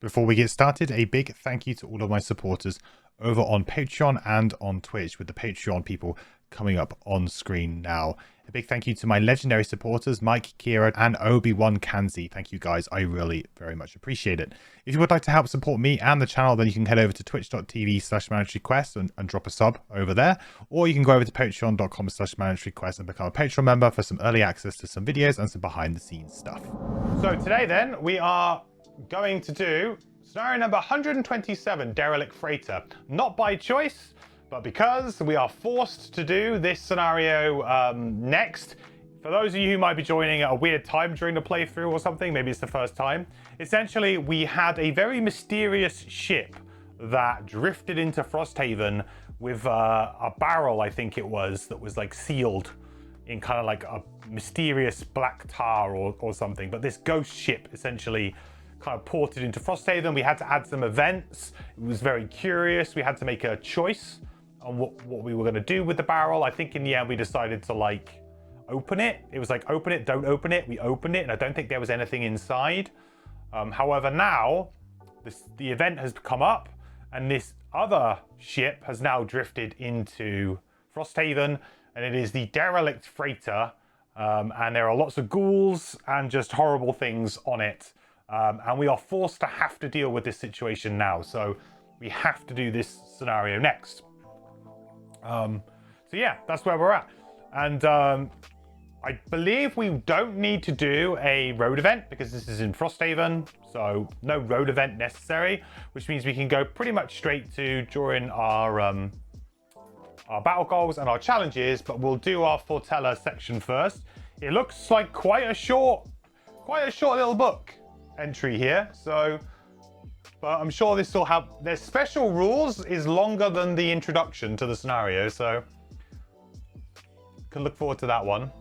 Before we get started, a big thank you to all of my supporters over on Patreon and on Twitch, with the Patreon people coming up on screen now. A big thank you to my legendary supporters, Mike, Kira, and Obi-Wan Kanzi. Thank you guys. I really very much appreciate it. If you would like to help support me and the channel, then you can head over to twitch.tv/mandatoryquest and drop a sub over there. Or you can go over to patreon.com/mandatoryquest and become a Patreon member for some early access to some videos and some behind the scenes stuff. So today then, we are going to do scenario number 127, Derelict Freighter. Not by choice, but because we are forced to do this scenario next. For those of you who might be joining at a weird time during the playthrough or something, maybe it's the first time. Essentially, we had a very mysterious ship that drifted into Frosthaven with a barrel, I think it was, that was like sealed in kind of like a mysterious black tar or something. But this ghost ship essentially kind of ported into Frosthaven. We had to add some events. It was very curious. We had to make a choice on what we were going to do with the barrel. I think in the end we decided to like open it. It was like open it, don't open it. We opened it and I don't think there was anything inside. However, now the event has come up and this other ship has now drifted into Frosthaven, and it is the Derelict Freighter, and there are lots of ghouls and just horrible things on it. And we are forced to have to deal with this situation now. So we have to do this scenario next. So yeah, that's where we're at. And I believe we don't need to do a road event because this is in Frosthaven. So no road event necessary, which means we can go pretty much straight to during our battle goals and our challenges, but we'll do our Fortella section first. It looks like quite a short little book entry here, so but I'm sure this will have their special rules is longer than the introduction to the scenario, so can look forward to that one.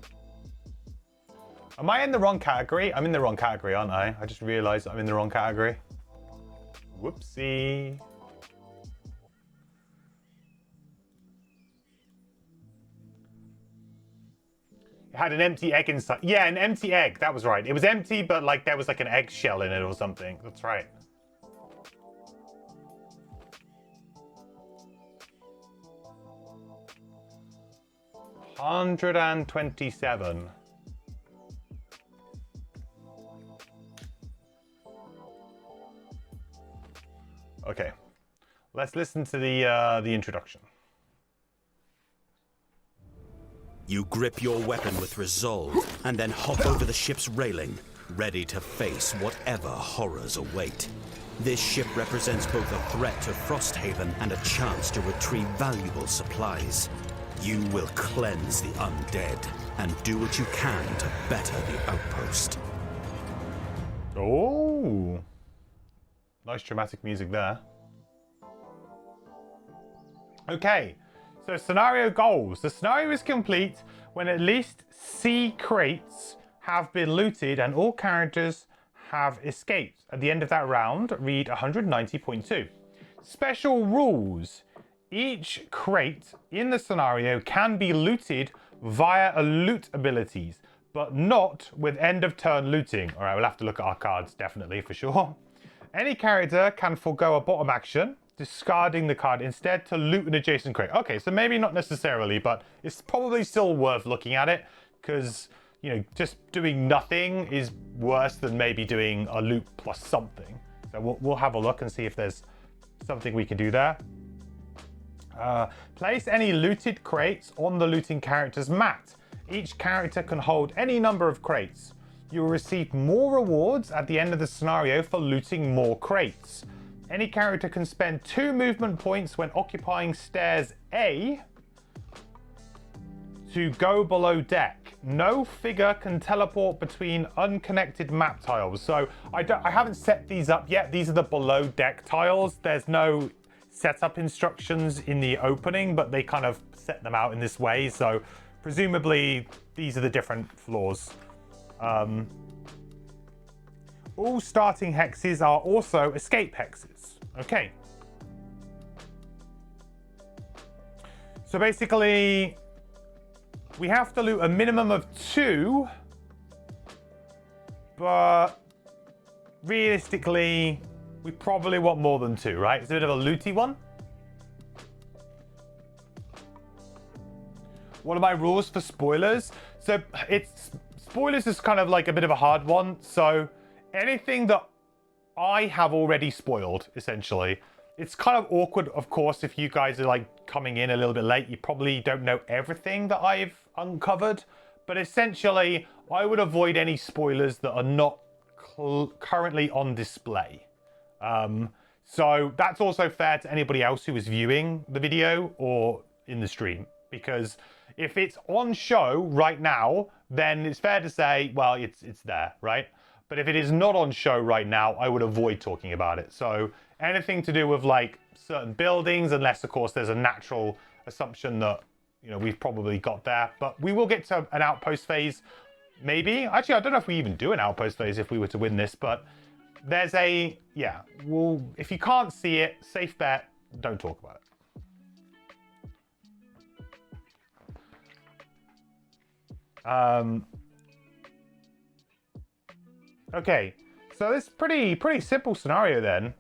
Am I in the wrong category? I'm in the wrong category, aren't I? I just realized I'm in the wrong category. Whoopsie. It had an empty egg inside. Yeah, an empty egg. That was right. It was empty, but like there was like an eggshell in it or something. That's right. $127. Okay, let's listen to the introduction. You grip your weapon with resolve and then hop over the ship's railing, ready to face whatever horrors await. This ship represents both a threat to Frosthaven and a chance to retrieve valuable supplies. You will cleanse the undead and do what you can to better the outpost. Oh, nice dramatic music there. Okay. So scenario goals. The scenario is complete when at least C crates have been looted and all characters have escaped. At the end of that round, read 190.2. Special rules. Each crate in the scenario can be looted via a loot abilities, but not with end of turn looting. All right, we'll have to look at our cards definitely for sure. Any character can forego a bottom action, discarding the card instead to loot an adjacent crate. Okay, so maybe not necessarily, but it's probably still worth looking at it because, you know, just doing nothing is worse than maybe doing a loot plus something. So we'll have a look and see if there's something we can do there. Place any looted crates on the looting character's mat. Each character can hold any number of crates. You will receive more rewards at the end of the scenario for looting more crates. Any character can spend 2 movement points when occupying stairs A to go below deck. No figure can teleport between unconnected map tiles. So I haven't set these up yet. These are the below deck tiles. There's no setup instructions in the opening, but they kind of set them out in this way. So presumably these are the different floors. All starting hexes are also escape hexes. Okay. So basically, we have to loot a minimum of 2, but realistically, We probably want more than 2, right? It's a bit of a looty one. What are my rules for spoilers? So spoilers is kind of like a bit of a hard one. So anything that I have already spoiled, essentially. It's kind of awkward, of course, if you guys are like coming in a little bit late. You probably don't know everything that I've uncovered. But essentially, I would avoid any spoilers that are not currently on display. So that's also fair to anybody else who is viewing the video or in the stream. Because if it's on show right now, then it's fair to say, well, it's there, right? But if it is not on show right now, I would avoid talking about it. So anything to do with like certain buildings, unless of course there's a natural assumption that, you know, we've probably got there. But we will get to an outpost phase, maybe. Actually, I don't know if we even do an outpost phase if we were to win this, but there's a, yeah, well, if you can't see it, safe bet, don't talk about it. Okay, so this is pretty simple scenario then.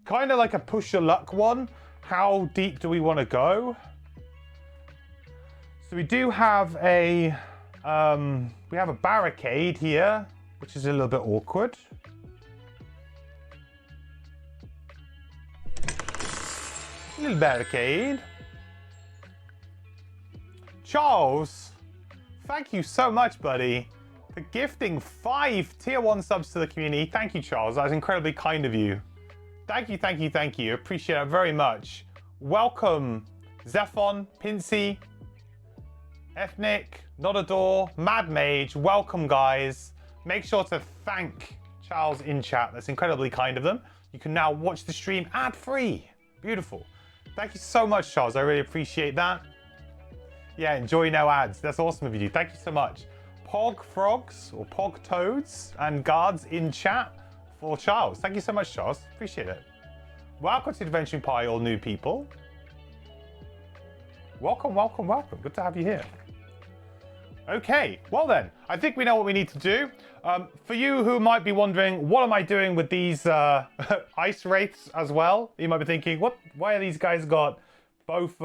Kind of like a push your luck one. How deep do we want to go? So we do have a barricade here, which is a little bit awkward. A little barricade. Charles, thank you so much, buddy, for gifting 5 tier 1 subs to the community. Thank you, Charles. That was incredibly kind of you. Thank you, thank you, thank you. Appreciate it very much. Welcome, Zephon, Pinsy, Ethnic, Notador, Mad Mage. Welcome, guys. Make sure to thank Charles in chat. That's incredibly kind of them. You can now watch the stream ad-free. Beautiful. Thank you so much, Charles. I really appreciate that. Yeah, enjoy no ads. That's awesome of you. Thank you so much. Pog Frogs or Pog Toads and guards in chat for Charles. Thank you so much, Charles. Appreciate it. Welcome to Adventuring Party, all new people. Welcome, welcome, welcome. Good to have you here. Okay, well then, I think we know what we need to do. For you who might be wondering, what am I doing with these ice wraiths as well? You might be thinking, why are these guys got both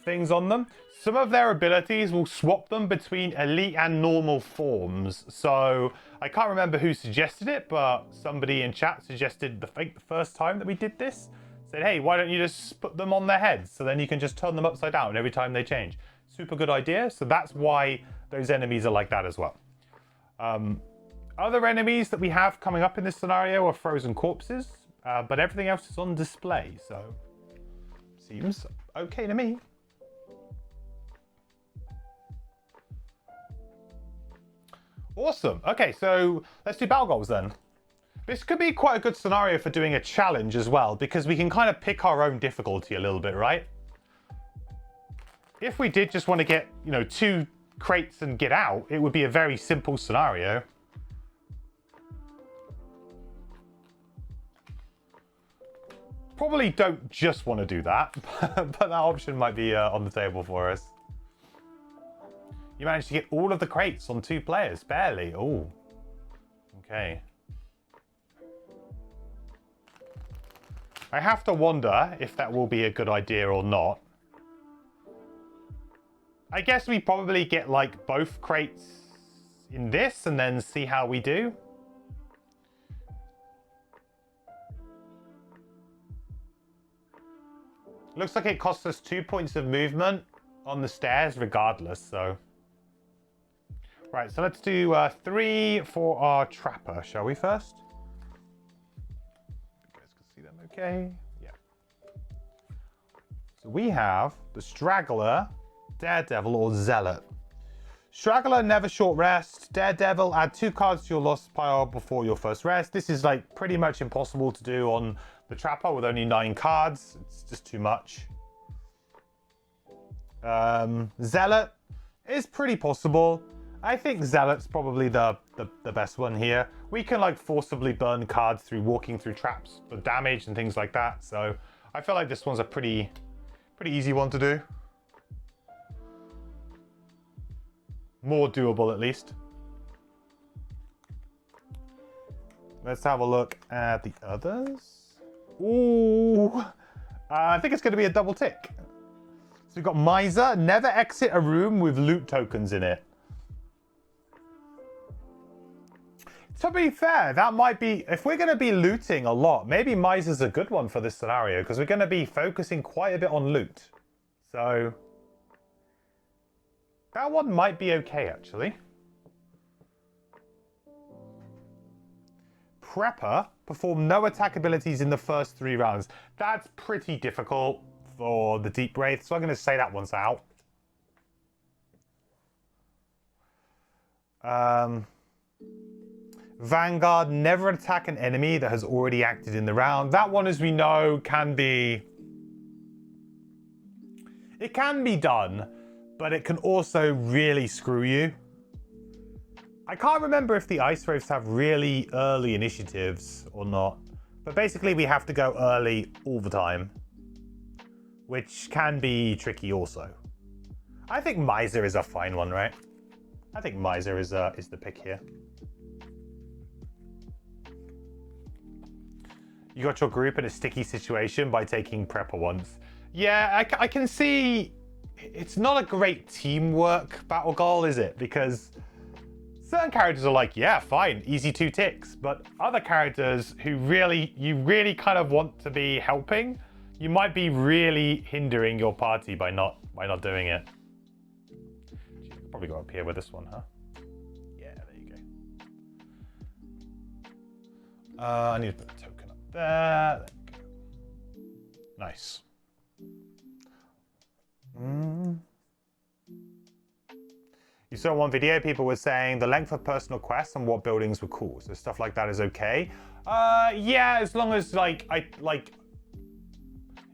things on them? Some of their abilities will swap them between elite and normal forms. So I can't remember who suggested it, but somebody in chat suggested the first time that we did this. Said, hey, why don't you just put them on their heads? So then you can just turn them upside down every time they change. Super good idea. So that's why those enemies are like that as well. Other enemies that we have coming up in this scenario are frozen corpses, but everything else is on display. So seems okay to me. Awesome. Okay, so let's do battle goals then. This could be quite a good scenario for doing a challenge as well, because we can kind of pick our own difficulty a little bit, right? If we did just want to get, 2 crates and get out, it would be a very simple scenario. Probably don't just want to do that, but that option might be on the table for us. You managed to get all of the crates on 2 players, barely. Oh, okay. I have to wonder if that will be a good idea or not. I guess we probably get like both crates in this and then see how we do. Looks like it costs us 2 points of movement on the stairs regardless, so. Right, so let's do 3 for our trapper, shall we first? You guys can see them okay? Yeah. So we have the Straggler, Daredevil, or Zealot. Straggler, never short rest. Daredevil, add 2 cards to your lost pile before your first rest. This is like pretty much impossible to do on the Trapper with only 9 cards. It's just too much. Zealot is pretty possible. I think Zealot's probably the best one here. We can like forcibly burn cards through walking through traps for damage and things like that. So I feel like this one's a pretty easy one to do. More doable, at least. Let's have a look at the others. Ooh. I think it's going to be a double tick. So we've got Miser. Never exit a room with loot tokens in it. To be fair, that might be... If we're going to be looting a lot, maybe Miser's a good one for this scenario, because we're going to be focusing quite a bit on loot. So... that one might be okay, actually. Prepper. Perform no attack abilities in the first 3 rounds. That's pretty difficult for the Deep Wraith, so I'm going to say that one's out. Vanguard, never attack an enemy that has already acted in the round. That one, as we know, can be... it can be done, but it can also really screw you. I can't remember if the Ice Wraiths have really early initiatives or not. But basically, we have to go early all the time, which can be tricky also. I think Miser is a fine one, right? I think Miser is the pick here. You got your group in a sticky situation by taking Prepper once. Yeah, I can see it's not a great teamwork battle goal, is it? Because certain characters are like, yeah, fine, easy 2 ticks. But other characters who you really kind of want to be helping, you might be really hindering your party by not doing it. Probably go up here with this one, huh? Yeah, there you go. I need to put a token up there. There we go. Nice. You saw one video, people were saying the length of personal quests and what buildings were cool. So stuff like that is okay. Yeah, as long as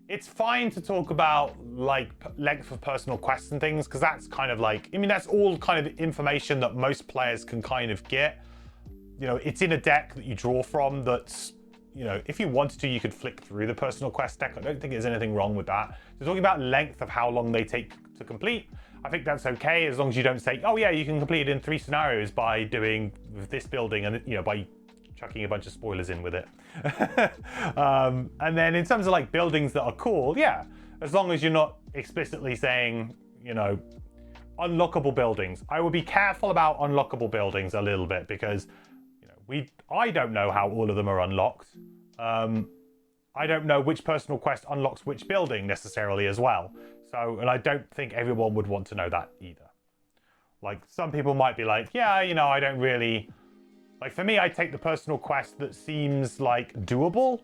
it's fine to talk about like length of personal quests and things, because that's kind of like, I mean, that's all kind of information that most players can kind of get. You know, it's in a deck that you draw from that's, you know, if you wanted to, you could flick through the personal quest deck. I don't think there's anything wrong with that. So talking about length of how long they take to complete, I think that's okay, as long as you don't say, oh yeah, you can complete it in 3 scenarios by doing this building and, you know, by chucking a bunch of spoilers in with it. And then in terms of like buildings that are cool, yeah, as long as you're not explicitly saying, you know, unlockable buildings. I would be careful about unlockable buildings a little bit because, you know, I don't know how all of them are unlocked. I don't know which personal quest unlocks which building necessarily as well. So, and I don't think everyone would want to know that either. Like some people might be like, yeah, you know, I don't really, like for me, I take the personal quest that seems like doable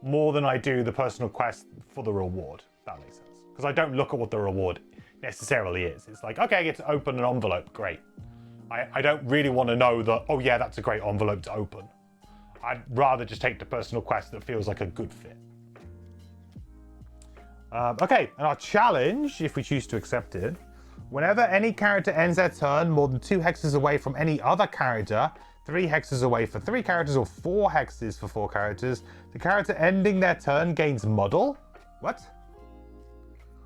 more than I do the personal quest for the reward. If that makes sense. Because I don't look at what the reward necessarily is. It's like, okay, I get to open an envelope, great. I don't really want to know that, oh yeah, that's a great envelope to open. I'd rather just take the personal quest that feels like a good fit. Okay, and our challenge, if we choose to accept it, whenever any character ends their turn more than 2 hexes away from any other character, 3 hexes away for 3 characters, or 4 hexes for 4 characters, the character ending their turn gains muddle. What?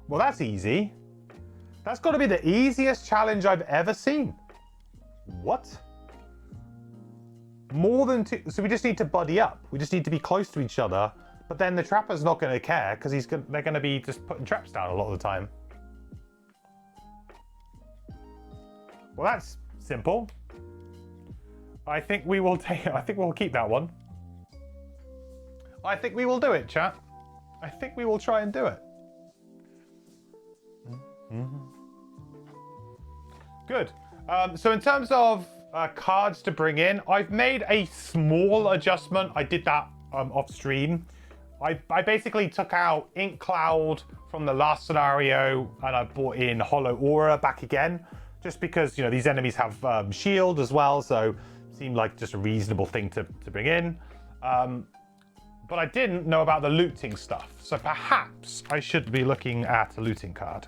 Well, that's easy. That's got to be the easiest challenge I've ever seen. What? More than 2, so we just need to buddy up. We just need to be close to each other. But then the trapper's not going to care because they're going to be just putting traps down a lot of the time. Well, that's simple. I think we will keep that one. I think we will do it, chat. I think we will try and do it. Good. So in terms of cards to bring in, I've made a small adjustment. I did that off stream. I basically took out Ink Cloud from the last scenario and I brought in Hollow Aura back again, just because, you know, these enemies have shield as well, so it seemed like just a reasonable thing to bring in. But I didn't know about the looting stuff, so perhaps I should be looking at a looting card.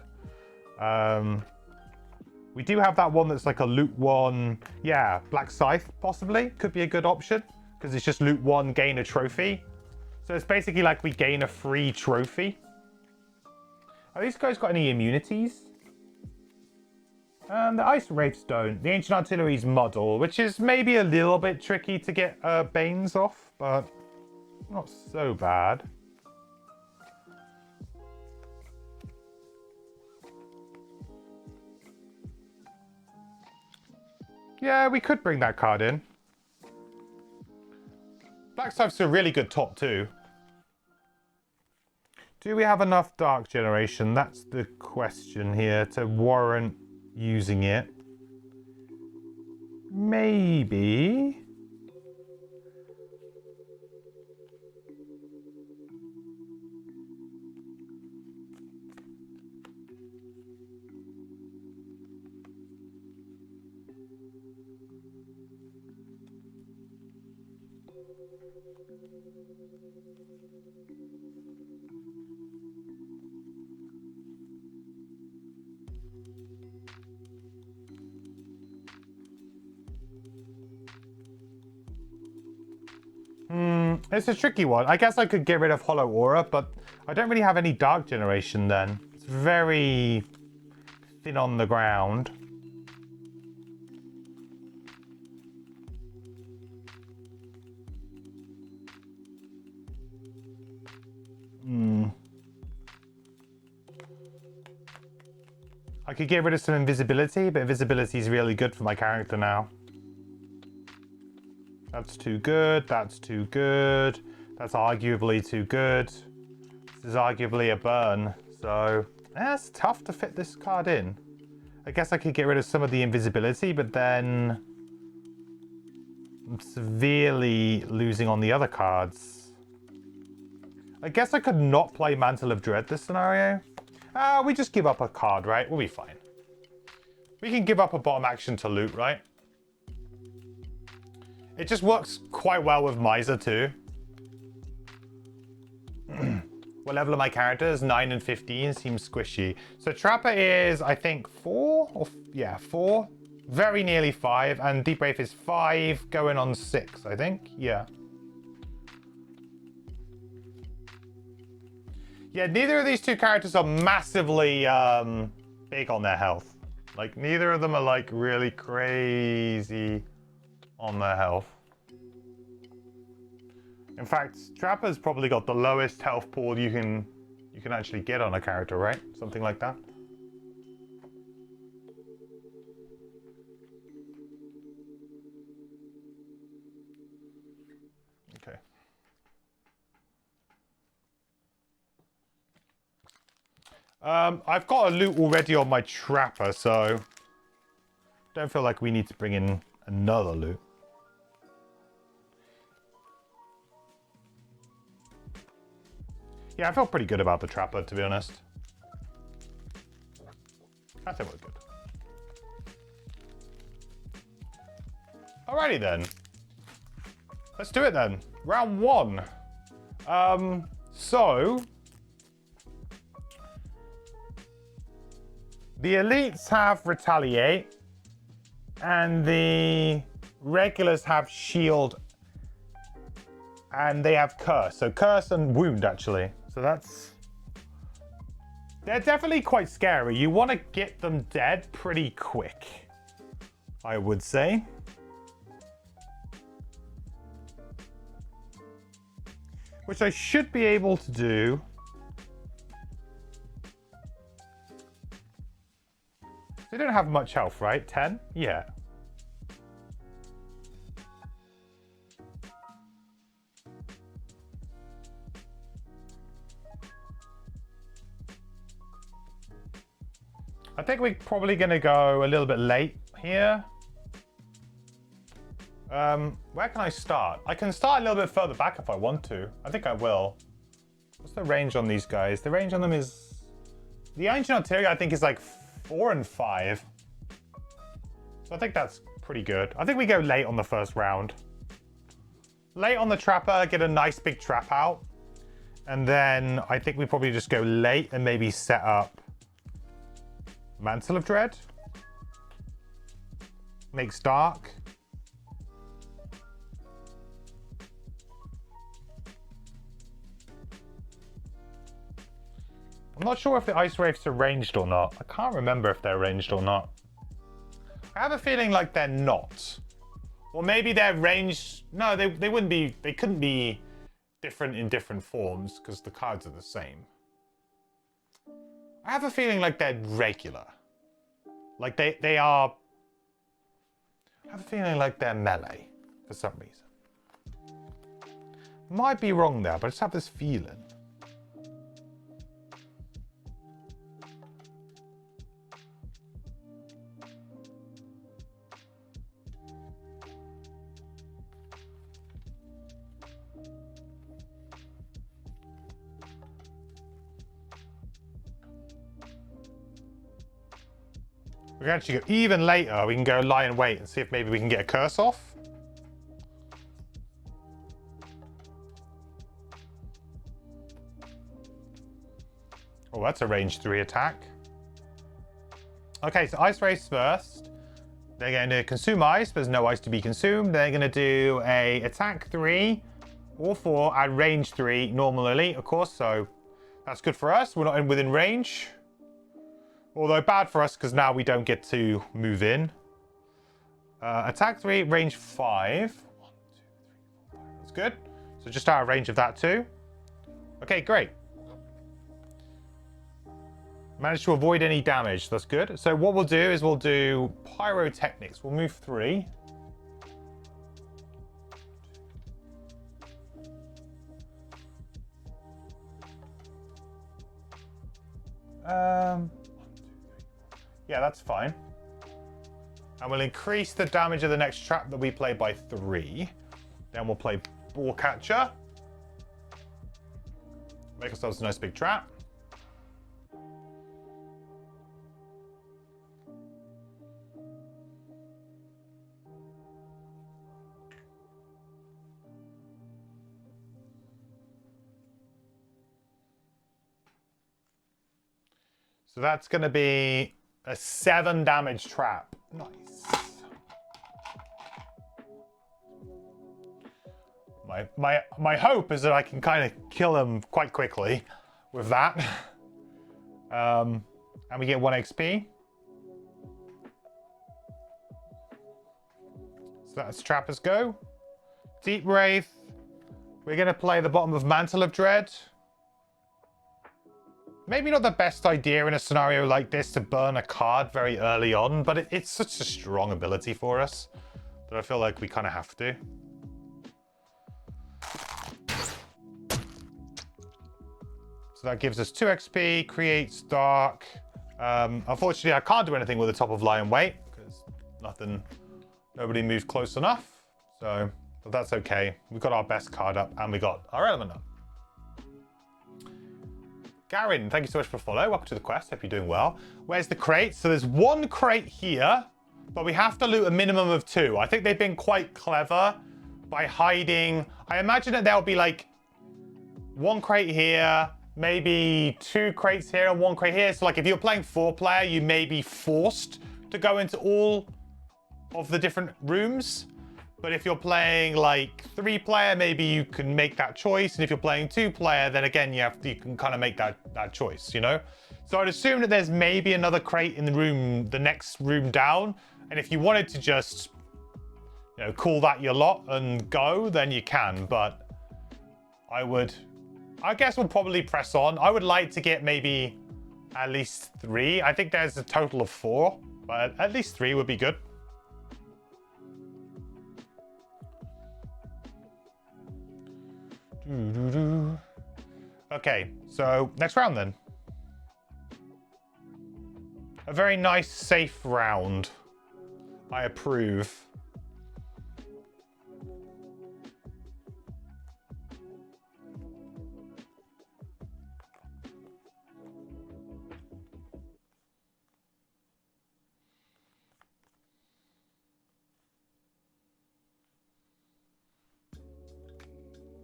We do have that one that's like a loot 1, yeah, Black Scythe possibly, could be a good option, because it's just loot 1, gain a trophy. So it's basically like we gain a free trophy. Have these guys got any immunities? And the Ice Wraiths don't. The Ancient Artillery's model, which is maybe a little bit tricky to get Banes off, but not so bad. Yeah, we could bring that card in. Black Scythe's a really good top too. Do we have enough Dark Generation? That's the question here to warrant using it. Maybe. It's a tricky one. I guess I could get rid of Hollow Aura, but I don't really have any Dark Generation then. It's very thin on the ground. I could get rid of some invisibility, but invisibility is really good for my character now. That's too good. That's too good. That's arguably too good. This is arguably a burn. So, it's tough to fit this card in. I guess I could get rid of some of the invisibility, but then I'm severely losing on the other cards. I guess I could not play Mantle of Dread this scenario. We just give up a card, right? We'll be fine. We can give up a bottom action to loot, right? It just works quite well with Miser too. What level are my characters? 9 and 15 seems squishy. So Trapper is, I think, 4? Or yeah, 4. Very nearly 5. And Deep Wraith is 5, going on 6, I think. Yeah. Yeah, neither of these two characters are massively big on their health. Like, neither of them are, like, really crazy on their health. In fact, Trapper's probably got the lowest health pool you can actually get on a character, right? Something like that. Okay. I've got a loot already on my Trapper, so don't feel like we need to bring in another loot. Yeah, I felt pretty good about the Trapper, to be honest. I think we're good. Alrighty then. Let's do it then. Round 1. So the elites have Retaliate, and the regulars have Shield, and they have Curse. So Curse and Wound, actually. So that's... They're definitely quite scary. You want to get them dead pretty quick, I would say. Which I should be able to do. They don't have much health, right? 10? Yeah. I think we're probably going to go a little bit late here. Where can I start? I can start a little bit further back if I want to. I think I will. What's the range on these guys? The range on them is... The Ancient Artillery, I think, is like 4 and 5. So I think that's pretty good. I think we go late on the first round. Late on the Trapper, get a nice big trap out. And then I think we probably just go late and maybe set up Mantle of Dread. Makes dark. I'm not sure if the Ice Wraiths are ranged or not. I can't remember if they're ranged or not. I have a feeling like they're not. Or maybe their range... No, they wouldn't be... They couldn't be different in different forms because the cards are the same. I have a feeling like they're regular. Like they are... I have a feeling like they're melee for some reason. Might be wrong there, but I just have this feeling. We can actually go even later. We can go lie in wait and see if maybe we can get a curse off. Oh, that's a range 3 attack. Okay, so ice race first. They're going to consume ice, but there's no ice to be consumed. They're going to do a attack 3 or 4 at range 3, normal elite, of course. So that's good for us. We're not within range. Although bad for us because now we don't get to move in. Attack 3, range 5. 1, 2, 3, 4, 5. That's good. So just out of range of that too. Okay, great. Managed to avoid any damage. That's good. So what we'll do is we'll do pyrotechnics. We'll move 3. Yeah, that's fine. And we'll increase the damage of the next trap that we play by 3. Then we'll play Ball Catcher. Make ourselves a nice big trap. So that's going to be a 7 damage trap. Nice. My hope is that I can kind of kill him quite quickly with that. And we get 1 XP. So that's Trapper's Go. Deep Wraith. We're going to play the bottom of Mantle of Dread. Maybe not the best idea in a scenario like this to burn a card very early on, but it's such a strong ability for us that I feel like we kind of have to. So that gives us 2 XP, creates Dark. Unfortunately, I can't do anything with the top of Lion Weight because nobody moved close enough. So, but that's okay. We got our best card up and we got our element up. Garin, thank you so much for follow. Welcome to the quest. Hope you're doing well. Where's the crate? So there's 1 crate here, but we have to loot a minimum of 2. I think they've been quite clever by hiding. I imagine that there'll be like 1 crate here, maybe 2 crates here and 1 crate here. So like if you're playing 4-player, you may be forced to go into all of the different rooms. But if you're playing like 3-player, maybe you can make that choice. And if you're playing 2-player, then again, you can kind of make that choice, you know? So I'd assume that there's maybe another crate in the room, the next room down. And if you wanted to just, you know, call that your lot and go, then you can. But I guess we'll probably press on. I would like to get maybe at least 3. I think there's a total of 4, but at least 3 would be good. Okay, so next round then. A very nice, safe round. I approve.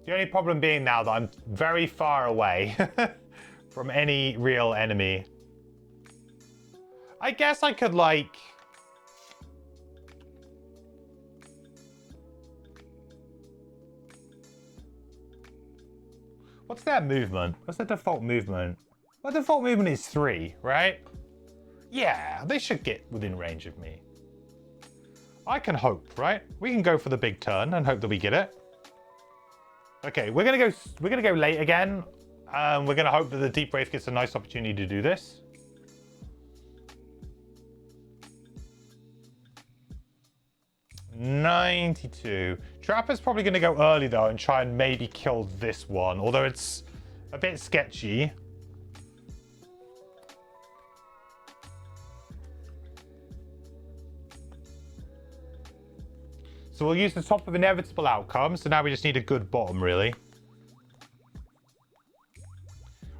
The only problem being now that I'm very far away from any real enemy. I guess I could, like... What's their movement? What's their default movement? Well, default movement is 3, right? Yeah, they should get within range of me. I can hope, right? We can go for the big turn and hope that we get it. Okay, we're gonna go late again. We're gonna hope that the Deep Wraith gets a nice opportunity to do this. $92. Trapper's probably gonna go early though and try and maybe kill this one, although it's a bit sketchy. So we'll use the top of inevitable outcome. So now we just need a good bottom, really.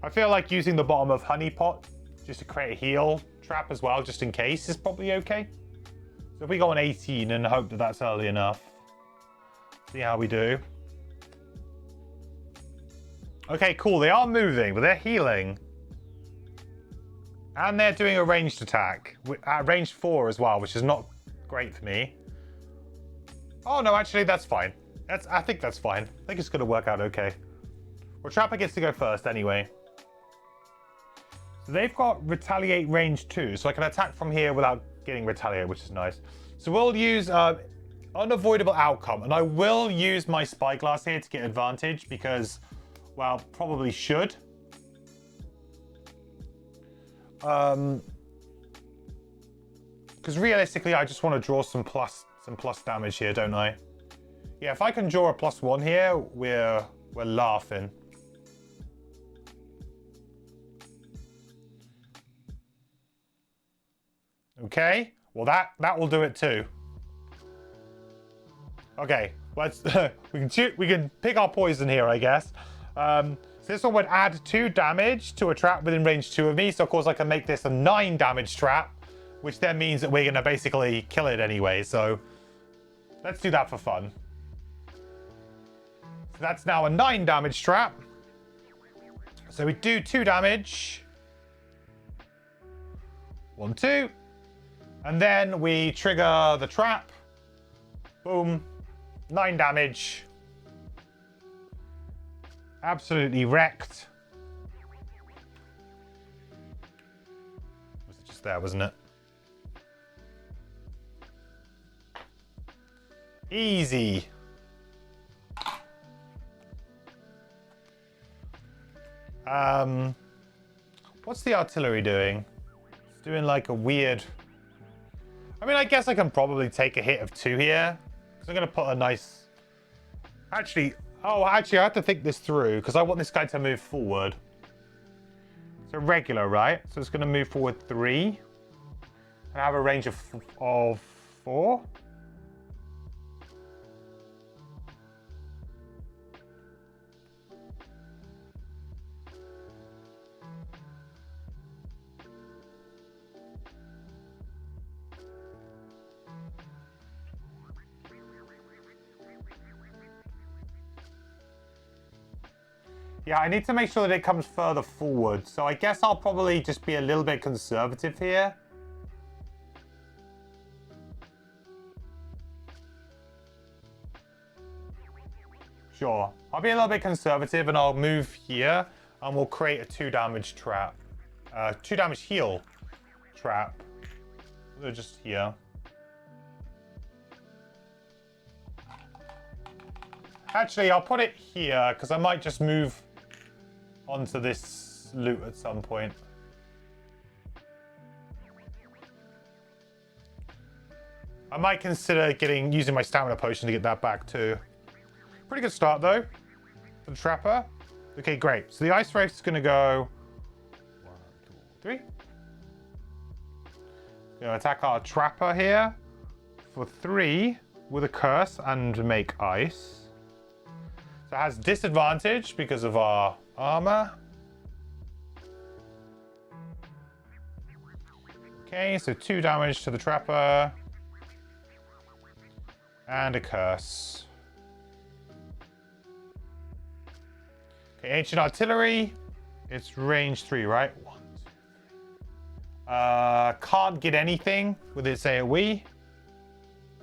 I feel like using the bottom of Honeypot just to create a heal trap as well, just in case, is probably okay. So if we go on 18 and hope that that's early enough. See how we do. Okay, cool. They are moving, but they're healing. And they're doing a ranged attack. At range 4 as well, which is not great for me. Oh, no, actually, that's fine. I think that's fine. I think it's going to work out okay. Well, Trapper gets to go first anyway. So they've got Retaliate range 2, so I can attack from here without getting Retaliate, which is nice. So we'll use Unavoidable Outcome, and I will use my Spyglass here to get advantage because, well, probably should. Because realistically, I just want to draw some plus damage here, don't I? Yeah, if I can draw a +1 here, we're laughing. Okay, well that will do it too. Okay, let's we can pick our poison here, I guess. So this one would add 2 damage to a trap within range 2 of me. So of course I can make this a 9 damage trap, which then means that we're gonna basically kill it anyway. So let's do that for fun. So that's now a 9 damage trap. So we do 2 damage. 1, 2. And then we trigger the trap. Boom. 9 damage. Absolutely wrecked. Was it just there, wasn't it? Easy. What's the artillery doing? It's doing like a weird... I mean, I guess I can probably take a hit of 2 here. Because I'm going to put a nice... Actually, I have to think this through. Because I want this guy to move forward. So regular, right? So it's going to move forward 3. And have a range of 4. Yeah, I need to make sure that it comes further forward. So I guess I'll probably just be a little bit conservative here. Sure. I'll be a little bit conservative and I'll move here and we'll create a 2 damage trap. 2 damage heal trap. They're just here. Actually, I'll put it here because I might just move onto this loot at some point. I might consider using my stamina potion to get that back too. Pretty good start though for the trapper. Okay, great. So the ice wraith is going to go 1, 2, 3. Going to attack our trapper here for 3 with a curse and make ice. So it has disadvantage because of our armor. Okay, so 2 damage to the trapper. And a curse. Okay, ancient artillery. It's range 3, right? 1, 2, 3. Can't get anything with its AoE.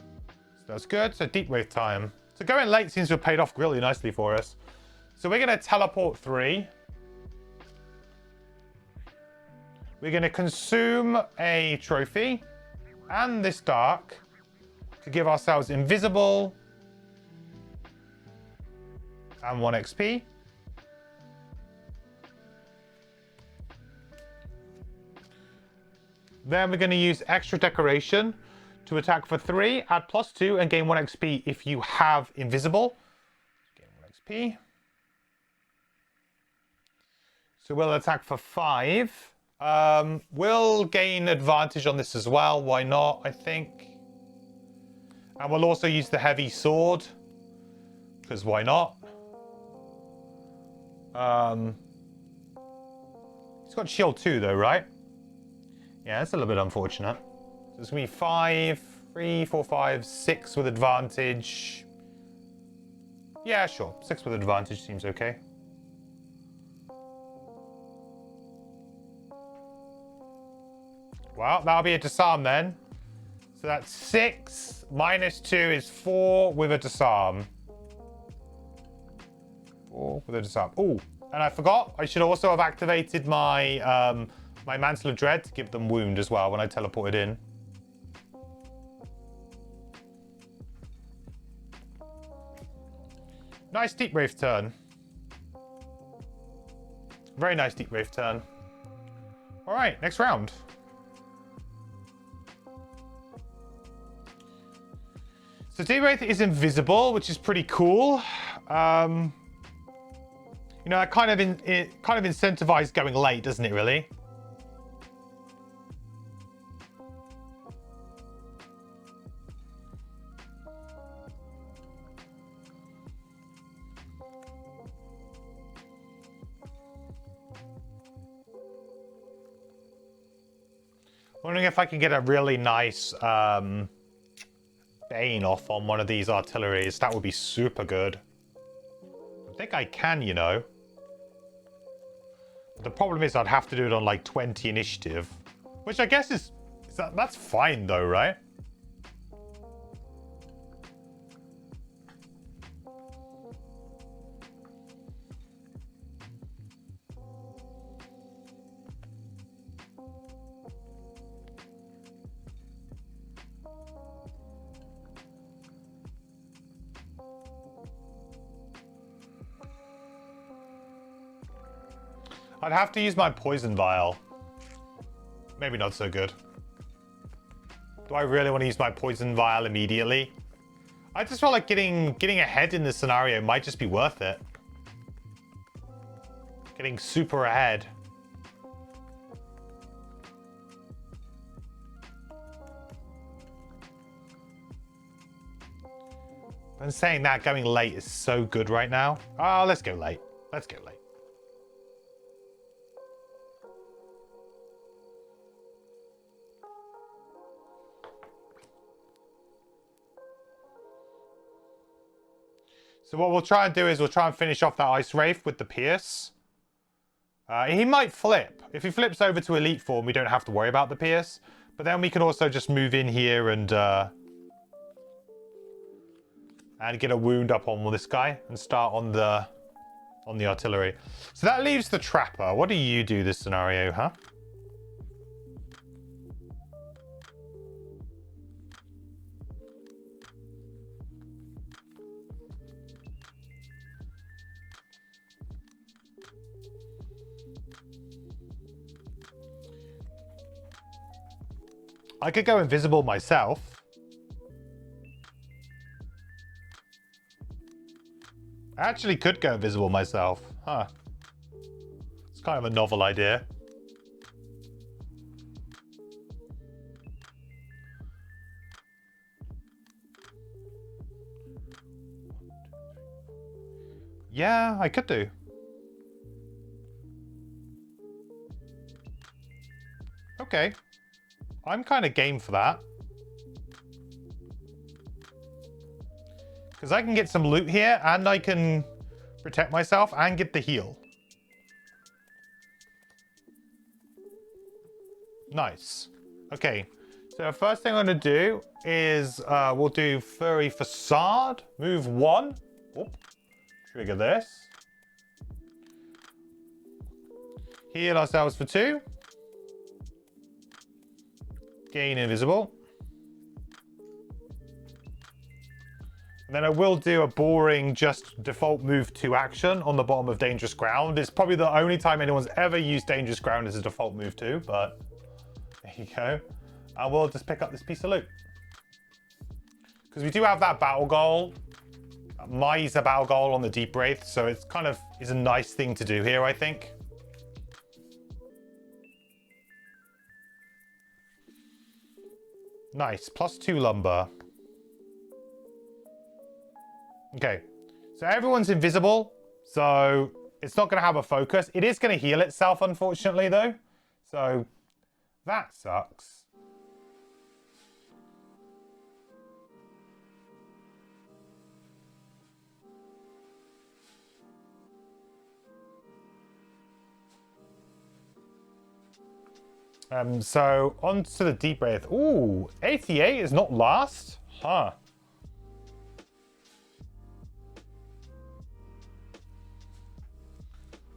So that's good. So deep wave time. So going late seems to have paid off really nicely for us. So we're going to teleport 3. We're going to consume a trophy and this dark. to give ourselves invisible and 1 XP. Then we're going to use extra decoration to attack for 3, add +2, and gain 1 XP if you have invisible. Gain 1 XP. So we'll attack for 5. We'll gain advantage on this as well. Why not, I think. And we'll also use the heavy sword. Because why not? He's got shield 2 though, right? Yeah, that's a little bit unfortunate. So it's going to be 5, 3, 4, 5, 6 with advantage. Yeah, sure. 6 with advantage seems okay. Well, that'll be a disarm then. So that's 6 minus 2 is 4 with a disarm. 4 with a disarm. Oh, and I forgot. I should also have activated my my Mantle of Dread to give them wound as well when I teleported in. Nice Deep Wraith turn. Very nice Deep Wraith turn. All right, next round. So Deep Wraith is invisible, which is pretty cool. You know, it kind of incentivized going late, doesn't it, really? Wondering if I can get a really nice Bane off on one of these artilleries. That would be super good. I think I can, you know. The problem is I'd have to do it on like 20 initiative. Which I guess that's fine though, right? I'd have to use my poison vial. Maybe not so good. Do I really want to use my poison vial immediately? I just felt like getting ahead in this scenario might just be worth it. Getting super ahead. I'm saying that going late is so good right now. Oh, let's go late. Let's go late. So what we'll try and do is we'll try and finish off that Ice Wraith with the Pierce. He might flip. If he flips over to Elite form, we don't have to worry about the Pierce. But then we can also just move in here and get a wound up on this guy and start on the artillery. So that leaves the Trapper. What do you do this scenario, huh? I could go invisible myself. I actually could go invisible myself. Huh. It's kind of a novel idea. Yeah, I could do. Okay. I'm kind of game for that. Because I can get some loot here, and I can protect myself and get the heal. Nice. Okay, so the first thing I'm going to do is we'll do Furry Facade. Move 1. Oop. Trigger this. Heal ourselves for 2. Gain invisible. Then I will do a boring just default move to action on the bottom of Dangerous Ground. It's probably the only time anyone's ever used Dangerous Ground as a default move to, but there you go. And we'll just pick up this piece of loot. Because we do have that battle goal. Mize a battle goal on the Deep Wraith, so it's kind of is a nice thing to do here, I think. Nice, +2 lumber. Okay, so everyone's invisible, so it's not going to have a focus. It is going to heal itself, unfortunately, though. So that sucks. So on to the Deep Wraith. Ooh, 88 is not last? Huh.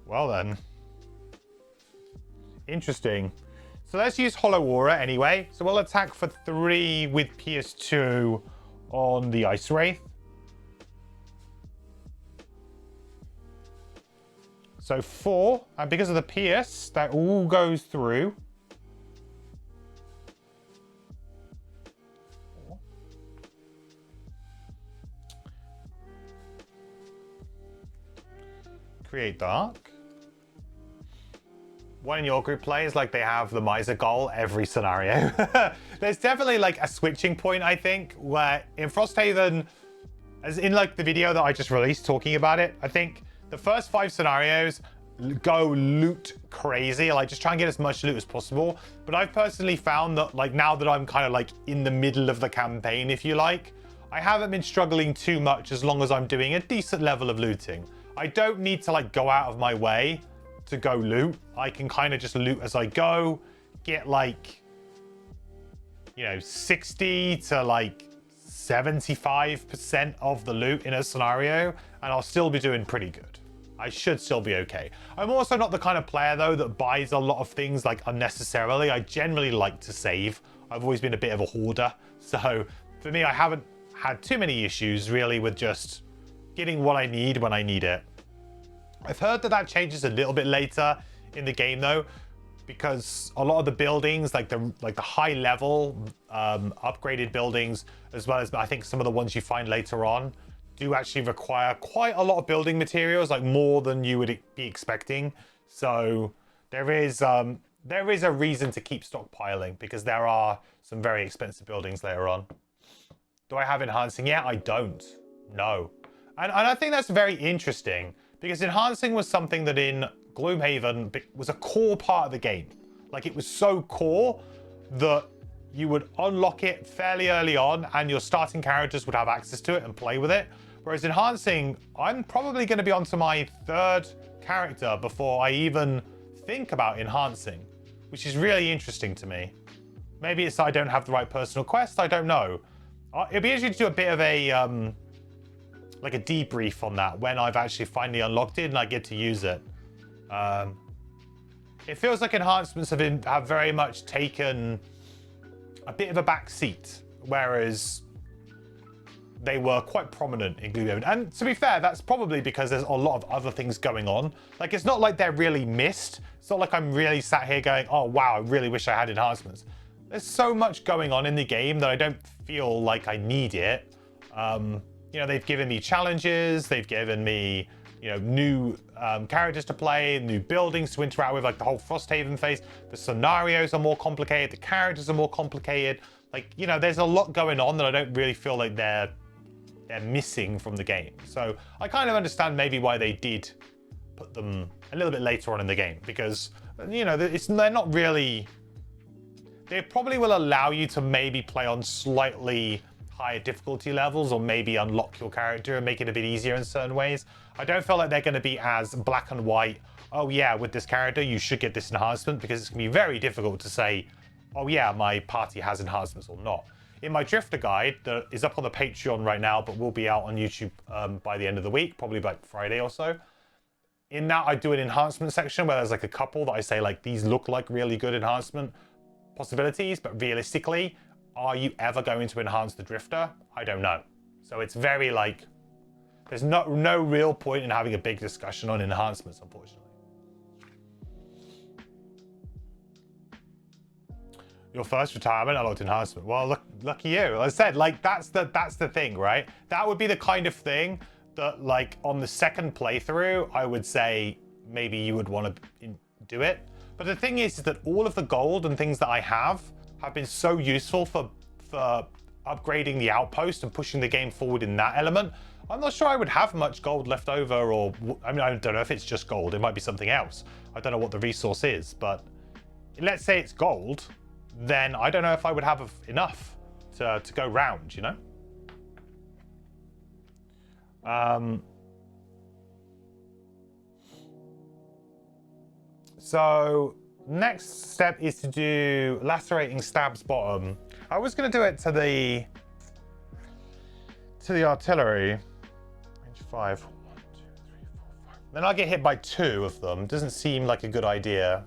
Well then. Interesting. So let's use Hollow Aura anyway. So we'll attack for 3 with PS2 on the Ice Wraith. So 4, and because of the Pierce, that all goes through. Create Dark. One in your group plays like they have the Miser goal every scenario. There's definitely like a switching point, I think, where in Frosthaven, as in like the video that I just released talking about it, I think the first 5 scenarios go loot crazy, like just try and get as much loot as possible. But I've personally found that like now that I'm kind of like in the middle of the campaign, if you like, I haven't been struggling too much as long as I'm doing a decent level of looting. I don't need to like go out of my way to go loot. I can kind of just loot as I go, get like, you know, 60 to like 75% of the loot in a scenario, and I'll still be doing pretty good. I should still be okay. I'm also not the kind of player though that buys a lot of things like unnecessarily. I generally like to save. I've always been a bit of a hoarder. So for me, I haven't had too many issues really with just getting what I need when I need it. I've heard that that changes a little bit later in the game though, because a lot of the buildings, like the high level upgraded buildings, as well as I think some of the ones you find later on, do actually require quite a lot of building materials, like more than you would be expecting. So there is a reason to keep stockpiling, because there are some very expensive buildings later on. Do I have enhancing yet? I don't. No. And I think that's very interesting, because enhancing was something that in Gloomhaven was a core part of the game. Like it was so core that you would unlock it fairly early on and your starting characters would have access to it and play with it. Whereas enhancing, I'm probably going to be onto my 3rd character before I even think about enhancing, which is really interesting to me. Maybe it's that I don't have the right personal quest, I don't know. It'd be interesting to do a bit of a like a debrief on that when I've actually finally unlocked it and I get to use it. It feels like enhancements have very much taken a bit of a back seat, whereas they were quite prominent in Gloomhaven. And to be fair, that's probably because there's a lot of other things going on. Like, it's not like they're really missed. It's not like I'm really sat here going, oh, wow, I really wish I had enhancements. There's so much going on in the game that I don't feel like I need it. You know, they've given me challenges, they've given me, you know, new characters to play, new buildings to interact with, like the whole Frosthaven phase. The scenarios are more complicated, the characters are more complicated. Like, you know, there's a lot going on that I don't really feel like they're missing from the game. So I kind of understand maybe why they did put them a little bit later on in the game, because, you know, they're not really... They probably will allow you to maybe play on slightly higher difficulty levels, or maybe unlock your character and make it a bit easier in certain ways. I don't feel like they're going to be as black and white, oh yeah, with this character you should get this enhancement, because it's going to be very difficult to say, oh yeah, my party has enhancements or not. In my Drifter guide that is up on the Patreon right now, but will be out on YouTube by the end of the week, probably like Friday or so. In that, I do an enhancement section where there's like a couple that I say like, these look like really good enhancement possibilities, but realistically, are you ever going to enhance the Drifter? I don't know. So it's very like, there's no real point in having a big discussion on enhancements, unfortunately. Your first retirement unlocked enhancement. Well, lucky you. Like I said, like that's the thing, right? That would be the kind of thing that, like, on the second playthrough, I would say maybe you would want to do it. But the thing is that all of the gold and things that I have been so useful for upgrading the outpost and pushing the game forward in that element. I'm not sure I would have much gold left over, or I mean, I don't know if it's just gold. It might be something else. I don't know what the resource is, but let's say it's gold. Then I don't know if I would have enough to go round, you know? So next step is to do lacerating stabs bottom. I was going to do it to the artillery. Range 5. 1, 2, 3, 4, 5. Then I'll get hit by 2 of them. Doesn't seem like a good idea.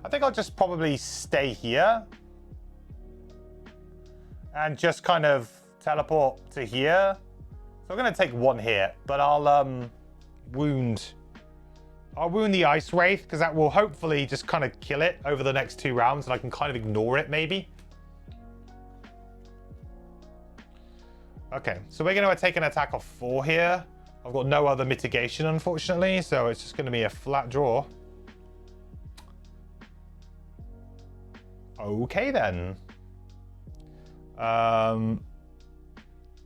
I think I'll just probably stay here and just kind of teleport to here. So I'm going to take 1 hit, but I'll wound the Ice Wraith, because that will hopefully just kind of kill it over the next 2 rounds, and I can kind of ignore it maybe. Okay, so we're going to take an attack of 4 here. I've got no other mitigation, unfortunately, so it's just going to be a flat draw. Okay, then.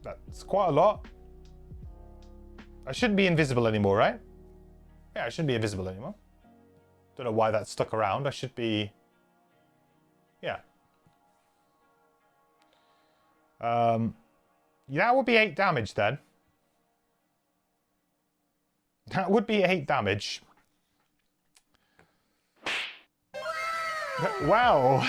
That's quite a lot. I shouldn't be invisible anymore, right? Yeah, I shouldn't be invisible anymore. Don't know why that stuck around. I should be... Yeah. Yeah, that would be 8 damage then. That would be 8 damage. Wow.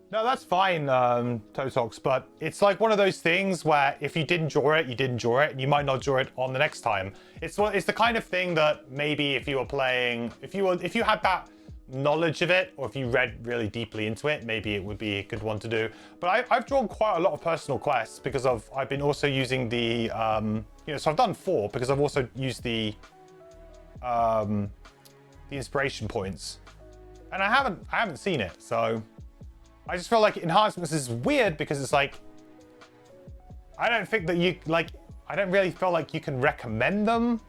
No, that's fine, Totox, but it's like one of those things where if you didn't draw it, you didn't draw it, and you might not draw it on the next time. It's the kind of thing that maybe if you were playing, if you had that knowledge of it, or if you read really deeply into it, maybe it would be a good one to do. But I've drawn quite a lot of personal quests because I've been also using the so I've done 4 because I've also used the inspiration points, and I haven't seen it, so I just feel like enhancements is weird because it's like I don't think that I don't really feel like you can recommend them.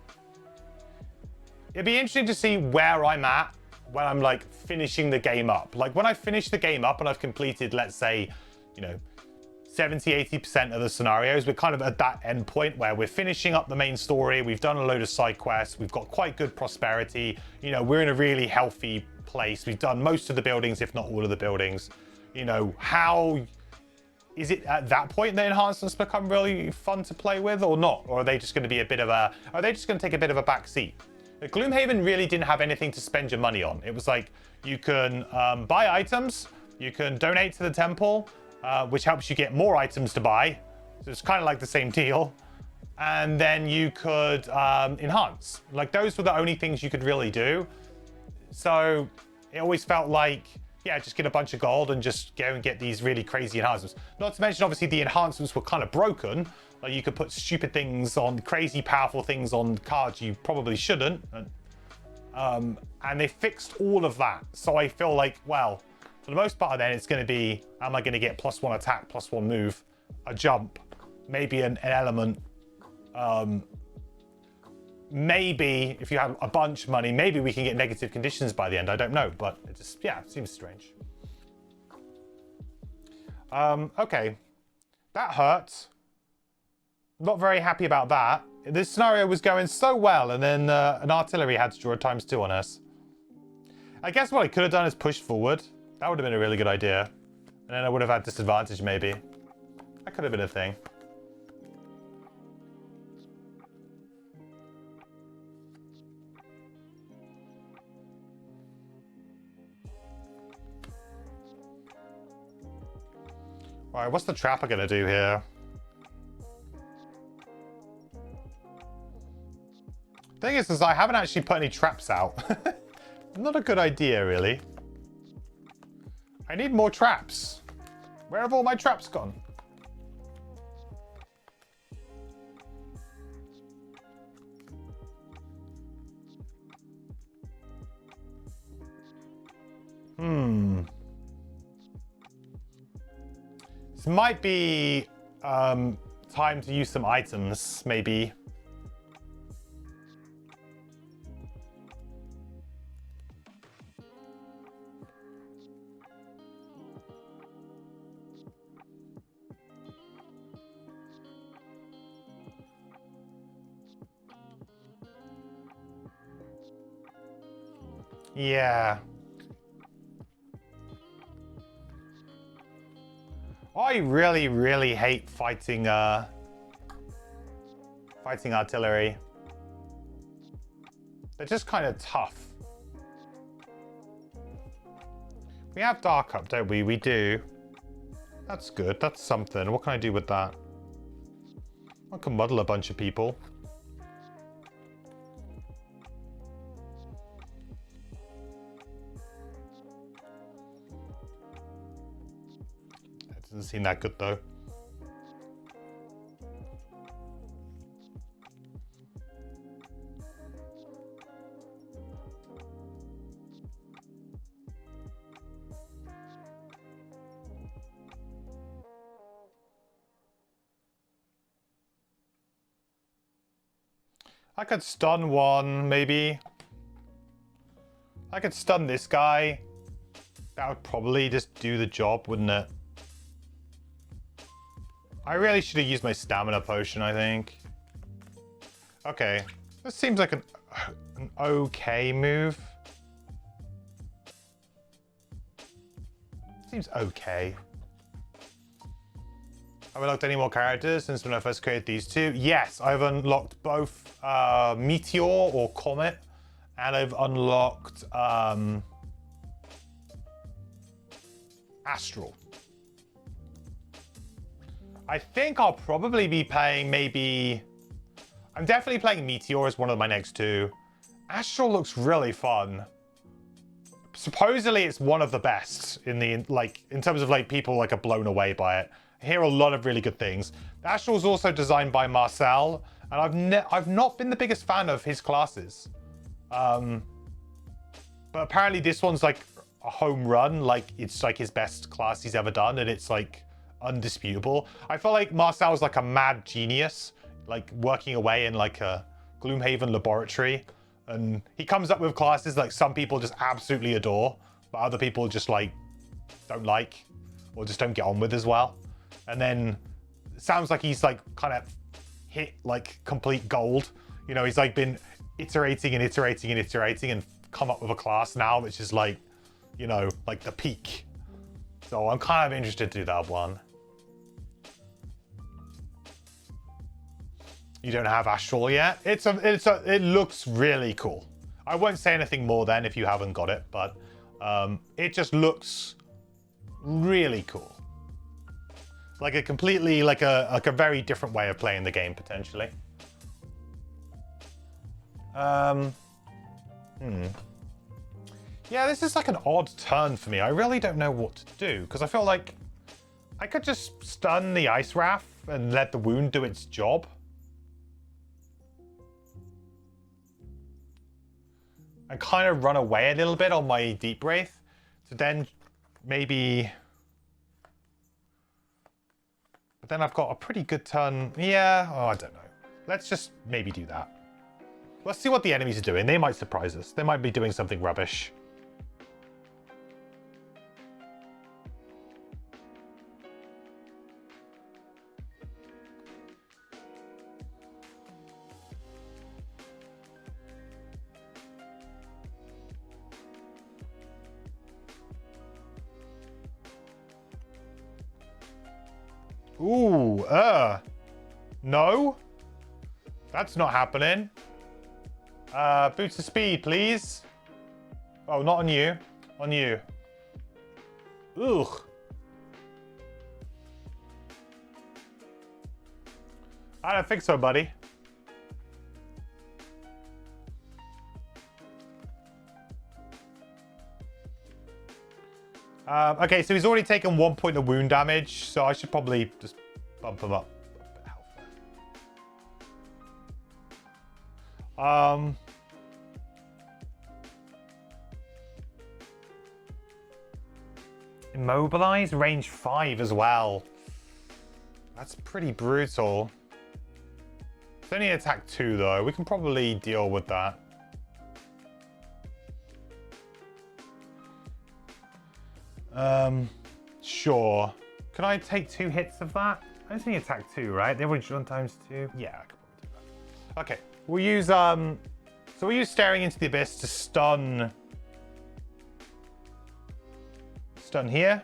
It'd be interesting to see where I'm at when I'm like finishing the game up. Like when I finish the game up and I've completed, let's say, 70-80% of the scenarios, we're kind of at that end point where we're finishing up the main story. We've done a load of side quests. We've got quite good prosperity. We're in a really healthy place. We've done most of the buildings, if not all of the buildings. How is it at that point the enhancements become really fun to play with or not? Or are they just going to be are they just going to take a bit of a back seat? Gloomhaven really didn't have anything to spend your money on. It was like you can buy items, you can donate to the temple, which helps you get more items to buy. So it's kind of like the same deal. And then you could enhance. Like those were the only things you could really do. So it always felt like, yeah, just get a bunch of gold and just go and get these really crazy enhancements. Not to mention, obviously, the enhancements were kind of broken. Like you could put stupid things on, crazy powerful things on cards you probably shouldn't. And they fixed all of that. So I feel like, well, for the most part then it's going to be, am I going to get +1 attack, +1 move, a jump, maybe an element. Maybe if you have a bunch of money, maybe we can get negative conditions by the end. I don't know, but it just, yeah, it seems strange. Okay, that hurts. Not very happy about that. This scenario was going so well, and then an artillery had to draw a ×2 on us. I guess what I could have done is pushed forward. That would have been a really good idea. And then I would have had disadvantage, maybe. That could have been a thing. Alright, what's the trapper gonna do here? Thing is I haven't actually put any traps out. Not a good idea, really. I need more traps. Where have all my traps gone? This might be time to use some items, maybe. Yeah. I really, really hate fighting fighting artillery. They're just kind of tough. We have Dark Up, don't we? We do. That's good. That's something. What can I do with that? I can muddle a bunch of people. That doesn't seem that good, though. I could stun one, maybe. I could stun this guy. That would probably just do the job, wouldn't it? I really should have used my stamina potion, I think. Okay. This seems like an okay move. Seems okay. Have I unlocked any more characters since when I first created these two? Yes, I've unlocked both Meteor or Comet, and I've unlocked Astral. I think I'll probably be playing maybe... I'm definitely playing Meteor as one of my next two. Astral looks really fun. Supposedly it's one of the best in the in terms of people are blown away by it. I hear a lot of really good things. Astral is also designed by Marcel, and I've not been the biggest fan of his classes. But apparently this one's a home run, it's his best class he's ever done, and it's undisputable. I feel like Marcel's a mad genius, working away in a Gloomhaven laboratory, and he comes up with classes some people just absolutely adore, but other people just don't like, or just don't get on with as well. And then it sounds like he's kind of hit complete gold. You know, he's been iterating and iterating and iterating and come up with a class now which is you know, the peak. So I'm kind of interested to do that one. You don't have Astral yet? It looks really cool. I won't say anything more then if you haven't got it, but it just looks really cool. A completely a very different way of playing the game potentially. Yeah, this is an odd turn for me. I really don't know what to do because I feel like I could just stun the Ice Wrath and let the wound do its job. And kind of run away a little bit on my Deep Wraith to then maybe... But then I've got a pretty good turn. Yeah, oh, I don't know. Let's just maybe do that. Let's see what the enemies are doing. They might surprise us. They might be doing something rubbish. Ooh, no. That's not happening. Boots of speed, please. Oh, not on you. On you. Ugh. I don't think so, buddy. Okay, so he's already taken 1 point of wound damage, so I should probably just bump him up a bit of health. Immobilize, range 5 as well. That's pretty brutal. It's only attack 2 though. We can probably deal with that. Sure. Can I take 2 hits of that? I just need attack 2, right? The average 1 times 2. Yeah, I can probably do that. Okay, we'll use so we'll use Staring into the Abyss to stun here.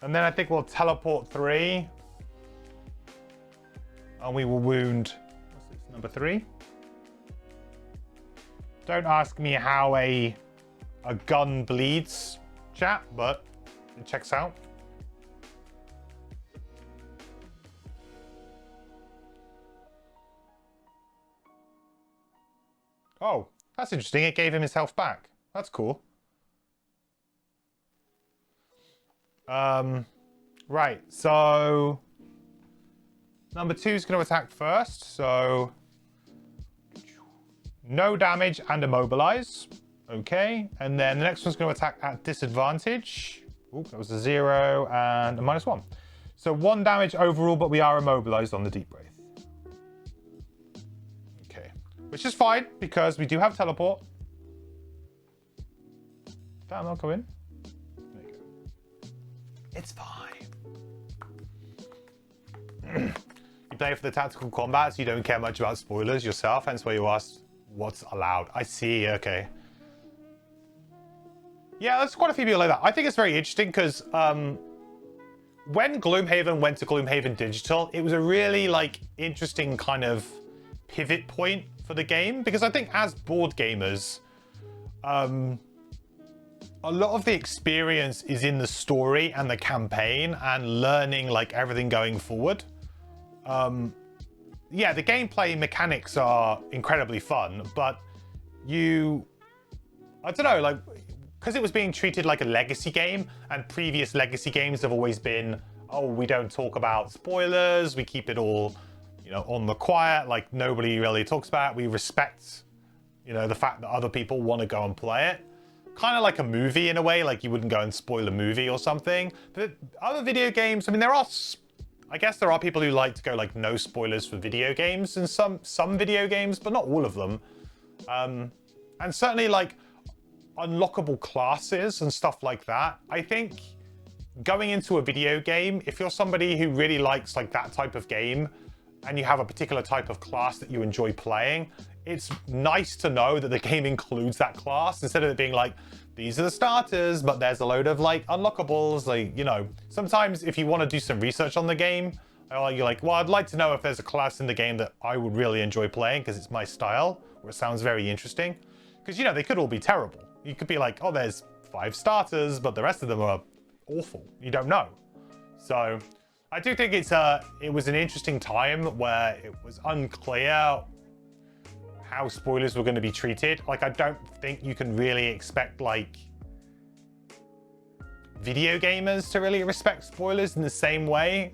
And then I think we'll teleport 3. And we will wound, what's this, number 3? Don't ask me how a gun bleeds, chat, but it checks out. Oh, that's interesting. It gave him his health back. That's cool. Right, so number 2 is going to attack first, so no damage and immobilize. Okay, and then the next one's going to attack at disadvantage. Ooh, that was a 0 and a -1. So 1 damage overall, but we are immobilized on the deep breath. Okay, which is fine because we do have teleport. Damn, I'll go in. There you go. It's fine. You play for the tactical combat, so you don't care much about spoilers yourself, hence why you asked what's allowed. I see, okay. Yeah, there's quite a few people like that. I think it's very interesting because when Gloomhaven went to Gloomhaven Digital, it was a really interesting kind of pivot point for the game, because I think as board gamers, a lot of the experience is in the story and the campaign and learning everything going forward. Yeah, the gameplay mechanics are incredibly fun, but I don't know, because it was being treated like a legacy game, and previous legacy games have always been, oh, we don't talk about spoilers, we keep it all, on the quiet, nobody really talks about it. We respect, the fact that other people want to go and play it. Kind of like a movie in a way, you wouldn't go and spoil a movie or something. But other video games, I mean, I guess there are people who like to go no spoilers for video games in some video games, but not all of them. And certainly unlockable classes and stuff like that. I think going into a video game, if you're somebody who really likes that type of game and you have a particular type of class that you enjoy playing, it's nice to know that the game includes that class instead of it being these are the starters, but there's a load of unlockables. Sometimes if you want to do some research on the game, you're well, I'd like to know if there's a class in the game that I would really enjoy playing because it's my style, or it sounds very interesting. Because, they could all be terrible. You could be oh, there's 5 starters, but the rest of them are awful. You don't know. So I do think it was an interesting time where it was unclear how spoilers were going to be treated. I don't think you can really expect video gamers to really respect spoilers in the same way,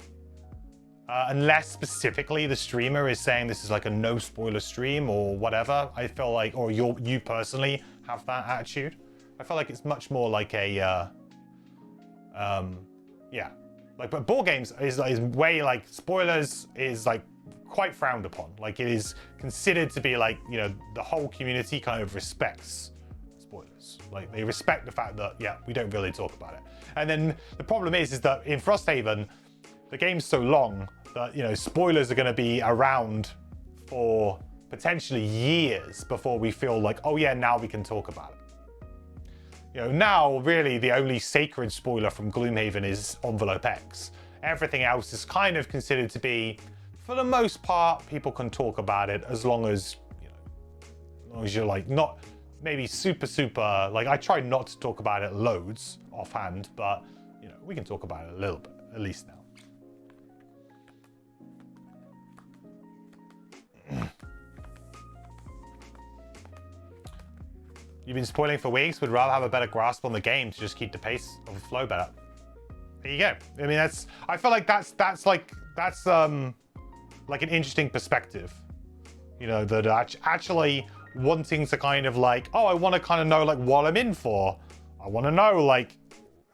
unless specifically the streamer is saying this is a no spoiler stream or whatever. I feel or you personally have that attitude. I feel it's much more yeah, but board games is way spoilers is quite frowned upon. It is considered to be the whole community kind of respects spoilers. They respect the fact that, yeah, we don't really talk about it. And then the problem is that in Frosthaven, the game's so long that, spoilers are going to be around for potentially years before we feel oh yeah, now we can talk about it. Now really the only sacred spoiler from Gloomhaven is Envelope X. Everything else is kind of considered to be, for the most part, people can talk about it as long as, as long as you're not maybe super, like I try not to talk about it loads offhand, but you know, we can talk about it a little bit, at least now. You've been spoiling for weeks, would rather have a better grasp on the game to just keep the pace of the flow better. There you go. I mean, I feel like that's like an interesting perspective. You know, that actually wanting to kind of like, oh, I want to kind of know like what I'm in for. I want to know like,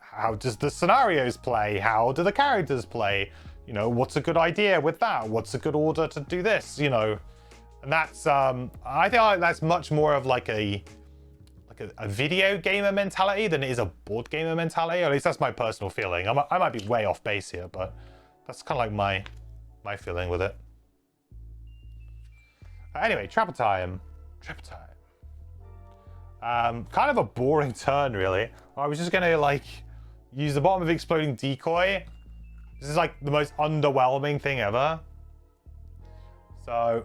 how does the scenarios play? How do the characters play? You know, what's a good idea with that? What's a good order to do this? You know, and that's, I think that's much more of like a video gamer mentality than it is a board gamer mentality. Or at least that's my personal feeling. I might be way off base here, but that's kind of like my feeling with it. Anyway, Trapper time. Trapper time. Kind of a boring turn, really. I was just gonna like use the bottom of Exploding Decoy. This is like the most underwhelming thing ever. So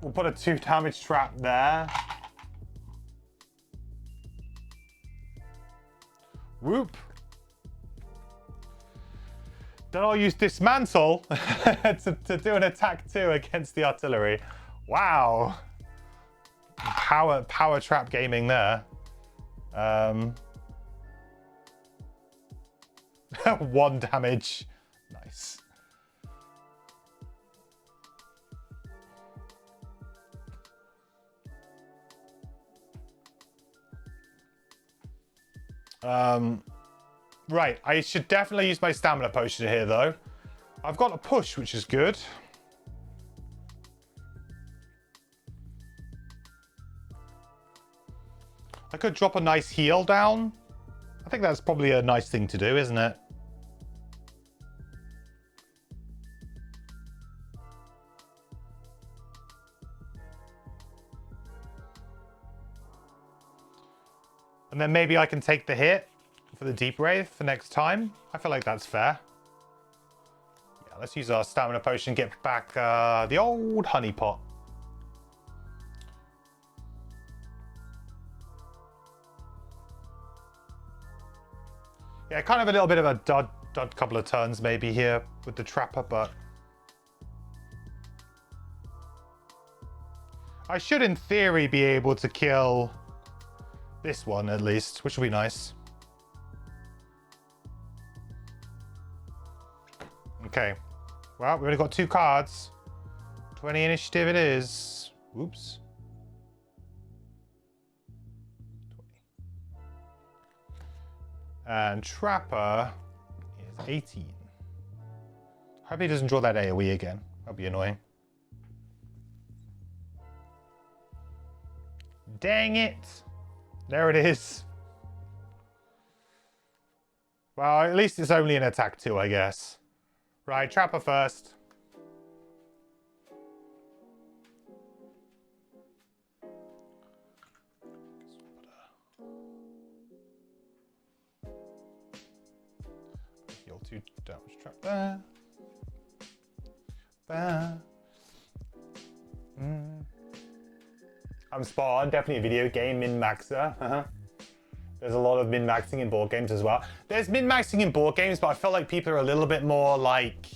we'll put a 2 damage trap there. Whoop. Then I'll use Dismantle to do an attack 2 against the artillery. Wow. Power trap gaming there. 1 damage. Nice. Right, I should definitely use my stamina potion here though. I've got a push, which is good. I could drop a nice heal down. I think that's probably a nice thing to do, isn't it? And then maybe I can take the hit for the Deep Wraith for next time. I feel like that's fair. Yeah, let's use our stamina potion, get back the old honey pot. Yeah, kind of a little bit of a dud couple of turns maybe here with the Trapper, but I should in theory be able to kill this one at least, which will be nice. Okay, well, we've only got 2 cards. 20 initiative it is. Oops. 20. And Trapper is 18. Hope he doesn't draw that AoE again. That'll be annoying. Dang it. There it is. Well, at least it's only an attack 2, I guess. Right, Trapper first. Heal 2 damage trap there. There. I'm spot on, definitely a video game min-maxer. There's a lot of min-maxing in board games as well. There's min-maxing in board games, but I feel like people are a little bit more like,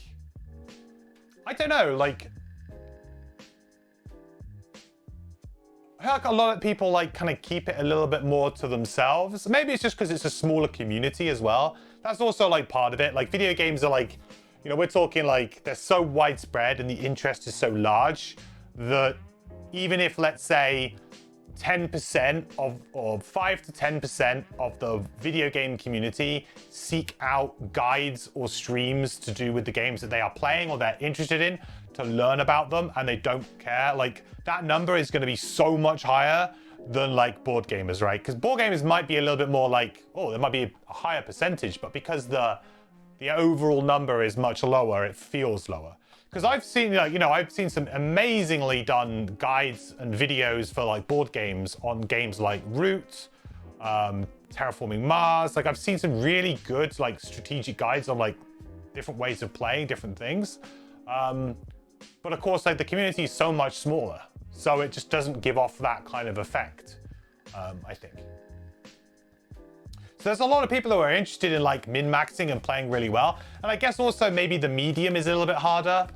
I don't know, like, I feel like a lot of people like kind of keep it a little bit more to themselves. Maybe it's just because it's a smaller community as well. That's also like part of it. Like video games are like, you know, we're talking like they're so widespread and the interest is so large that even if, let's say, 10% or 5 to 10% of the video game community seek out guides or streams to do with the games that they are playing or they're interested in to learn about them, and they don't care, like that number is going to be so much higher than like board gamers, right? Because board gamers might be a little bit more like, oh, there might be a higher percentage, but because the overall number is much lower, it feels lower. Because I've seen, like, you know, I've seen some amazingly done guides and videos for like board games on games like Root, Terraforming Mars. Like I've seen some really good like strategic guides on like different ways of playing different things. But of course, like the community is so much smaller. So it just doesn't give off that kind of effect, I think. So there's a lot of people who are interested in like min-maxing and playing really well. And I guess also maybe the medium is a little bit harder.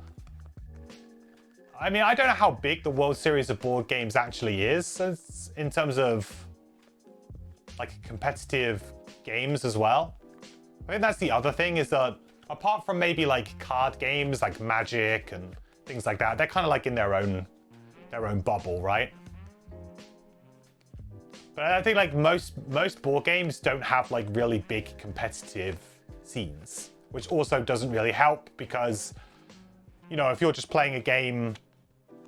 I mean, I don't know how big the World Series of Board Games actually is in terms of like competitive games as well. I think that's the other thing, is that apart from maybe like card games like Magic and things like that, they're kind of like in their own bubble, right? But I think like most board games don't have like really big competitive scenes, which also doesn't really help because, you know, if you're just playing a game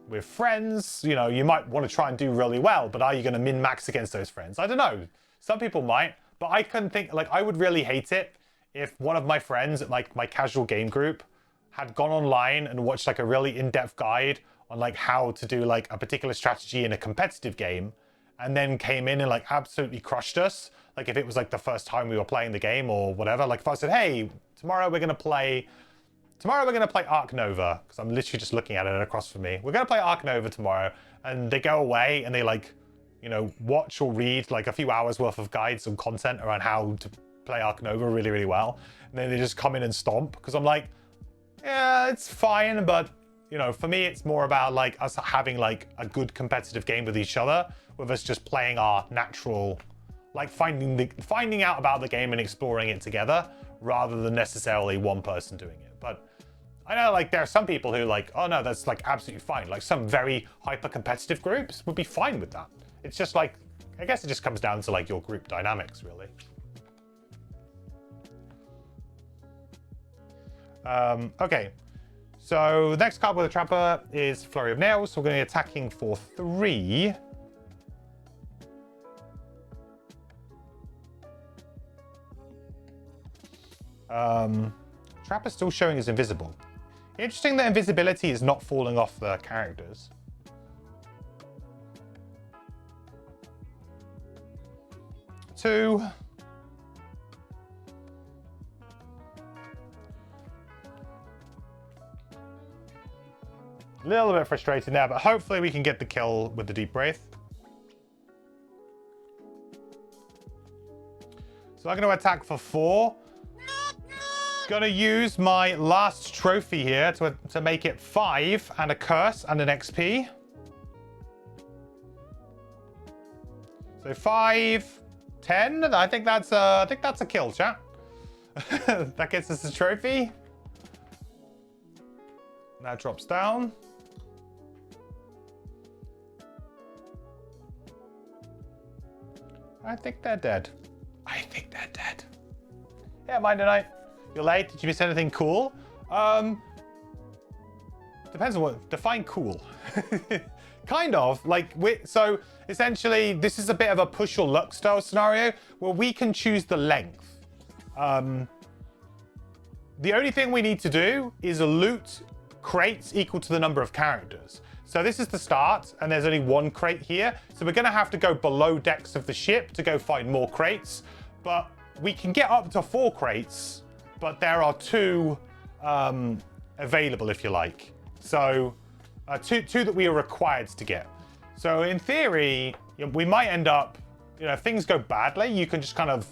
with friends, you know, you might want to try and do really well, but are you going to min-max against those friends? I don't know. Some people might, but I couldn't think, like, I would really hate it if one of my friends at like my casual game group had gone online and watched like a really in-depth guide on like how to do like a particular strategy in a competitive game, and then came in and like absolutely crushed us. Like if it was like the first time we were playing the game or whatever, like if I said, hey, tomorrow we're going to play Ark Nova, because I'm literally just looking at it across from me. We're going to play Ark Nova tomorrow. And they go away and they like, you know, watch or read like a few hours worth of guides and content around how to play Ark Nova really, really well. And then they just come in and stomp, because I'm like, yeah, it's fine. But, you know, for me, it's more about like us having like a good competitive game with each other, with us just playing our natural, like finding out about the game and exploring it together, rather than necessarily one person doing it. But I know like there are some people who like, oh no, that's like absolutely fine. Like some very hyper competitive groups would be fine with that. It's just like, I guess it just comes down to like your group dynamics, really. Okay, so the next card with the Trapper is Flurry of Nails. So we're going to be attacking for 3. Trapper's still showing as invisible. Interesting that invisibility is not falling off the characters. Two. A little bit frustrated now, but hopefully we can get the kill with the Deep Wraith. So I'm going to attack for 4. Going to use my last trophy here to make it 5 and a curse and an XP. So 5, 10. I think that's a kill, chat. That gets us a trophy. That drops down. I think they're dead. I think they're dead. Yeah, mind tonight. You're late. Did you miss anything cool? Depends on what. Define cool. Kind of. Like, so essentially, this is a bit of a push your luck style scenario where we can choose the length. The only thing we need to do is loot crates equal to the number of characters. So this is the start, and there's only 1 crate here. So we're going to have to go below decks of the ship to go find more crates. But we can get up to 4 crates, but there are 2 available, if you like. So two that we are required to get. So in theory, we might end up, you know, if things go badly, you can just kind of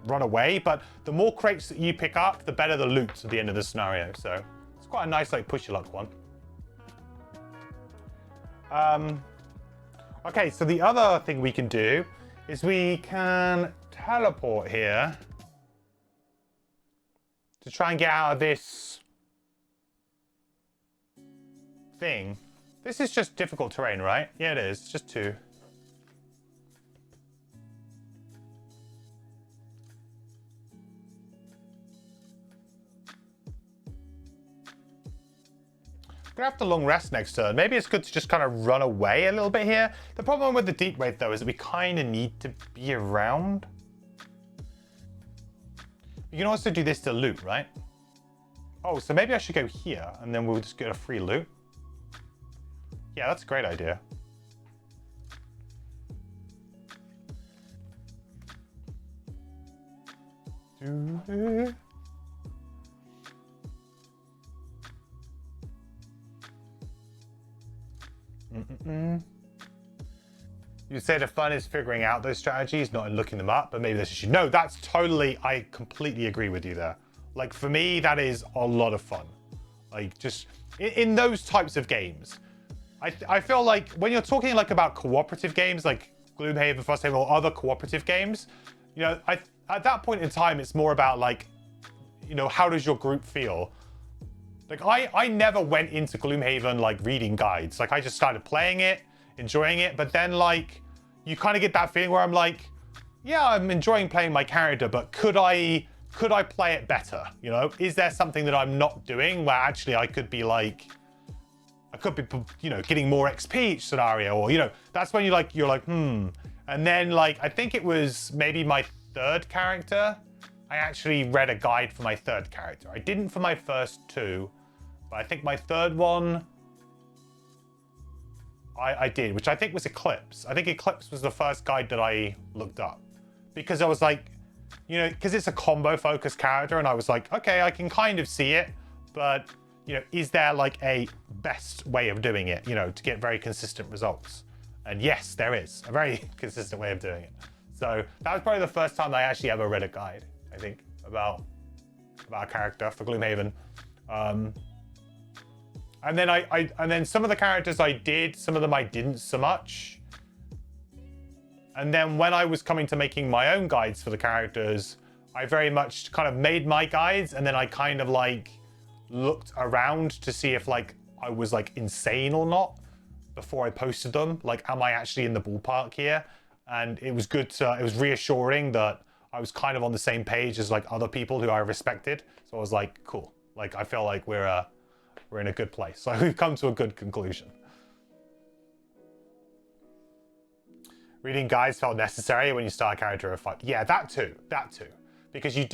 run away. But the more crates that you pick up, the better the loot at the end of the scenario. So it's quite a nice, like, push your luck one. Okay, so the other thing we can do is we can teleport here to try and get out of this thing. This is just difficult terrain, right? Yeah, it is. It's just 2. Gonna have to long rest next turn. Maybe it's good to just kind of run away a little bit here. The problem with the Deep Wraith, though, is that we kind of need to be around. You can also do this to loot, right? Oh, so maybe I should go here, and then we'll just get a free loot. Yeah, that's a great idea. You say the fun is figuring out those strategies, not in looking them up, but maybe that's issue. No, that's totally, I completely agree with you there. Like for me, that is a lot of fun. Like just in those types of games, I feel like when you're talking like about cooperative games, like Gloomhaven, Frosthaven, or other cooperative games, you know, at that point in time, it's more about like, you know, how does your group feel? Like I never went into Gloomhaven like reading guides. Like I just started playing it, enjoying it, but then like you kind of get that feeling where I'm like, yeah, I'm enjoying playing my character, but could I play it better? You know, is there something that I'm not doing where actually I could be like, I could be, you know, getting more XP each scenario, or, you know, that's when you're like, And then like, I think it was maybe my third character. I actually read a guide for my third character. I didn't for my first two, but I think my third one, I did, which I think was Eclipse. I think Eclipse was the first guide that I looked up because I was like, you know, because it's a combo focused character, and I was like, okay, I can kind of see it, but you know, is there like a best way of doing it, you know, to get very consistent results? And yes, there is a very consistent way of doing it. So that was probably the first time I actually ever read a guide, I think, about a character for Gloomhaven. And then and then some of the characters I did, some of them I didn't so much. And then when I was coming to making my own guides for the characters, I very much kind of made my guides, and then I kind of like looked around to see if like I was like insane or not before I posted them. Like, am I actually in the ballpark here? And it was good to, it was reassuring that I was kind of on the same page as like other people who I respected. So I was like, cool. Like, I feel like we're in a good place. So we've come to a good conclusion. Reading guides felt necessary when you start a character of 5. Yeah, that too. Because you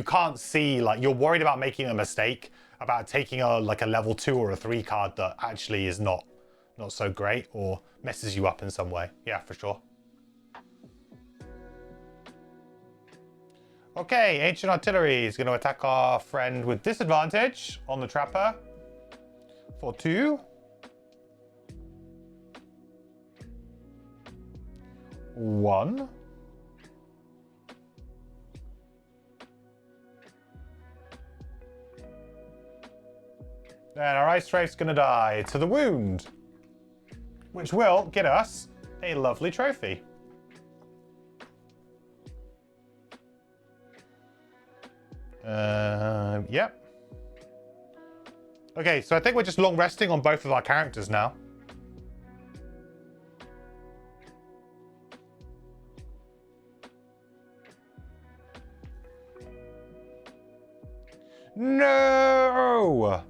can't see, like, you're worried about making a mistake, about taking a level 2 or a 3 card that actually is not so great or messes you up in some way. Yeah, for sure. Okay, Ancient Artillery is going to attack our friend with disadvantage on the Trapper for 2. 1. And our Ice Wraith's gonna die to the wound, which will get us a lovely trophy. Yep. Okay, so I think we're just long resting on both of our characters now. No!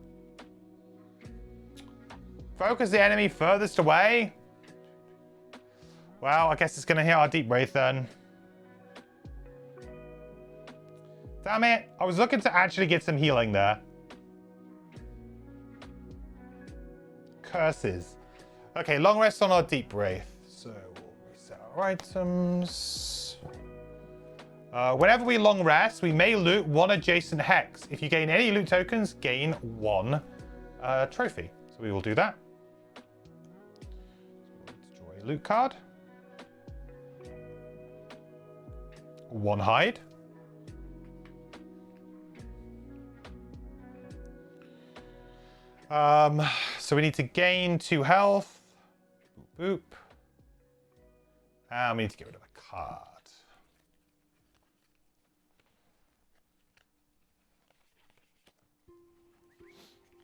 Focus the enemy furthest away. Well, I guess it's going to hit our Deep Wraith then. Damn it. I was looking to actually get some healing there. Curses. Okay, long rest on our Deep Wraith. So we'll reset our items. Whenever we long rest, we may loot 1 adjacent hex. If you gain any loot tokens, gain 1 trophy. So we will do that. Destroy a loot card. 1 hide. So we need to gain 2 health. Boop, boop. And we need to get rid of a card.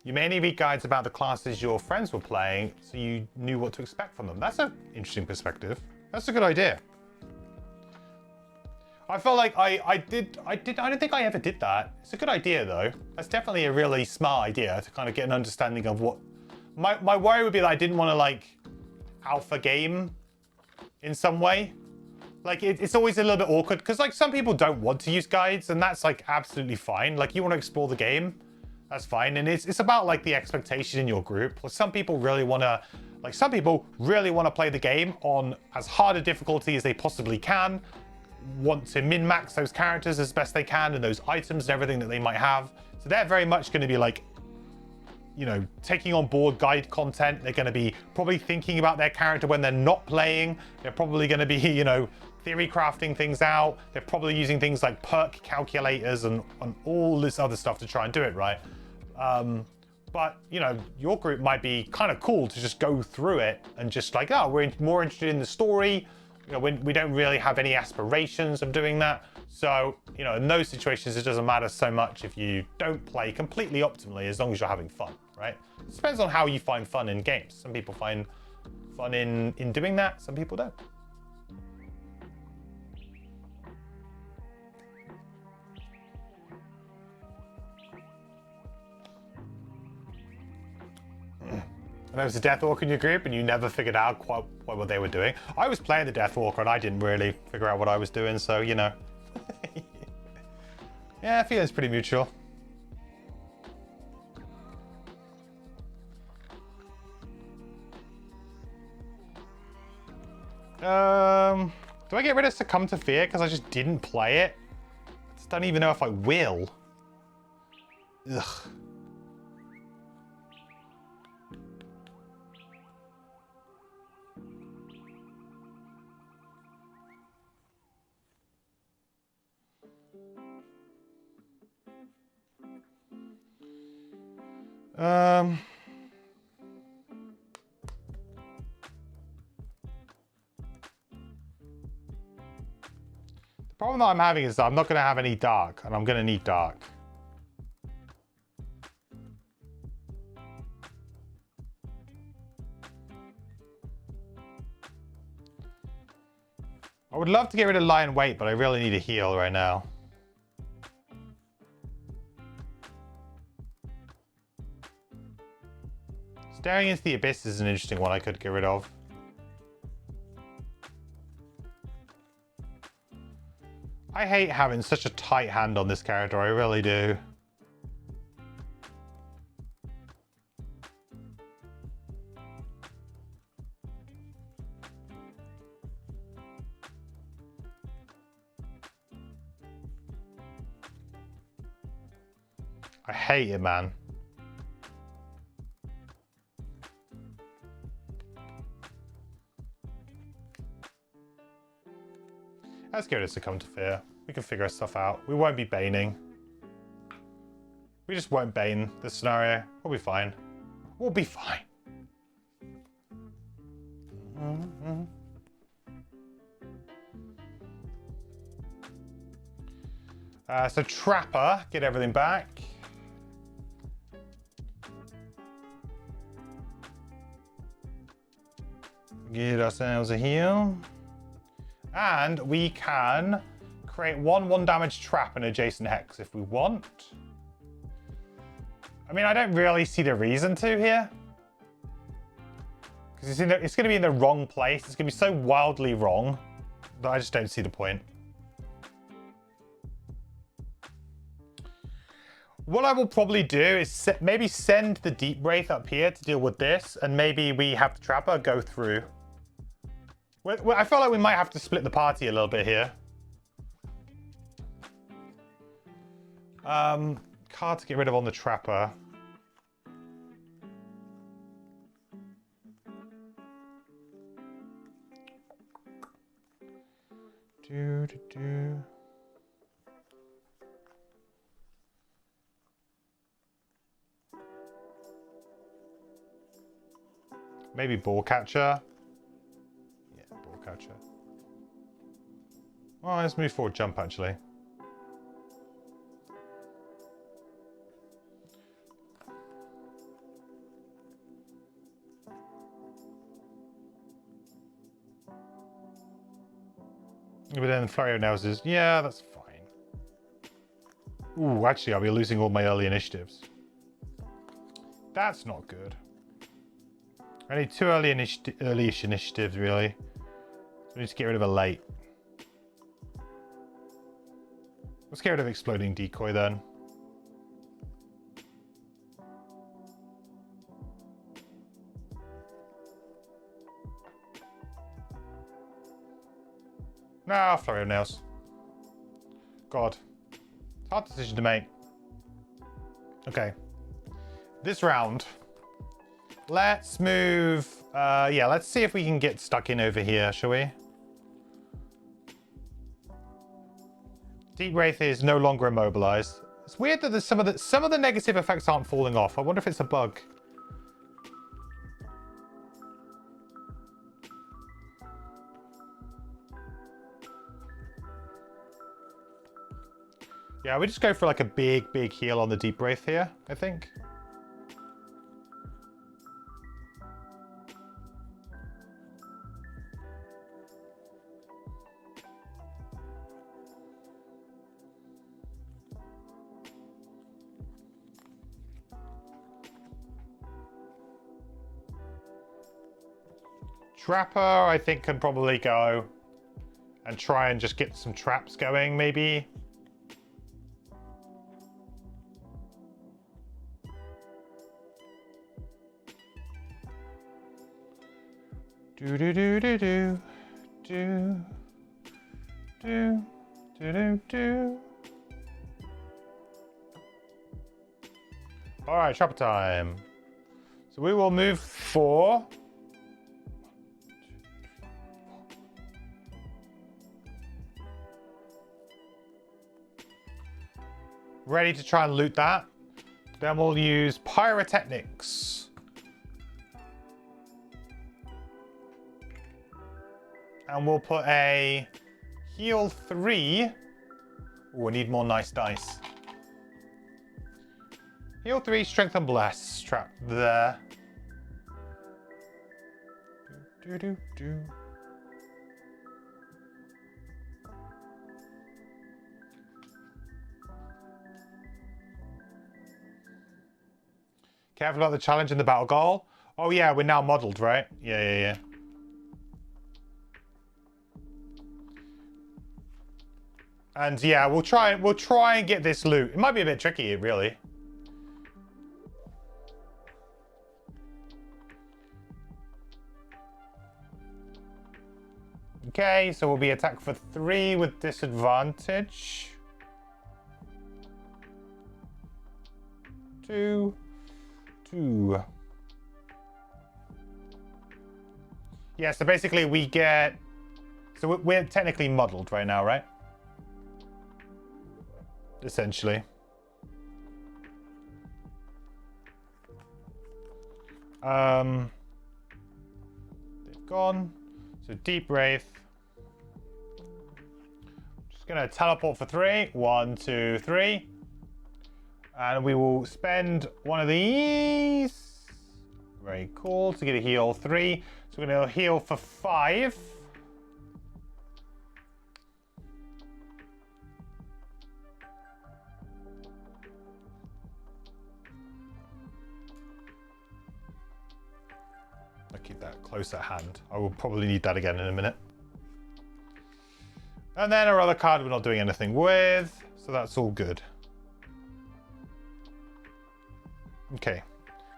You may need read guides about the classes your friends were playing, so you knew what to expect from them. That's an interesting perspective. That's a good idea. I felt like I don't think I ever did that. It's a good idea though. That's definitely a really smart idea to kind of get an understanding of what... My worry would be that I didn't want to like alpha game in some way. Like it's always a little bit awkward because like some people don't want to use guides, and that's like absolutely fine. Like you want to explore the game, that's fine. And it's about like the expectation in your group. Some people really want to play the game on as hard a difficulty as they possibly can, want to min-max those characters as best they can and those items and everything that they might have. So they're very much going to be like, you know, taking on board guide content. They're going to be probably thinking about their character when they're not playing. They're probably going to be, you know, theory crafting things out. They're probably using things like perk calculators and all this other stuff to try and do it right. But, you know, your group might be kind of cool to just go through it and just like, oh, we're more interested in the story. You know, we don't really have any aspirations of doing that. So, you know, in those situations, it doesn't matter so much if you don't play completely optimally, as long as you're having fun, right? It depends on how you find fun in games. Some people find fun in doing that. Some people don't. And there was a Deathwalker in your group and you never figured out quite what they were doing. I was playing the Deathwalker and I didn't really figure out what I was doing, so, you know. Yeah, feeling's pretty mutual. Do I get rid of Succumb to Fear because I just didn't play it? I just don't even know if I will. Ugh. The problem that I'm having is that I'm not going to have any dark, and I'm going to need dark. I would love to get rid of Lie in Wait, but I really need a heal right now. Staring into the Abyss is an interesting one I could get rid of. I hate having such a tight hand on this character, I really do. I hate it, man. Let's go to Succumb to Fear. We can figure stuff out. We won't be baning. We just won't bane this scenario. We'll be fine. We'll be fine. So Trapper, get everything back. Get ourselves a heal. And we can create one damage trap and adjacent hex if we want. I mean, I don't really see the reason to here. Because it's going to be in the wrong place. It's going to be so wildly wrong that I just don't see the point. What I will probably do is maybe send the Deep Wraith up here to deal with this. And maybe we have the Trapper go through. I feel like we might have to split the party a little bit here. Card to get rid of on the Trapper. Maybe Ball Catcher. Catcher. Well, let's move forward jump actually. But then Flurry of Nails is, yeah, that's fine. Ooh, actually, I'll be losing all my early initiatives. That's not good. I need 2 early-ish initiatives, really. So I need to get rid of a late. Let's get rid of Exploding Decoy then. Nah, Flurry of Nails. God. Hard decision to make. Okay. this round, let's move. Yeah, let's see if we can get stuck in over here, shall we? Deep Wraith is no longer immobilized. It's weird that there's some of the negative effects aren't falling off. I wonder if it's a bug. Yeah, we just go for like a big heal on the Deep Wraith here, I think. Trapper, I think, can probably go and try and just get some traps going, maybe. Do do do do do do do do do do. All right, trapper time. So we will move 4. Ready to try and loot that. Then we'll use pyrotechnics. And we'll put a heal 3. Oh, I need more nice dice. Heal 3, strength and bless. Trap there. Do, do, do, do. Careful about the challenge in the battle goal. Oh yeah, we're now modeled, right? Yeah. And yeah, we'll try and get this loot. It might be a bit tricky, really. Okay, so we'll be attacked for 3 with disadvantage. 2. Yeah, so basically we get... So we're technically muddled right now, right? Essentially. They've gone. So Deep Wraith. Just gonna teleport for 3. 1, 2, 3. And we will spend one of these. Very cool. To get a heal 3. So we're gonna heal for 5. I'll keep that close at hand. I will probably need that again in a minute. And then our other card we're not doing anything with. So that's all good. Okay.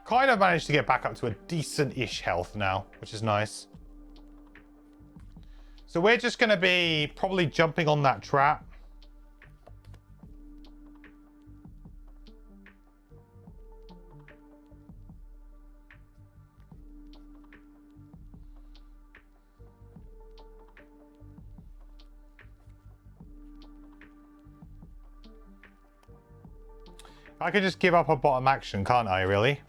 Kind of managed to get back up to a decent-ish health now, which is nice. So we're just going to be probably jumping on that trap. I could just give up a bottom action, can't I, really?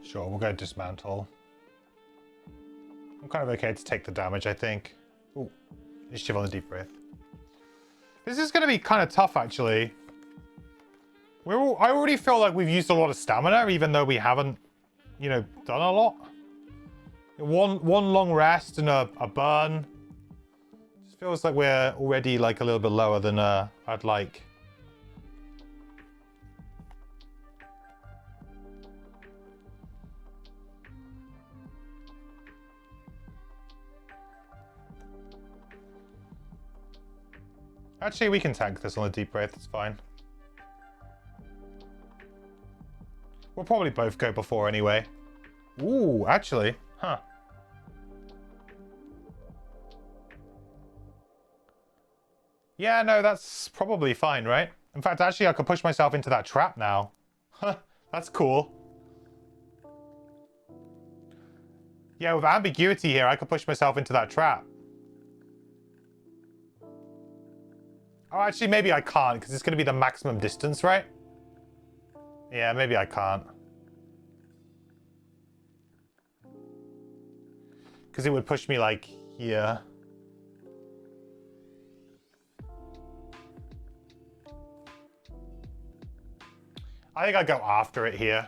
Sure, we'll go dismantle. I'm kind of okay to take the damage, I think. Ooh, initiative on the Deep Wraith. This is going to be kind of tough, actually. I already feel like we've used a lot of stamina, even though we haven't, you know, done a lot. One long rest and a burn. Just feels like we're already like a little bit lower than I'd like. Actually, we can tank this on a deep breath. It's fine. We'll probably both go before anyway. Ooh, actually. Huh. Yeah, no, that's probably fine, right? In fact, actually, I could push myself into that trap now. Huh, that's cool. Yeah, with ambiguity here, I could push myself into that trap. Oh, actually, maybe I can't, because it's going to be the maximum distance, right? Yeah, maybe I can't. Because it would push me, like, here. I think I'd go after it here.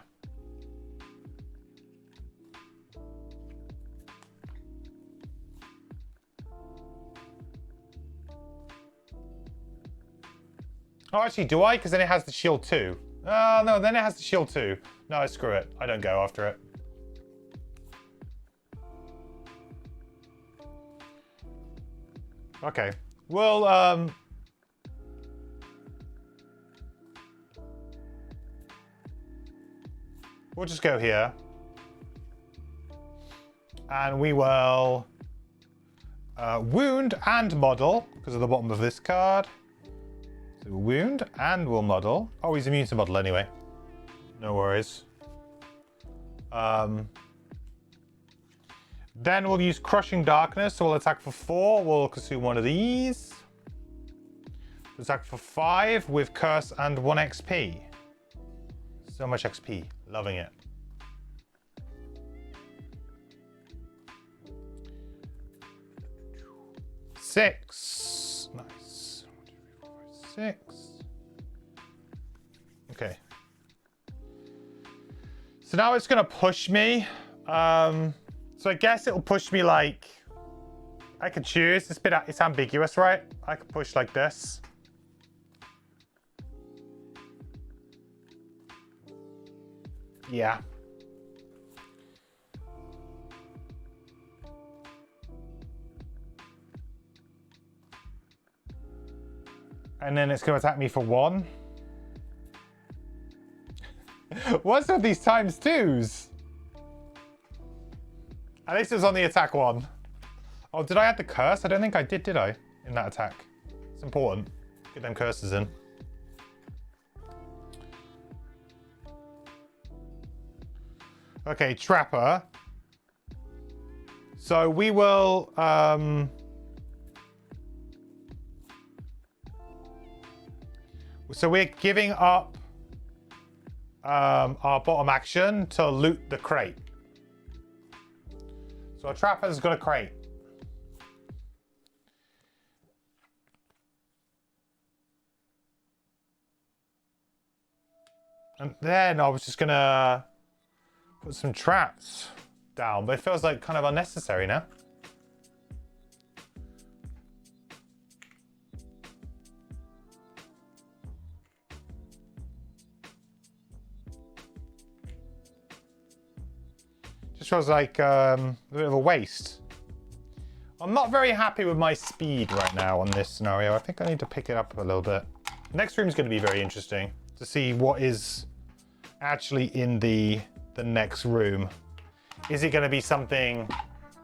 Oh, actually, do I? Because then it has the shield too. Oh, no, then it has the shield too. No, screw it. I don't go after it. Okay. Well, we'll just go here. And we will wound and model because of the bottom of this card. So we'll wound and we'll model. Oh, he's immune to model anyway. No worries. Then we'll use Crushing Darkness. So we'll attack for 4. We'll consume one of these. Attack for 5 with Curse and 1 XP. So much XP. Loving it. Six. Nice. 1, 2, 3, 4, 5, 6. Okay. So now it's going to push me. So I guess it'll push me like... I could choose. It's ambiguous, right? I could push like this. Yeah. And then it's going to attack me for 1. What's with these times 2s? At least it was on the attack 1. Oh, did I add the curse? I don't think I did I? In that attack. It's important. Get them curses in. Okay, Trapper. So we will... So we're giving up our bottom action to loot the crate. So our Trapper's got a crate. And then I was just gonna put some traps down, but it feels like kind of unnecessary now. Just feels like a bit of a waste. I'm not very happy with my speed right now on this scenario. I think I need to pick it up a little bit. Next room is going to be very interesting to see what is actually in the next room. Is it going to be something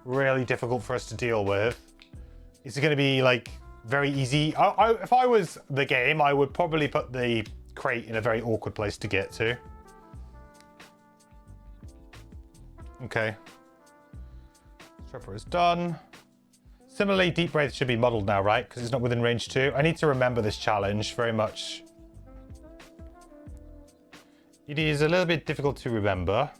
really difficult for us to deal with? Is it going to be like very easy? If I was the game, I would probably put the crate in a very awkward place to get to. Okay. Trapper is done. Similarly, Deep Wraith should be muddled now, right? Because it's not within range 2. I need to remember this challenge very much. It is a little bit difficult to remember.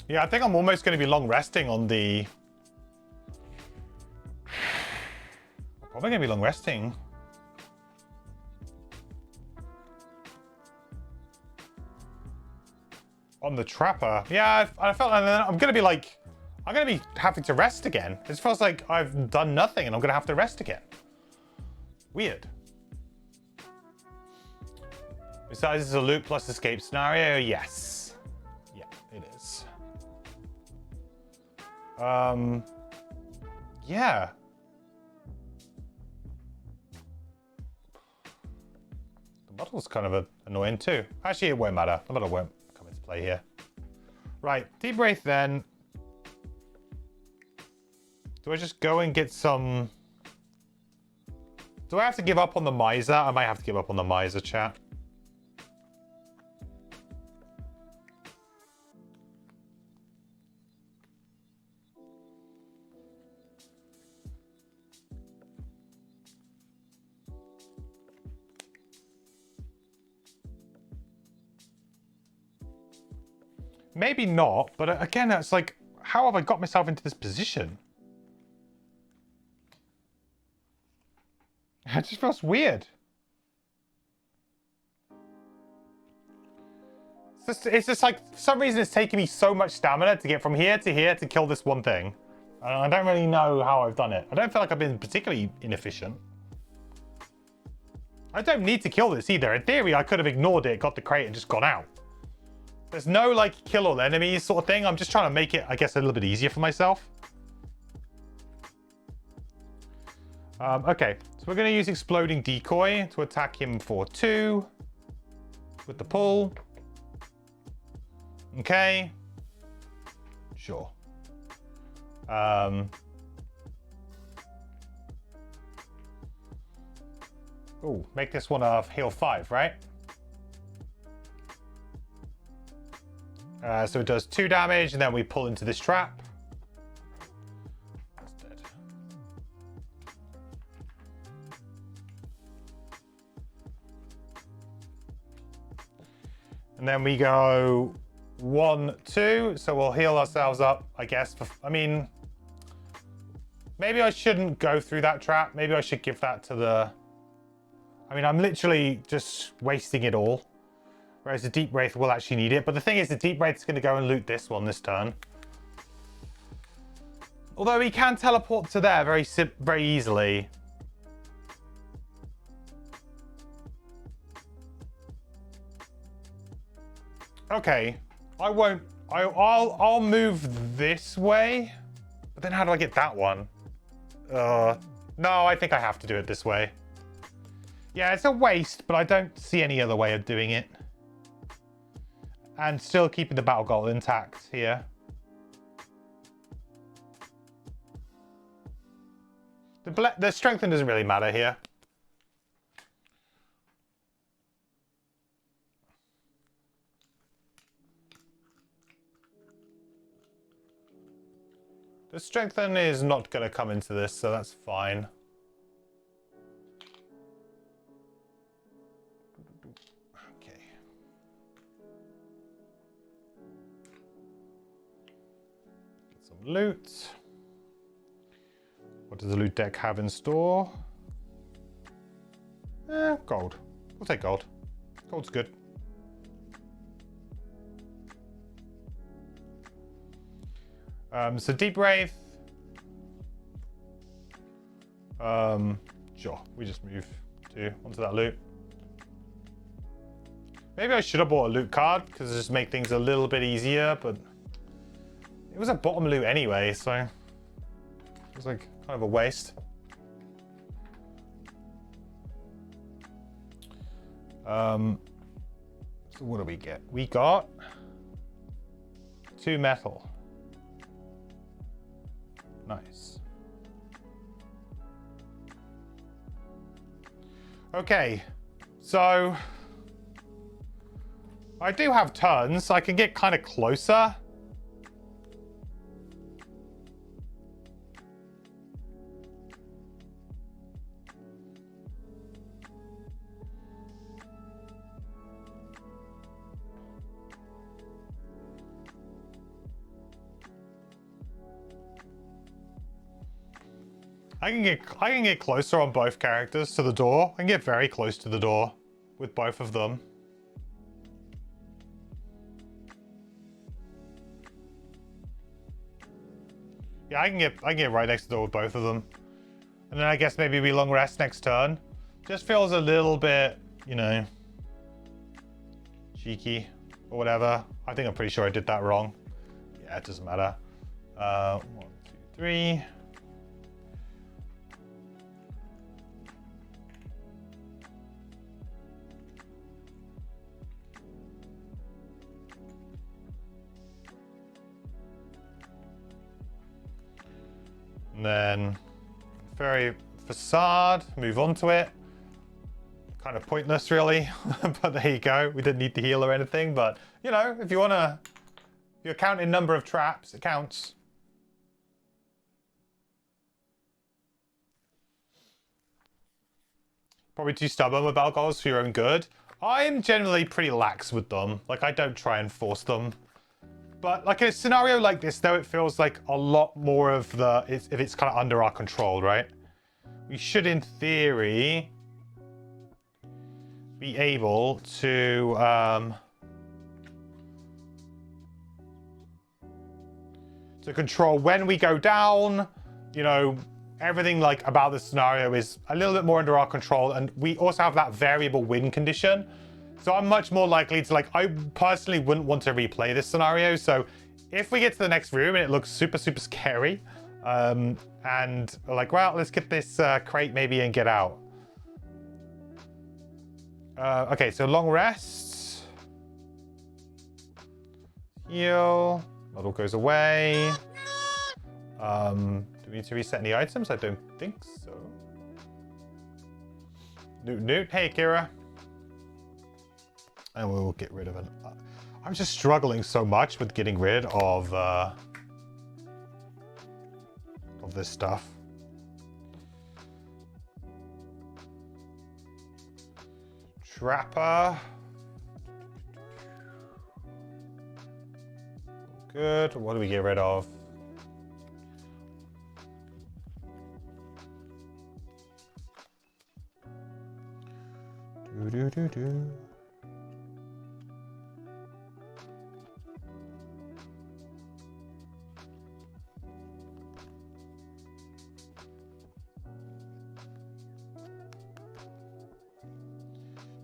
Yeah, I think I'm almost going to be long resting on the... Probably going to be long resting. On the Trapper. Yeah, I felt like I'm going to be like I'm going to be having to rest again. It feels like I've done nothing and I'm going to have to rest again. Weird. Besides, it's a loot plus escape scenario. Yes. Yeah, it is. Yeah. The model's kind of annoying too. Actually, it won't matter. The model won't come into play here. Right, Deep Wraith then. Do I just go and get some... Do I have to give up on the Miser? I might have to give up on the Miser, chat. Maybe not, but again, it's like, how have I got myself into this position? It just feels weird. It's just like, for some reason it's taking me so much stamina to get from here to kill this one thing. And I don't really know how I've done it. I don't feel like I've been particularly inefficient. I don't need to kill this either. In theory, I could have ignored it, got the crate, and just gone out. There's no, like, kill all enemies sort of thing. I'm just trying to make it, I guess, a little bit easier for myself. Okay, so we're going to use Exploding Decoy to attack him for 2. With the pull. Okay. Sure. Oh, make this one a heal 5, right? So it does 2 damage, and then we pull into this trap. That's dead. And then we go 1, 2. So we'll heal ourselves up, I guess. I mean, maybe I shouldn't go through that trap. Maybe I should give that to the... I mean, I'm literally just wasting it all. Whereas the Deep Wraith will actually need it. But the thing is, the Deep Wraith is going to go and loot this one this turn. Although he can teleport to there very easily. Okay. I'll move this way. But then how do I get that one? No, I think I have to do it this way. Yeah, it's a waste, but I don't see any other way of doing it. And still keeping the battle goal intact here. The strength doesn't really matter here. The strengthen is not going to come into this, so that's fine. Loot. What does the loot deck have in store? Gold. We'll take gold. Gold's good. So Deep Wraith. Sure. We just move onto that loot. Maybe I should have bought a loot card because it just make things a little bit easier, but it was a bottom loot anyway, so it was like kind of a waste. So what do we get? We got 2 metal. Nice. Okay, so I do have turns, so I can get kind of closer. I can get closer on both characters to the door. I can get very close to the door with both of them. Yeah, I can get right next to the door with both of them. And then I guess maybe we long rest next turn. Just feels a little bit, you know, cheeky or whatever. I think I'm pretty sure I did that wrong. Yeah, it doesn't matter. 1, 2, 3. And then very facade, move on to it. Kind of pointless really, but there you go. We didn't need to heal or anything, but you know, if you're counting number of traps, it counts. Probably too stubborn with alcohols for your own good. I'm generally pretty lax with them. Like, I don't try and force them. But like in a scenario like this, though, it feels like a lot more of the, if it's kind of under our control, right? We should, in theory, be able to control when we go down. You know, everything like about the scenario is a little bit more under our control, and we also have that variable win condition. So I'm much more likely to, like, I personally wouldn't want to replay this scenario. So if we get to the next room and it looks super, super scary, and we're like, well, let's get this crate maybe and get out. Okay, so long rest. Heal. Model goes away. Do we need to reset any items? I don't think so. Newt. Hey, Kira. And we'll get rid of it. I'm just struggling so much with getting rid of this stuff. Trapper. Good. What do we get rid of? Do.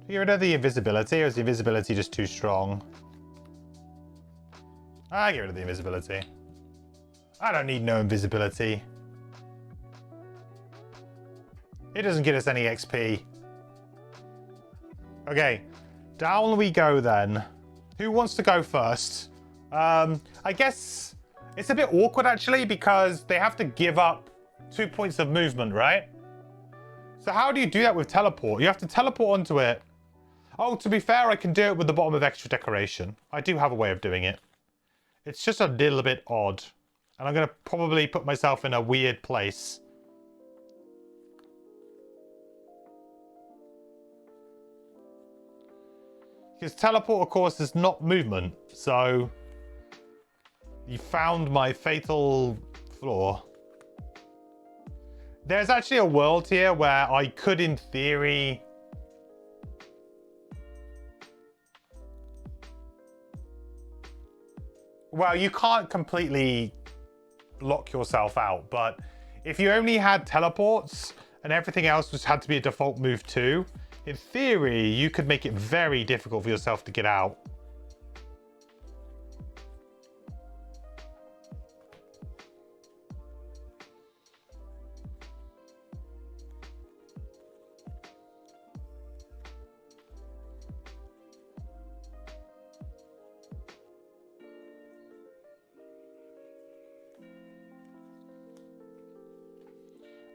Get rid of the invisibility, or is the invisibility just too strong? I get rid of the invisibility. I don't need no invisibility. It doesn't get us any XP. Okay, down we go then. Who wants to go first? I guess it's a bit awkward actually, because they have to give up 2 points of movement, right? So how do you do that with teleport? You have to teleport onto it. Oh, to be fair, I can do it with the bottom of extra decoration. I do have a way of doing it. It's just a little bit odd. And I'm going to probably put myself in a weird place. Because teleport, of course, is not movement. So you found my fatal flaw. There's actually a world here where I could, in theory... Well, you can't completely lock yourself out, but if you only had teleports and everything else had to be a default move too, in theory, you could make it very difficult for yourself to get out.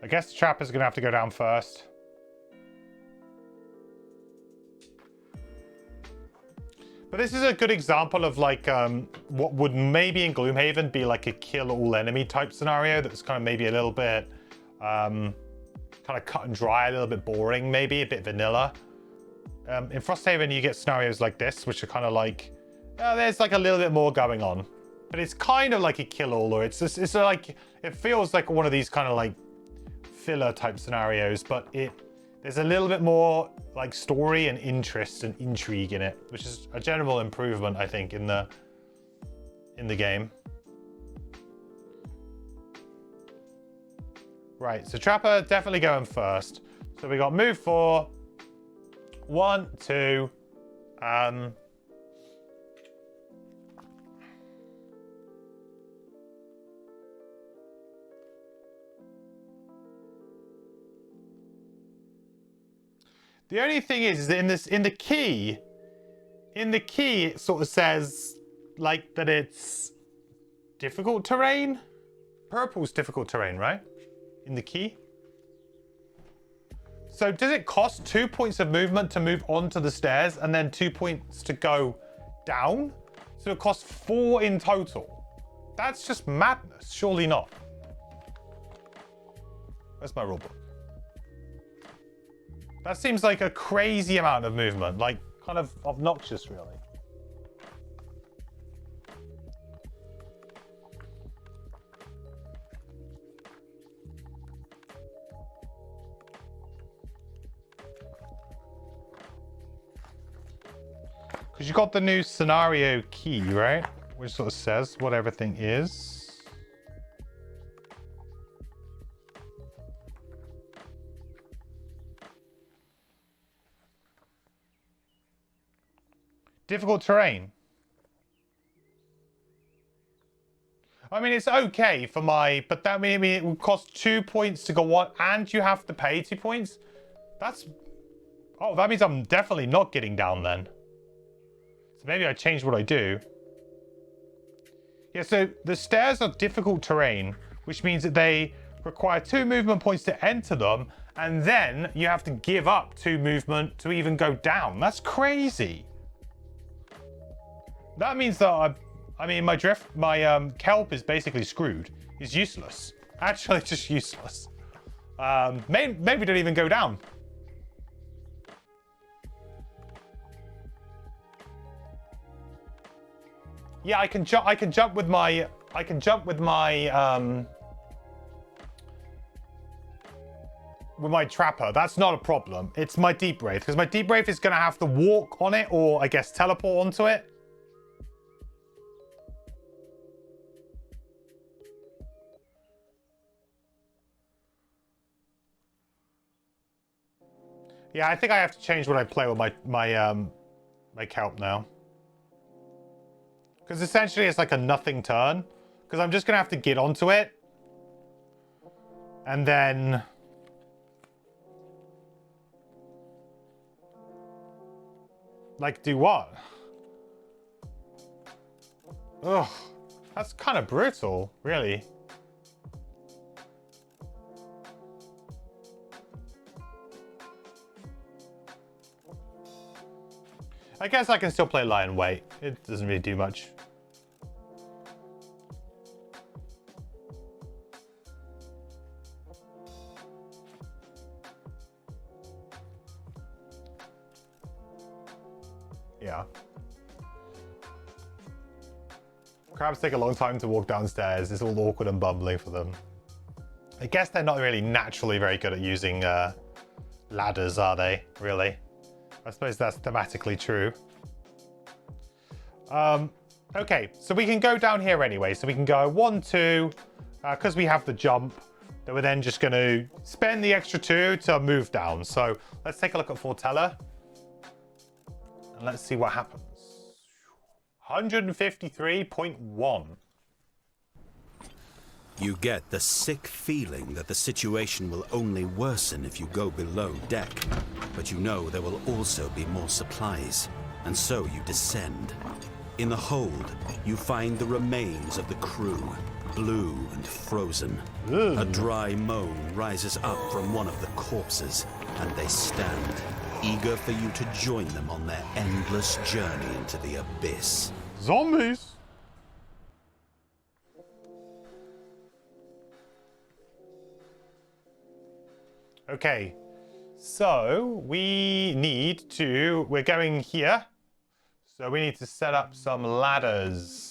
I guess the trapper's gonna have to go down first. But this is a good example of like what would maybe in Gloomhaven be like a kill all enemy type scenario that's kind of maybe a little bit kind of cut and dry, a little bit boring, maybe a bit vanilla. In Frosthaven you get scenarios like this, which are kind of like there's like a little bit more going on, but it's kind of like a kill all, or it's like, it feels like one of these kind of like filler type scenarios, but there's a little bit more like story and interest and intrigue in it, which is a general improvement, I think, in the game. Right, so Trapper definitely going first. So we got move 4. 1, 2. The only thing is that in the key it sort of says like that it's difficult terrain. Purple's difficult terrain, right? In the key. So does it cost 2 points of movement to move onto the stairs and then 2 points to go down? So it costs 4 in total. That's just madness. Surely not. Where's my rulebook? That seems like a crazy amount of movement. Like, kind of obnoxious, really. Because you got the new scenario key, right? Which sort of says what everything is. Difficult terrain. I mean, it's okay for my... But that means it would cost 2 points to go on, and you have to pay 2 points? That's... Oh, that means I'm definitely not getting down then. So maybe I change what I do. Yeah, so the stairs are difficult terrain, which means that they require 2 movement points to enter them, and then you have to give up 2 movement to even go down. That's crazy. That means that I mean, my kelp is basically screwed. It's useless. Actually, just useless. Maybe don't even go down. Yeah, I can jump with my trapper. That's not a problem. It's my deep wraith, because my deep wraith is going to have to walk on it, or I guess teleport onto it. Yeah, I think I have to change what I play with my kelp now. Because essentially it's like a nothing turn. Because I'm just going to have to get onto it. And then... Like, do what? Ugh. That's kind of brutal, really. I guess I can still play lie in wait. It doesn't really do much. Yeah. Crabs take a long time to walk downstairs. It's all awkward and bumbling for them. I guess they're not really naturally very good at using ladders, are they? Really? I suppose that's thematically true. Okay, so we can go down here anyway. So we can go 1, 2, because we have the jump. Then we're then just going to spend the extra 2 to move down. So let's take a look at Fortella. And let's see what happens. 153.1. You get the sick feeling that the situation will only worsen if you go below deck. But you know there will also be more supplies, and so you descend. In the hold, you find the remains of the crew, blue and frozen. Ugh. A dry moan rises up from one of the corpses, and they stand, eager for you to join them on their endless journey into the abyss. Zombies! Okay, so we're going here. So we need to set up some ladders.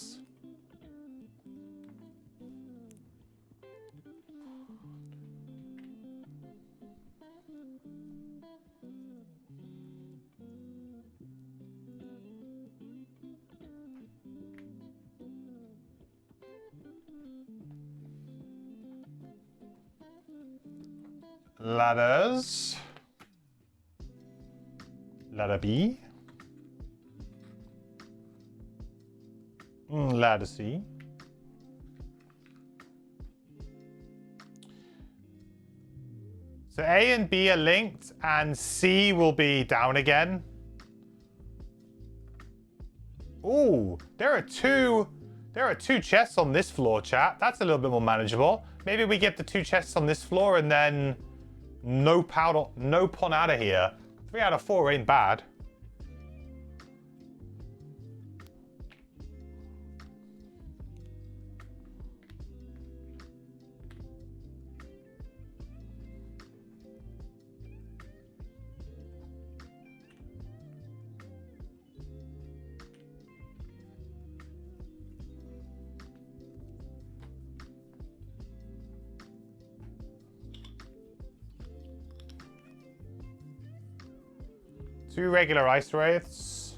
Ladders. Ladder B. Ladder C. So A and B are linked, and C will be down again. Ooh, there are two chests on this floor, chat. That's a little bit more manageable. Maybe we get the 2 chests on this floor and then no pon out of here. 3 out of 4 ain't bad. Two regular ice wraiths.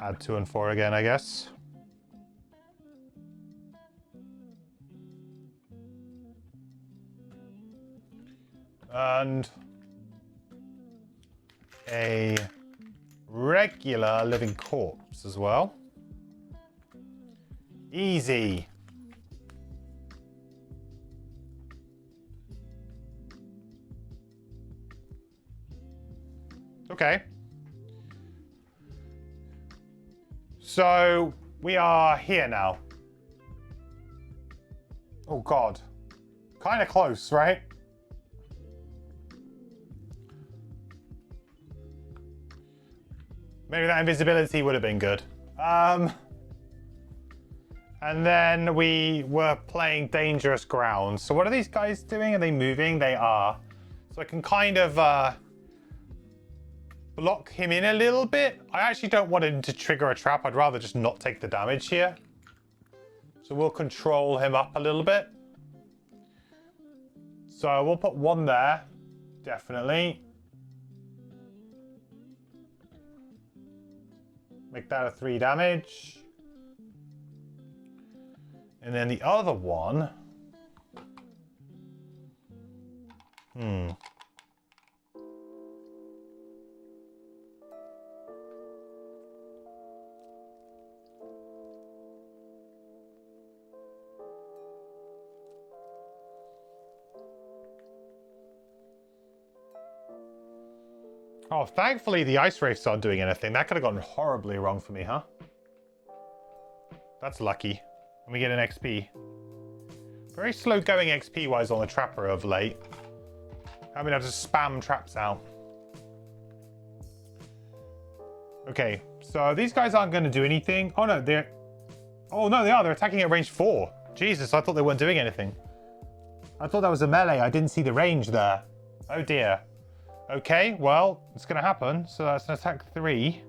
Add 2 and 4 again, I guess. And a regular living corpse as well. Easy. Okay. So we are here now. Oh God. Kind of close, right? Maybe that invisibility would have been good. And then we were playing dangerous ground. So what are these guys doing? Are they moving? They are. So I can kind of block him in a little bit. I actually don't want him to trigger a trap. I'd rather just not take the damage here. So we'll control him up a little bit. So we'll put 1 there. Definitely. Make that a 3 damage. And then the other one. Oh, thankfully the ice wraiths aren't doing anything. That could have gone horribly wrong for me, huh? That's lucky. And we get an XP. Very slow going XP-wise on the trapper of late. I mean, I just spam traps out. Okay, so these guys aren't going to do anything. Oh, no, they're... Oh, no, they are. They're attacking at range 4. Jesus, I thought they weren't doing anything. I thought that was a melee. I didn't see the range there. Oh, dear. Okay, well, it's going to happen. So that's an attack 3.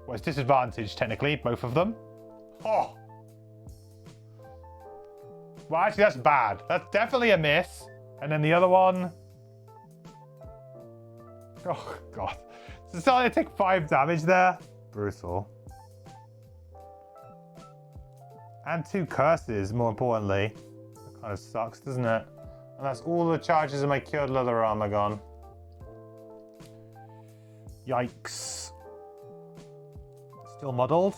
Well, it's disadvantaged, technically, both of them. Oh. Well, actually, that's bad. That's definitely a miss. And then the other one... Oh, God. So starting to take 5 damage there. Brutal. And 2 curses, more importantly. That kind of sucks, doesn't it? And that's all the charges of my cured leather armor gone. Yikes. Still muddled.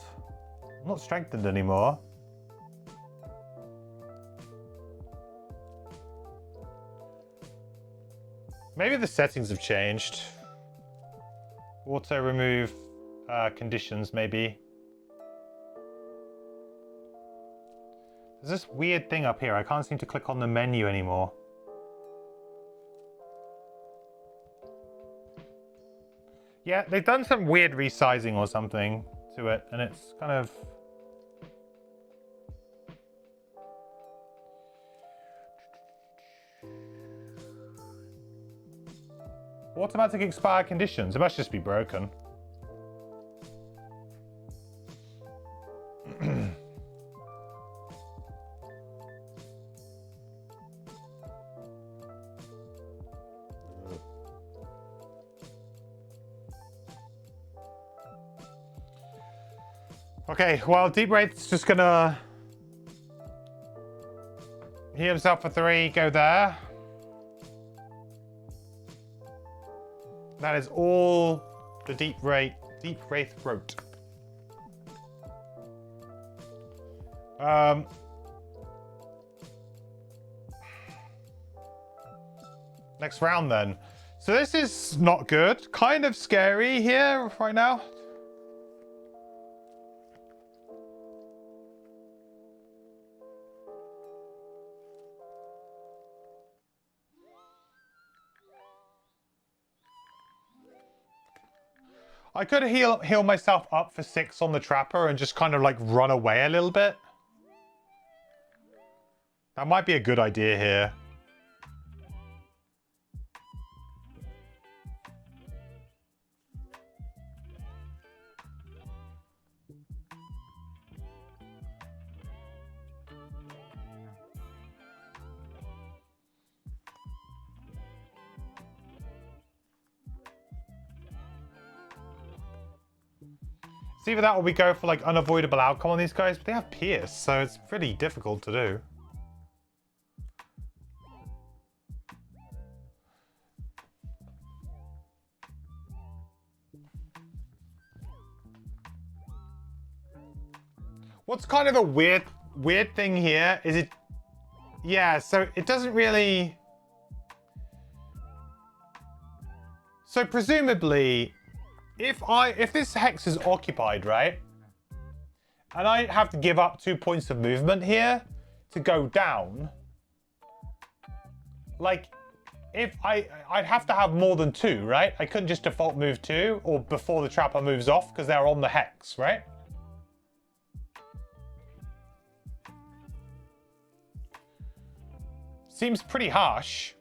I'm not strengthened anymore. Maybe the settings have changed. Auto remove conditions, maybe. There's this weird thing up here. I can't seem to click on the menu anymore. Yeah, they've done some weird resizing or something to it, and it's kind of... Automatic expire conditions. It must just be broken. Okay, well, Deep Wraith's just gonna heal himself for 3, go there. That is all the Deep Wraith wrote. Next round then. So this is not good. Kind of scary here right now. I could heal myself up for 6 on the Trapper and just kind of like run away a little bit. That might be a good idea here. It's either that or we go for like unavoidable outcome on these guys, but they have Pierce, so it's pretty difficult to do. What's kind of a weird thing here is it, yeah, so it doesn't really, so presumably if this hex is occupied, right, and I have to give up 2 points of movement here to go down, like if I'd have to have more than 2, right? I couldn't just default move 2 or before the Trapper moves off because they're on the hex, right? Seems pretty harsh.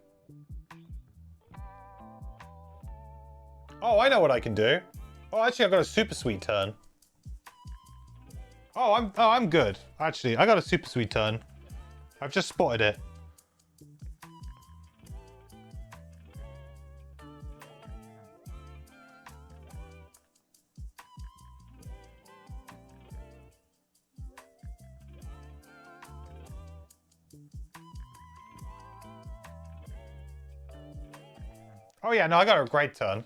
Oh, I know what I can do. Oh, actually, I've got a super sweet turn. Oh, I'm good. Actually, I got a super sweet turn. I've just spotted it. Oh yeah, no, I got a great turn.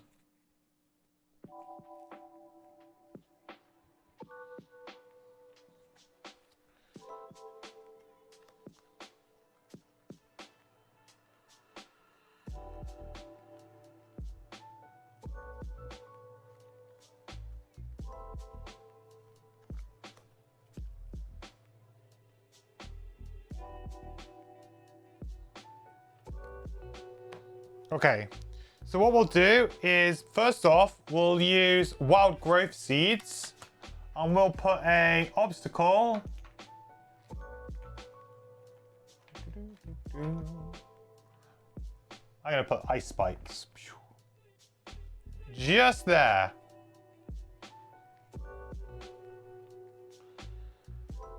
Okay, so what we'll do is, first off, we'll use wild growth seeds, and we'll put a obstacle. I'm gonna put ice spikes. Just there.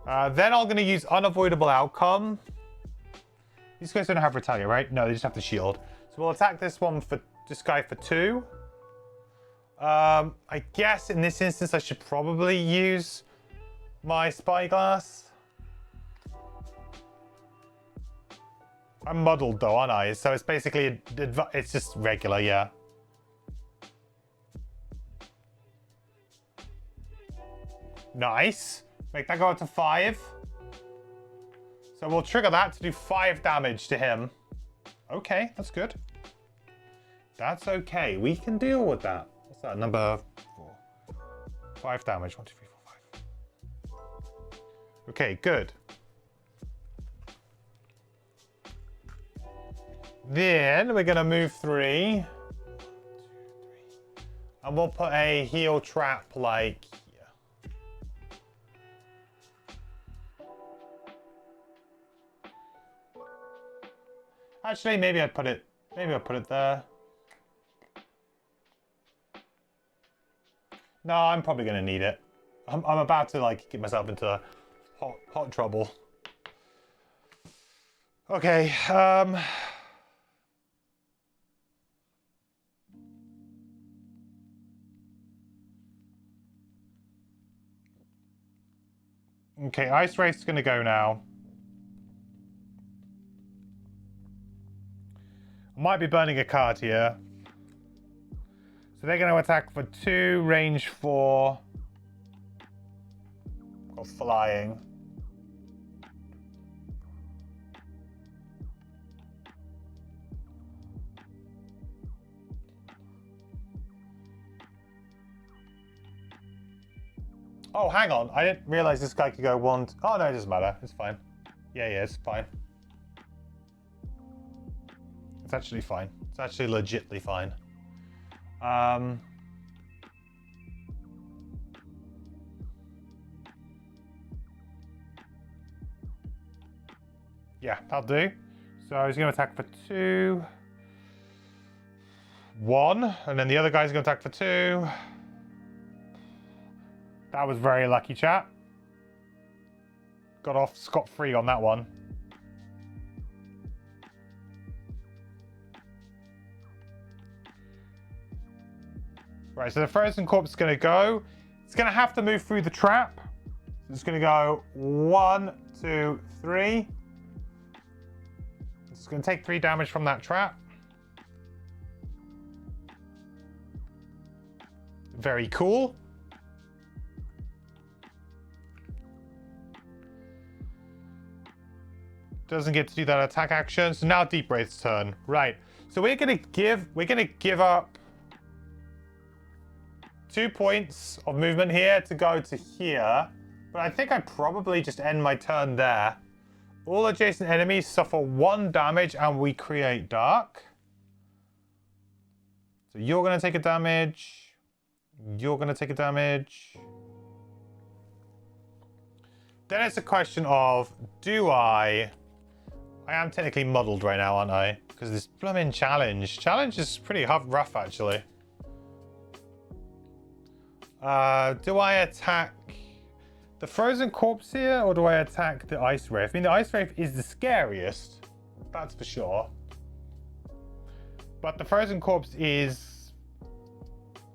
Then I'm gonna use unavoidable outcome. These guys don't have retaliate, right? No, they just have the shield. So we'll attack this guy for 2. I guess in this instance I should probably use my spyglass. I'm muddled though, aren't I? So it's basically, it's just regular, yeah. Nice. Make that go up to 5. So we'll trigger that to do 5 damage to him. Okay, that's good. That's okay. We can deal with that. What's that? Number 4. 5 damage. 1, 2, 3, 4, 5. Okay, good. Then we're gonna move 3. 1, 2, 3. And we'll put a heal trap like here. Actually, maybe I'll put it there. No, I'm probably gonna need it. I'm about to like get myself into hot trouble. Okay, Okay, Ice Wraith's going to go now. I might be burning a card here. So they're going to attack for 2, range 4. Got flying. Oh, hang on. I didn't realize this guy could go 1... Oh, no, it doesn't matter. It's fine. Yeah, it's fine. It's actually fine. It's actually legitly fine. Yeah, that'll do. So he's going to attack for 2. 1. And then the other guy's going to attack for 2. That was very lucky, chat. Got off scot-free on that one. Right, so the frozen corpse is going to go. It's going to have to move through the trap. So it's going to go 1, 2, 3. It's going to take 3 damage from that trap. Very cool. Doesn't get to do that attack action. So now Deep Wraith's turn. Right. So we're gonna give up 2 points of movement here to go to here. But I think I probably just end my turn there. All adjacent enemies suffer 1 damage and we create dark. So you're gonna take a damage. You're gonna take a damage. Then it's a question of, I am technically muddled right now, aren't I? Because this blooming challenge. Challenge is pretty rough, actually. Do I attack the frozen corpse here, or do I attack the Ice Wraith? I mean, the Ice Wraith is the scariest. That's for sure. But the frozen corpse is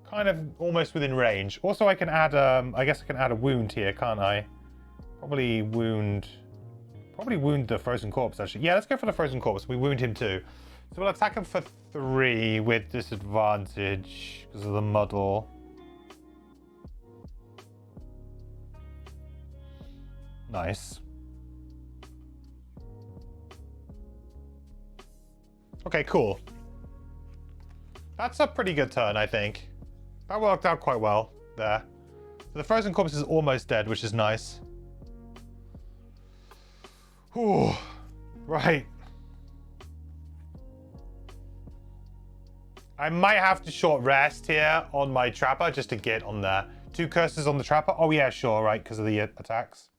kind of almost within range. Also, I can add, I guess I can add a wound here, can't I? Probably wound the frozen corpse, actually. Yeah, let's go for the frozen corpse. We wound him too. So we'll attack him for 3 with disadvantage because of the muddle. Nice. Okay, cool. That's a pretty good turn, I think. That worked out quite well there. So the frozen corpse is almost dead, which is nice. Ooh, right. I might have to short rest here on my trapper just to get on there. 2 curses on the trapper. Oh yeah, sure, right, because of the attacks.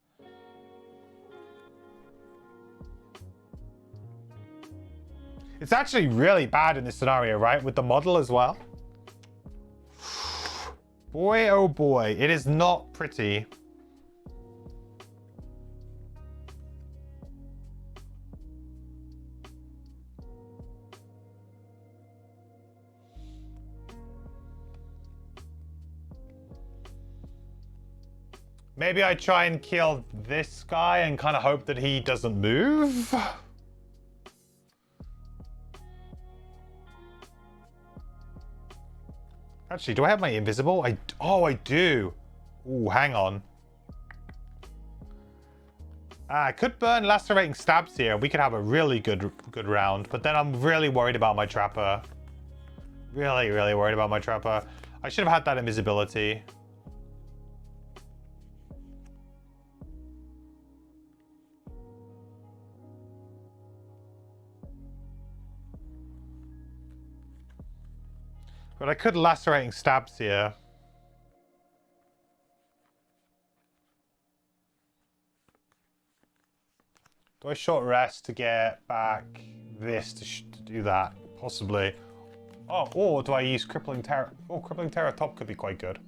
It's actually really bad in this scenario, right? With the model as well. Boy, oh boy, it is not pretty. Maybe I try and kill this guy and kind of hope that he doesn't move. Actually, do I have my invisible? Oh, I do. Ooh, hang on. I could burn lacerating stabs here. We could have a really good round. But then I'm really worried about my trapper. Really, really worried about my trapper. I should have had that invisibility. But I could lacerating stabs here. Do I short rest to get back this to do that? Possibly. Oh, or do I use Crippling Terror? Oh, Crippling Terror top could be quite good.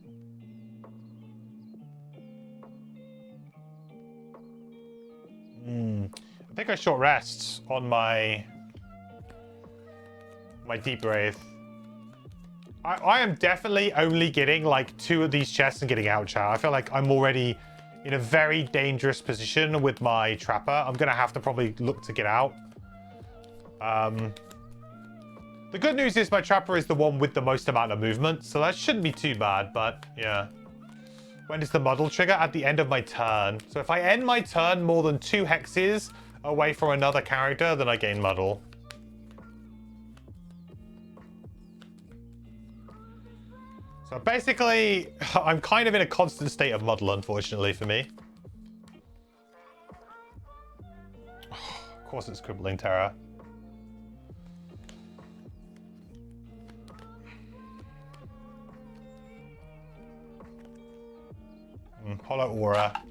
I think I short rest on my Deep Wraith. I am definitely only getting like 2 of these chests and getting out, chat. I feel like I'm already in a very dangerous position with my trapper. I'm going to have to probably look to get out. The good news is my trapper is the one with the most amount of movement, so that shouldn't be too bad, but yeah. When does the muddle trigger? At the end of my turn. So if I end my turn more than 2 hexes away from another character, then I gain muddle. So basically, I'm kind of in a constant state of muddle, unfortunately, for me. Of course it's Crippling Terror. Hollow Aura.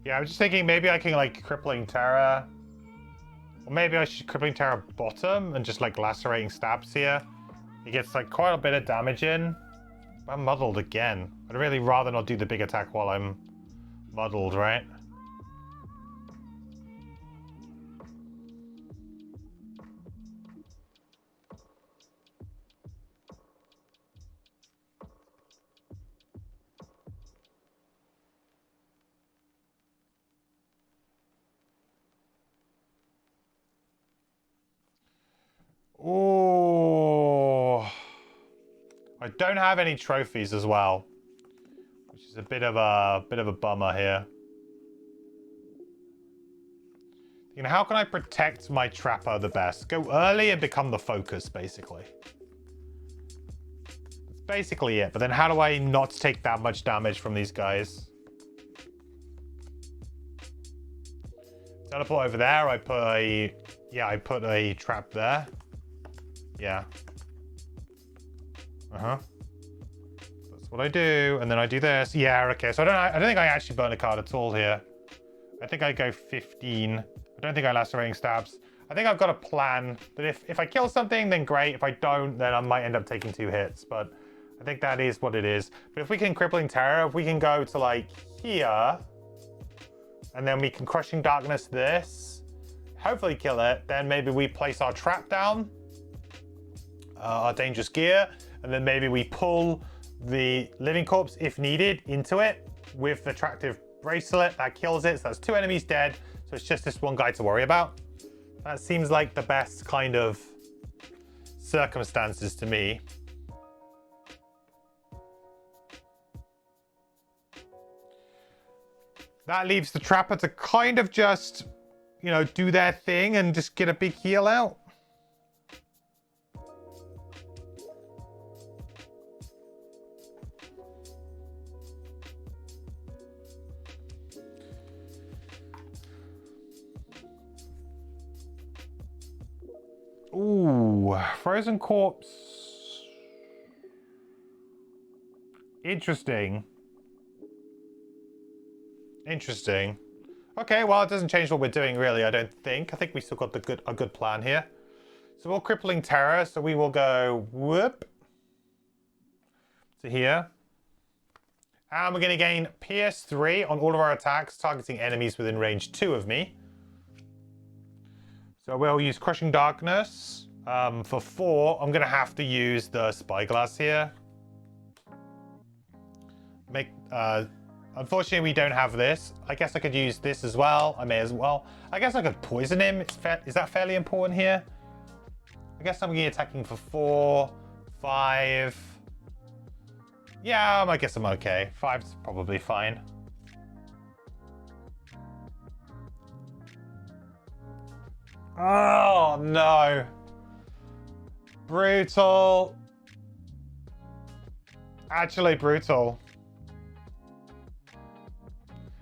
Yeah, I'm just thinking maybe I can like Crippling Terror. Or maybe I should Crippling Terror bottom and just like Lacerating Stabs here. He gets like quite a bit of damage in. I'm muddled again. I'd really rather not do the big attack while I'm muddled, right? Oh, I don't have any trophies as well, which is a bit of a bummer here. You know, how can I protect my trapper the best? Go early and become the focus, basically. That's basically it. But then how do I not take that much damage from these guys? Teleport over there. I put a trap there. Yeah. That's what I do, and then I do this. Yeah, okay. So I don't think I actually burn a card at all here. I think I go 15. I don't think I Lacerating Stabs. I think I've got a plan that if I kill something, then great. If I don't, then I might end up taking 2 hits. But I think that is what it is. But if we can Crippling Terror, if we can go to like here, and then we can Crushing Darkness this, hopefully kill it, then maybe we place our trap down. Our Dangerous Gear, and then maybe we pull the Living Corpse if needed into it with the Attractive Bracelet. That kills it, so that's 2 enemies dead, so it's just this one guy to worry about. That seems like the best kind of circumstances to me. That leaves the Trapper to kind of just, you know, do their thing and just get a big heal out. Ooh, Frozen Corpse. Interesting. Interesting. Okay, well, it doesn't change what we're doing, really, I don't think. I think we still got a good plan here. So we're Crippling Terror, so we will go whoop to here. And we're going to gain PS3 on all of our attacks, targeting enemies within range 2 of me. So we'll use Crushing Darkness. For 4, I'm going to have to use the Spyglass here. Unfortunately, we don't have this. I guess I could use this as well. I may as well. I guess I could poison him. Is that fairly important here? I guess I'm going to be attacking for 4, 5. Yeah, I guess I'm okay. 5's probably fine. Oh, no. Brutal. Actually brutal.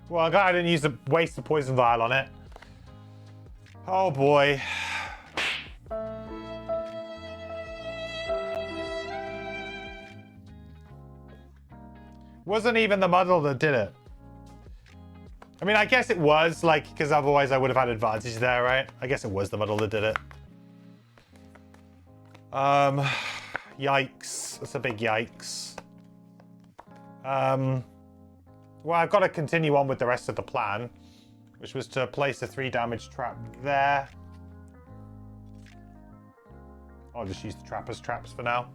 Well, I'm glad I didn't waste the poison vial on it. Oh, boy. Wasn't even the muddle that did it. I mean, I guess it was, like, because otherwise I would have had advantage there, right? I guess it was the muddle that did it. Yikes. That's a big yikes. Well, I've got to continue on with the rest of the plan, which was to place a 3 damage trap there. I'll just use the trap as traps for now.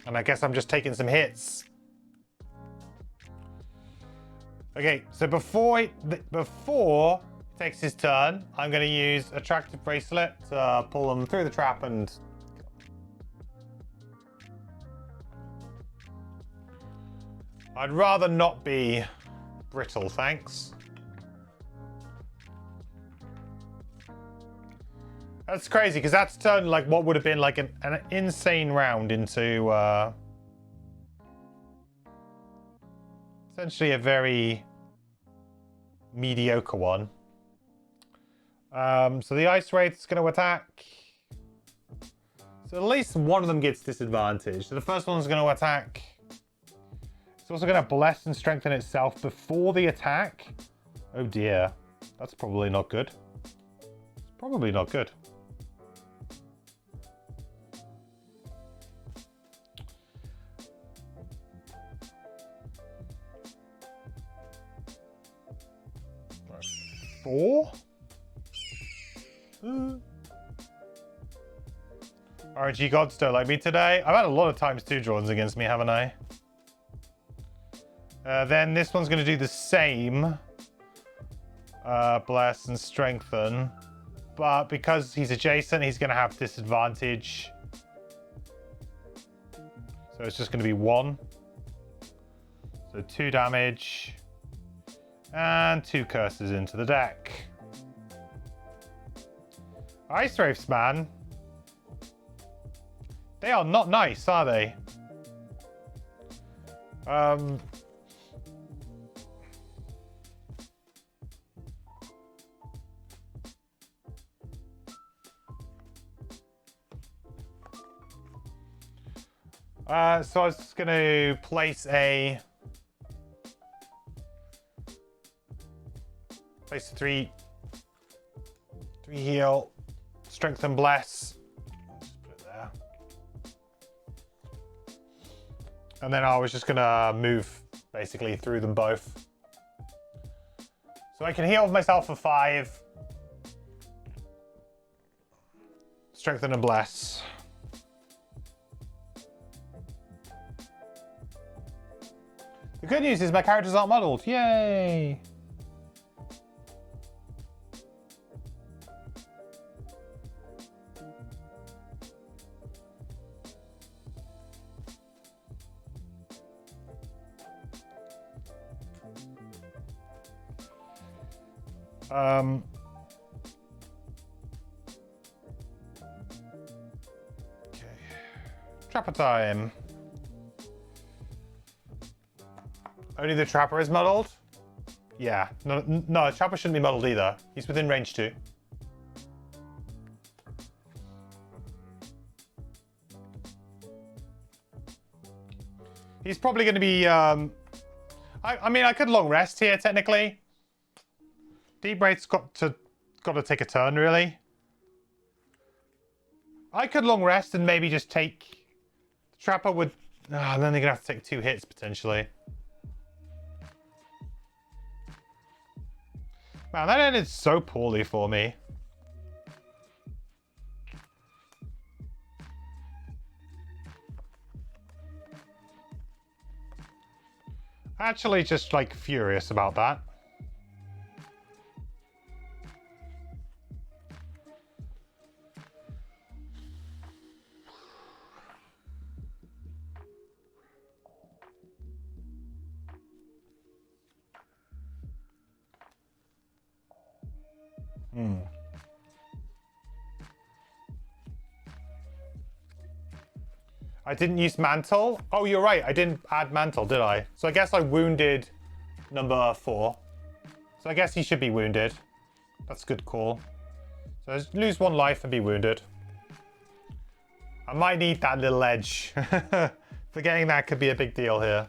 And I guess I'm just taking some hits. Okay, so before he takes his turn, I'm going to use Attractive Bracelet to pull him through the trap and... I'd rather not be brittle, thanks. That's crazy, because that's turned like what would have been like an insane round into essentially a very mediocre one. So the Ice Wraith's going to attack. So at least one of them gets disadvantage. So the first one's going to attack. It's also going to bless and strengthen itself before the attack. Oh dear. That's probably not good. It's probably not good. Four? RNG gods don't like me today. I've had a lot of times 2 drawings against me, haven't I? Then this one's going to do the same. Bless and strengthen. But because he's adjacent, he's going to have disadvantage. So it's just going to be 1. So 2 damage. And 2 curses into the deck. Ice Wraiths, man. They are not nice, are they? So I was just going to place a 3 heal, strength and bless. Just put it there. And then I was just gonna move basically through them both. So I can heal myself for 5. Strengthen and bless. The good news is my characters aren't muddled. Yay! Okay. Trapper time. Only the trapper is muddled? Yeah. No, trapper shouldn't be muddled either. He's within range 2. He's probably going to be... I mean, I could long rest here, technically. Deep Wraith's got to take a turn, really. I could long rest and maybe just take... The Trapper would... then they're going to have to take 2 hits, potentially. Man, that ended so poorly for me. Actually, just, like, furious about that. I didn't use Mantle. Oh, you're right. I didn't add Mantle, did I? So I guess I wounded number 4. So I guess he should be wounded. That's a good call. So just lose 1 life and be wounded. I might need that little edge. Forgetting that could be a big deal here.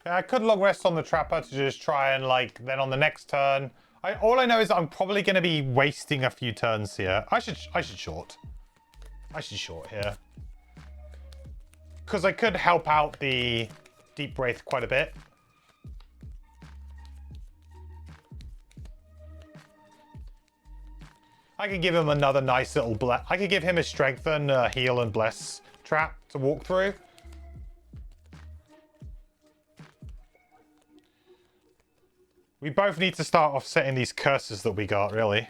Yeah, I could long rest on the Trapper to just try and, like, then on the next turn. All I know is I'm probably going to be wasting a few turns here. I should short. I should short here. Because I could help out the Deep Wraith quite a bit. I could give him another nice little I could give him a strengthen, heal, and bless trap to walk through. We both need to start offsetting these curses that we got, really.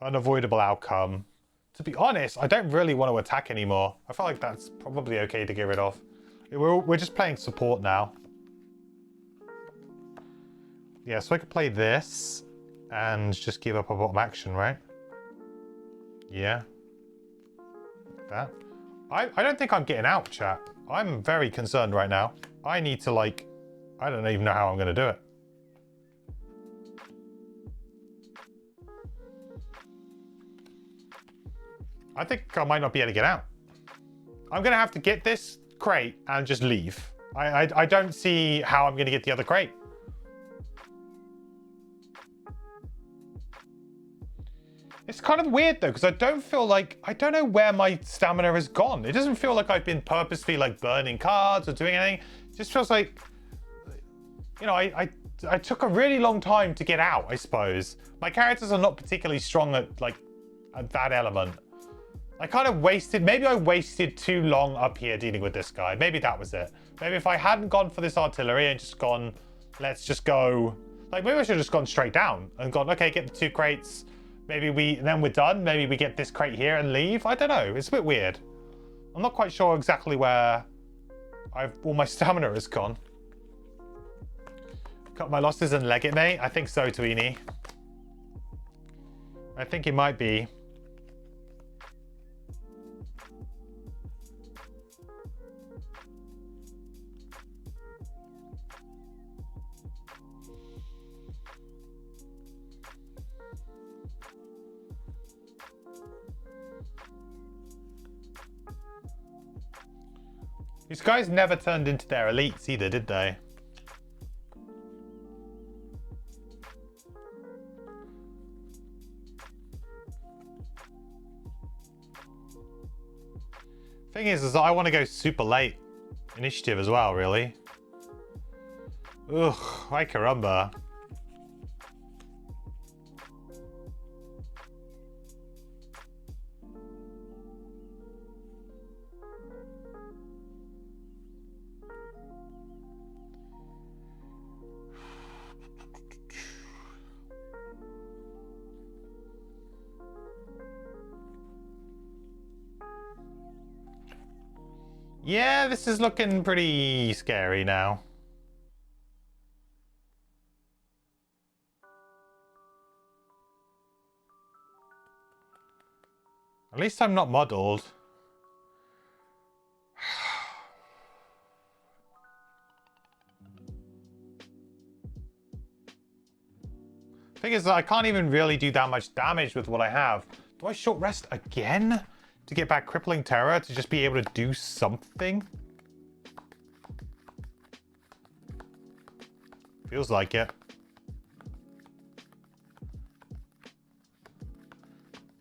Unavoidable outcome. To be honest, I don't really want to attack anymore. I feel like that's probably okay to get rid of. We're just playing support now. Yeah, so I could play this and just give up a bottom action, right? Yeah. Like that. I don't think I'm getting out, chat. I'm very concerned right now. I need to, like... I don't even know how I'm going to do it. I think I might not be able to get out. I'm going to have to get this crate and just leave. I don't see how I'm going to get the other crate. It's kind of weird, though, because I don't feel like... I don't know where my stamina has gone. It doesn't feel like I've been purposely, like, burning cards or doing anything. It just feels like... You know, I took a really long time to get out, I suppose. My characters are not particularly strong at, like, at that element. I kind of wasted, maybe I wasted too long up here dealing with this guy. Maybe that was it. Maybe if I hadn't gone for this artillery and just gone, let's just go, like maybe I should have just gone straight down and gone, okay, get the 2 crates. Maybe then we're done. Maybe we get this crate here and leave. I don't know. It's a bit weird. I'm not quite sure exactly where all my stamina has gone. Cut my losses and leg it, mate. I think so, Tweenie. I think it might be. These guys never turned into their elites either, did they? Thing is I want to go super late initiative as well, really. Ugh, ay caramba. Yeah, this is looking pretty scary now. At least I'm not muddled. Thing is, I can't even really do that much damage with what I have. Do I short rest again? To get back Crippling Terror to just be able to do something? Feels like it.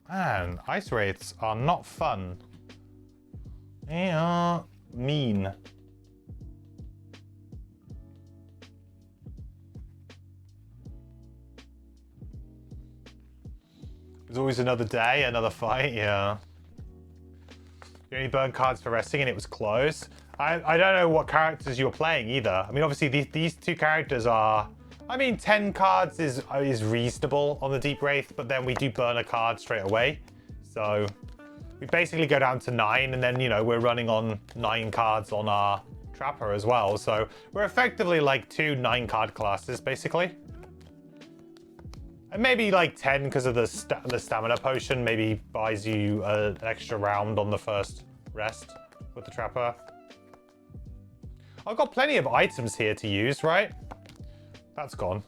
Man, ice wraiths are not fun. They are mean. There's always another day, another fight, yeah. You only burn cards for resting and it was close. I don't know what characters you were playing either. I mean, obviously these 2 characters are... I mean, 10 cards is reasonable on the Deep Wraith, but then we do burn a card straight away. So we basically go down to 9, and then, you know, we're running on 9 cards on our Trapper as well. So we're effectively like 2 9-card classes, basically. And maybe like 10 because of the stamina potion. Maybe buys you an extra round on the first rest with the trapper. I've got plenty of items here to use, right? That's gone.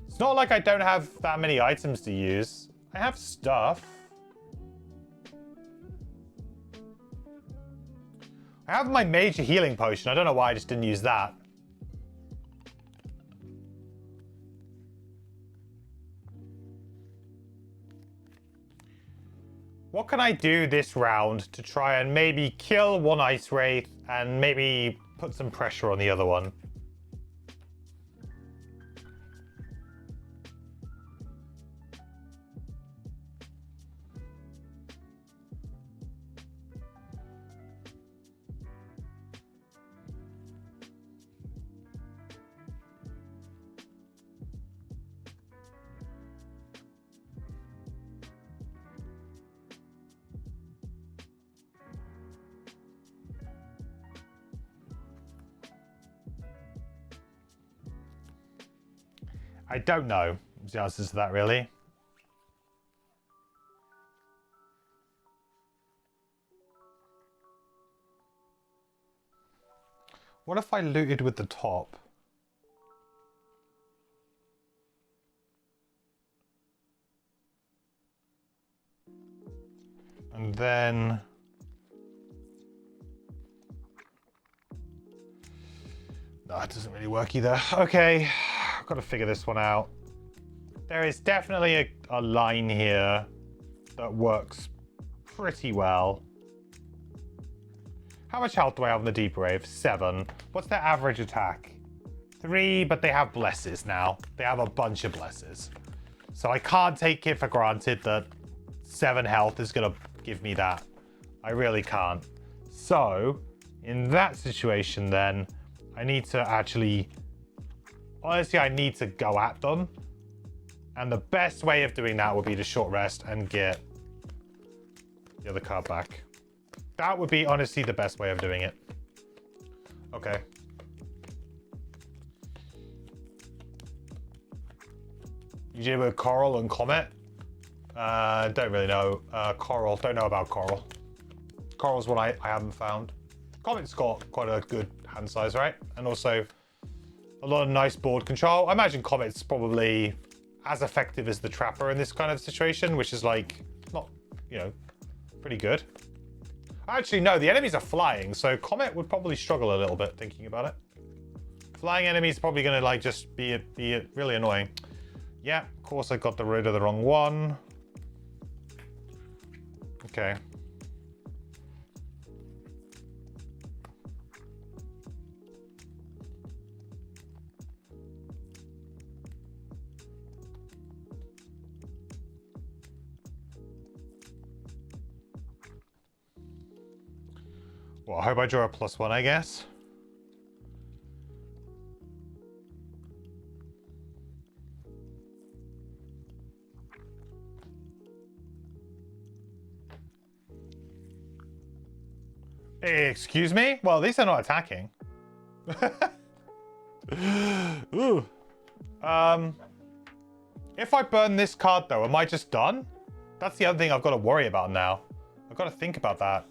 It's not like I don't have that many items to use. I have stuff. I have my major healing potion. I don't know why I just didn't use that. What can I do this round to try and maybe kill one Ice Wraith and maybe put some pressure on the other one? I don't know the answers to that, really. What if I looted with the top? And then... No, it doesn't really work either. Okay. I've got to figure this one out. There is definitely a line here that works pretty well. How much health do I have on the Deep Rave? 7. What's their average attack? 3, but they have blesses now. They have a bunch of blesses. So I can't take it for granted that 7 health is going to give me that. I really can't. So, in that situation then, I need to actually... Honestly, I need to go at them. And the best way of doing that would be to short rest and get the other card back. That would be, honestly, the best way of doing it. Okay. You did with Coral and Comet? Don't really know. Coral, don't know about Coral. Coral's one I haven't found. Comet's got quite a good hand size, right? And also... a lot of nice board control. I imagine Comet's probably as effective as the Trapper in this kind of situation, which is like, not, you know, pretty good. Actually, no, the enemies are flying, so Comet would probably struggle a little bit thinking about it. Flying enemies probably going to like just be really annoying. Yeah, of course I got rid of the wrong one. Okay. Well, I hope I draw a +1, I guess. Excuse me? Well, at least they're not attacking. Ooh. If I burn this card, though, am I just done? That's the other thing I've got to worry about now. I've got to think about that.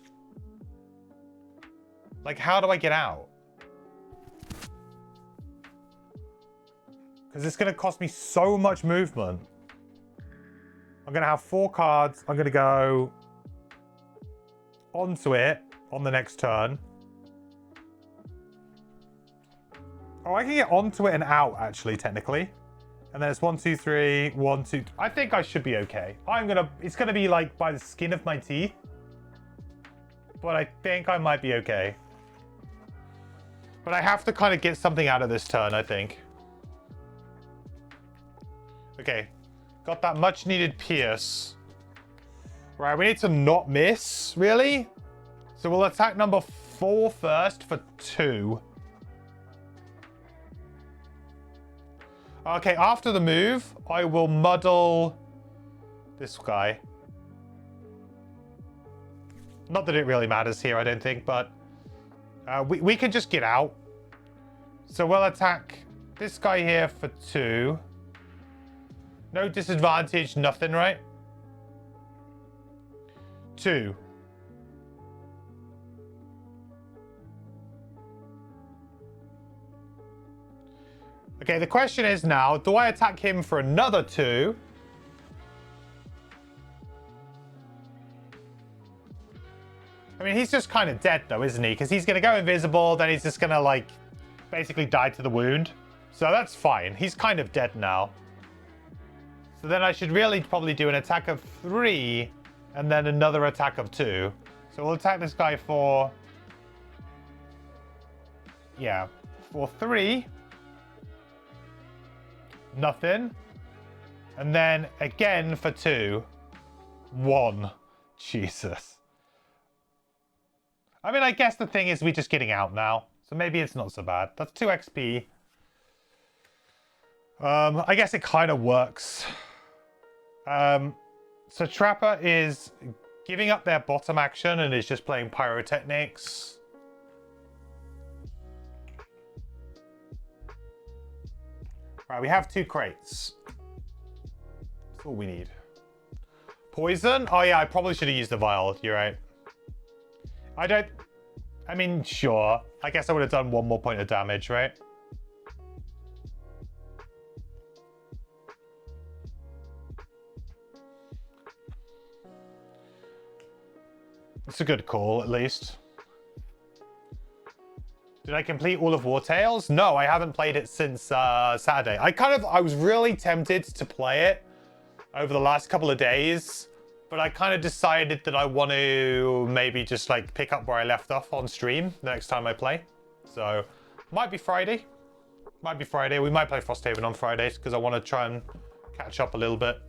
Like, how do I get out? Because it's going to cost me so much movement. I'm going to have 4 cards. I'm going to go onto it on the next turn. Oh, I can get onto it and out, actually, technically. And then it's 1, 2, 3, 1, 2. I think I should be okay. It's going to be like by the skin of my teeth. But I think I might be okay. But I have to kind of get something out of this turn, I think. Okay. Got that much needed pierce. Right, we need to not miss, really? So we'll attack number 4 first for 2. Okay, after the move, I will muddle this guy. Not that it really matters here, I don't think, but we can just get out. So we'll attack this guy here for 2. No disadvantage, nothing, right? 2. Okay, the question is now, do I attack him for another 2? I mean, he's just kind of dead though, isn't he? Because he's going to go invisible, then he's just going to, like, basically die to the wound. So that's fine. He's kind of dead now. So then I should really probably do an attack of 3 and then another attack of 2. So we'll attack this guy for... yeah, for 3. Nothing. And then again for 2. 1. Jesus. I mean, I guess the thing is we're just getting out now. So maybe it's not so bad. That's 2 XP. I guess it kind of works. So Trapper is giving up their bottom action and is just playing Pyrotechnics. Right, we have 2 crates. That's all we need. Poison? Oh yeah, I probably should have used the vial. You're right. I mean, sure. I guess I would have done 1 more point of damage, right? It's a good call, at least. Did I complete all of War Tales? No, I haven't played it since Saturday. I was really tempted to play it over the last couple of days, but I kind of decided that I want to maybe just like pick up where I left off on stream the next time I play. So, might be Friday. Might be Friday. We might play Frosthaven on Fridays because I want to try and catch up a little bit.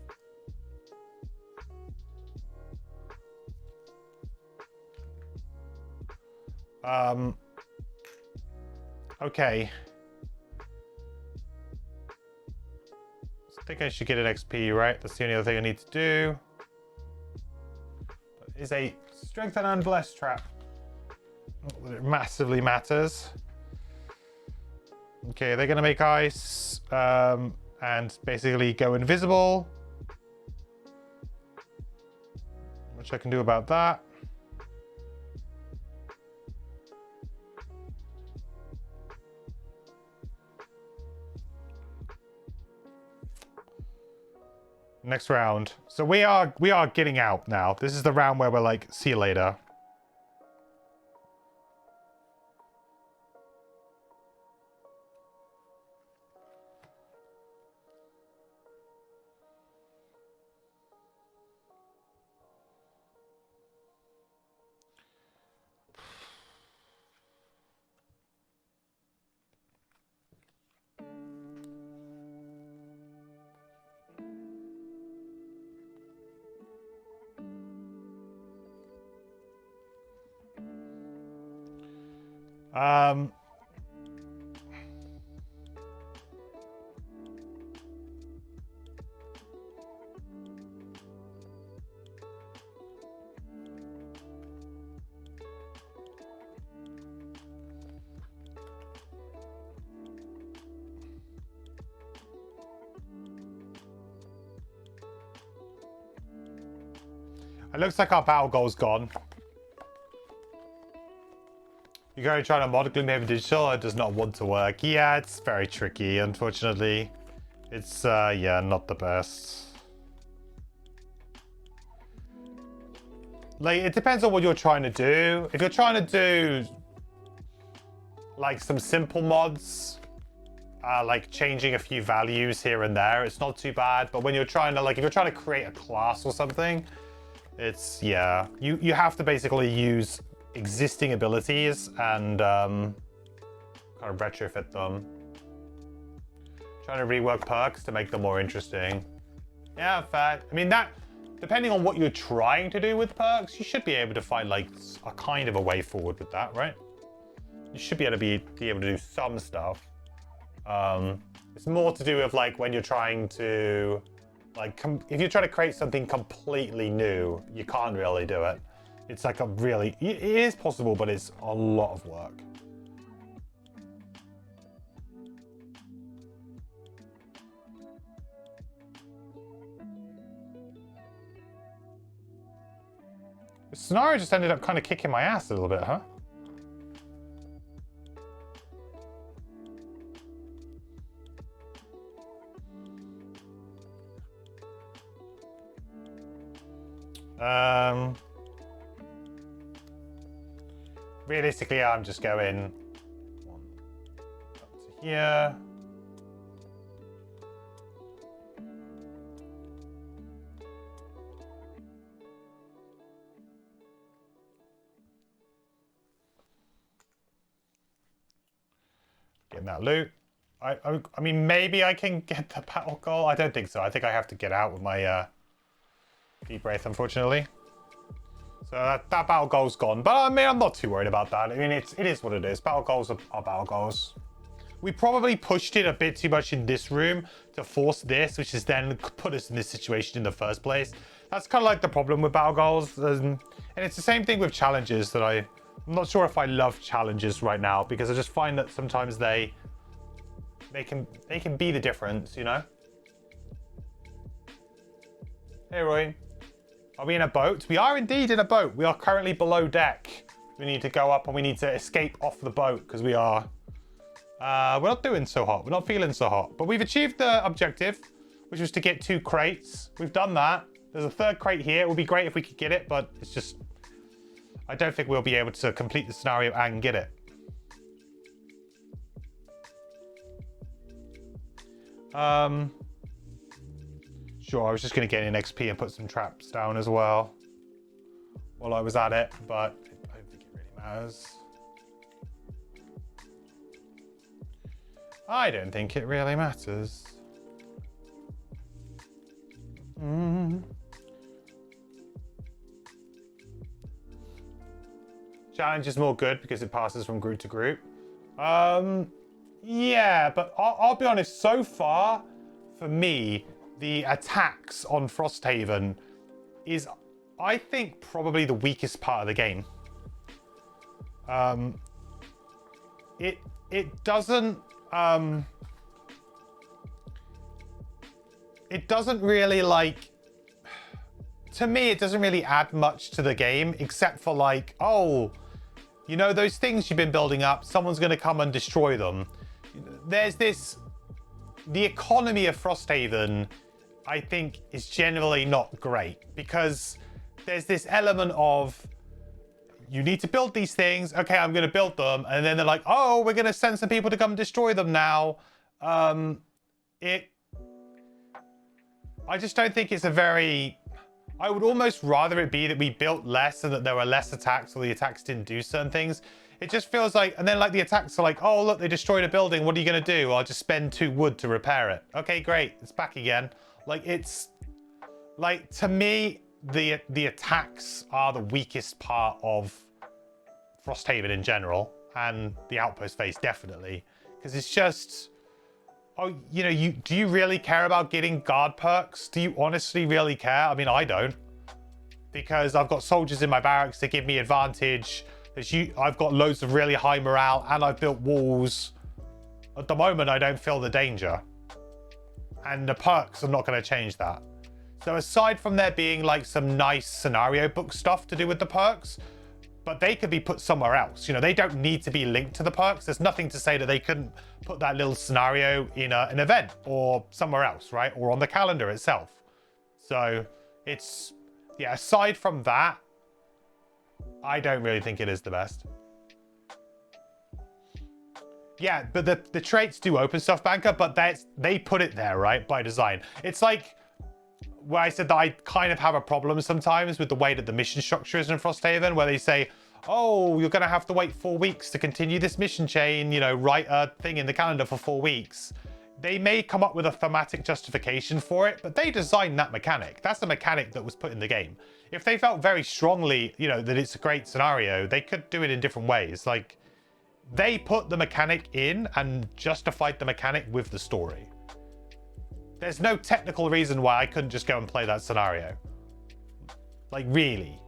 Okay. I think I should get an XP, right? That's the only other thing I need to do. That is a strengthen and bless trap. Not that it massively matters. Okay, they're going to make ice and basically go invisible. Which I can do about that. Next round. So we are getting out now. This is the round where we're like, see you later. It looks like our battle goal's gone. You're going to try to mod Gloomhaven Digital, it does not want to work. Yeah, it's very tricky, unfortunately. It's, yeah, not the best. Like, it depends on what you're trying to do. If you're trying to do, like, some simple mods, like changing a few values here and there, it's not too bad. But when you're trying to, like, if you're trying to create a class or something, it's, yeah, you have to basically use existing abilities and kind of retrofit them. Trying to rework perks to make them more interesting. Yeah, fair. I mean, that, depending on what you're trying to do with perks, you should be able to find like a kind of a way forward with that, right? You should be able to be able to do some stuff. It's more to do with like when you're trying to, like, if you're trying to create something completely new, you can't really do it. It's like a really, it is possible, but it's a lot of work. The scenario just ended up kind of kicking my ass a little bit, huh? Realistically, I'm just going one up to here. Getting that loot. I mean, maybe I can get the battle goal. I don't think so. I think I have to get out with my deep breath, unfortunately. So that battle goal's gone. But I mean, I'm not too worried about that. I mean, it is what it is. Battle goals are battle goals. We probably pushed it a bit too much in this room to force this, which has then put us in this situation in the first place. That's kind of like the problem with battle goals. And it's the same thing with challenges that I'm not sure if I love challenges right now, because I just find that sometimes they can be the difference, you know? Hey, Roy. Are we in a boat? We are indeed in a boat. We are currently below deck. We need to go up and we need to escape off the boat because we are... we're not doing so hot. We're not feeling so hot. But we've achieved the objective, which was to get 2 crates. We've done that. There's a 3rd crate here. It would be great if we could get it, but it's just... I don't think we'll be able to complete the scenario and get it. Sure, I was just going to get in XP and put some traps down as well while I was at it, but I don't think it really matters. I don't think it really matters. Challenge is more good because it passes from group to group. Yeah, but I'll be honest, so far, for me, the attacks on Frosthaven is, I think, probably the weakest part of the game. It doesn't really, like, to me, it doesn't really add much to the game, except for like, oh, you know, those things you've been building up, someone's going to come and destroy them. There's this, the economy of Frosthaven, I think, is generally not great, because there's this element of, you need to build these things. Okay, I'm going to build them. And then they're like, oh, we're going to send some people to come destroy them now. I just don't think it's a very... I would almost rather it be that we built less and that there were less attacks, or the attacks didn't do certain things. It just feels like, and then like the attacks are like, oh, look, they destroyed a building. What are you going to do? I'll just spend 2 wood to repair it. Okay, great. It's back again. Like, it's like, to me, the attacks are the weakest part of Frosthaven in general, and the Outpost phase definitely, because it's just, oh, you know, do you really care about getting guard perks? Do you honestly really care? I mean, I don't, because I've got soldiers in my barracks that give me advantage. I've got loads of really high morale, and I've built walls. At the moment, I don't feel the danger, and the perks are not going to change that. So aside from there being like some nice scenario book stuff to do with the perks, but they could be put somewhere else. You know, they don't need to be linked to the perks. There's nothing to say that they couldn't put that little scenario in an event or somewhere else, right? Or on the calendar itself. So it's, yeah, aside from that, I don't really think it is the best. Yeah, but the traits do open stuff, Banker, but they put it there, right, by design. It's like where I said that I kind of have a problem sometimes with the way that the mission structure is in Frosthaven, where they say, oh, you're going to have to wait 4 weeks to continue this mission chain, you know, write a thing in the calendar for 4 weeks. They may come up with a thematic justification for it, but they designed that mechanic. That's the mechanic that was put in the game. If they felt very strongly, you know, that it's a great scenario, they could do it in different ways. Like, they put the mechanic in and justified the mechanic with the story. There's no technical reason why I couldn't just go and play that scenario. Like, really.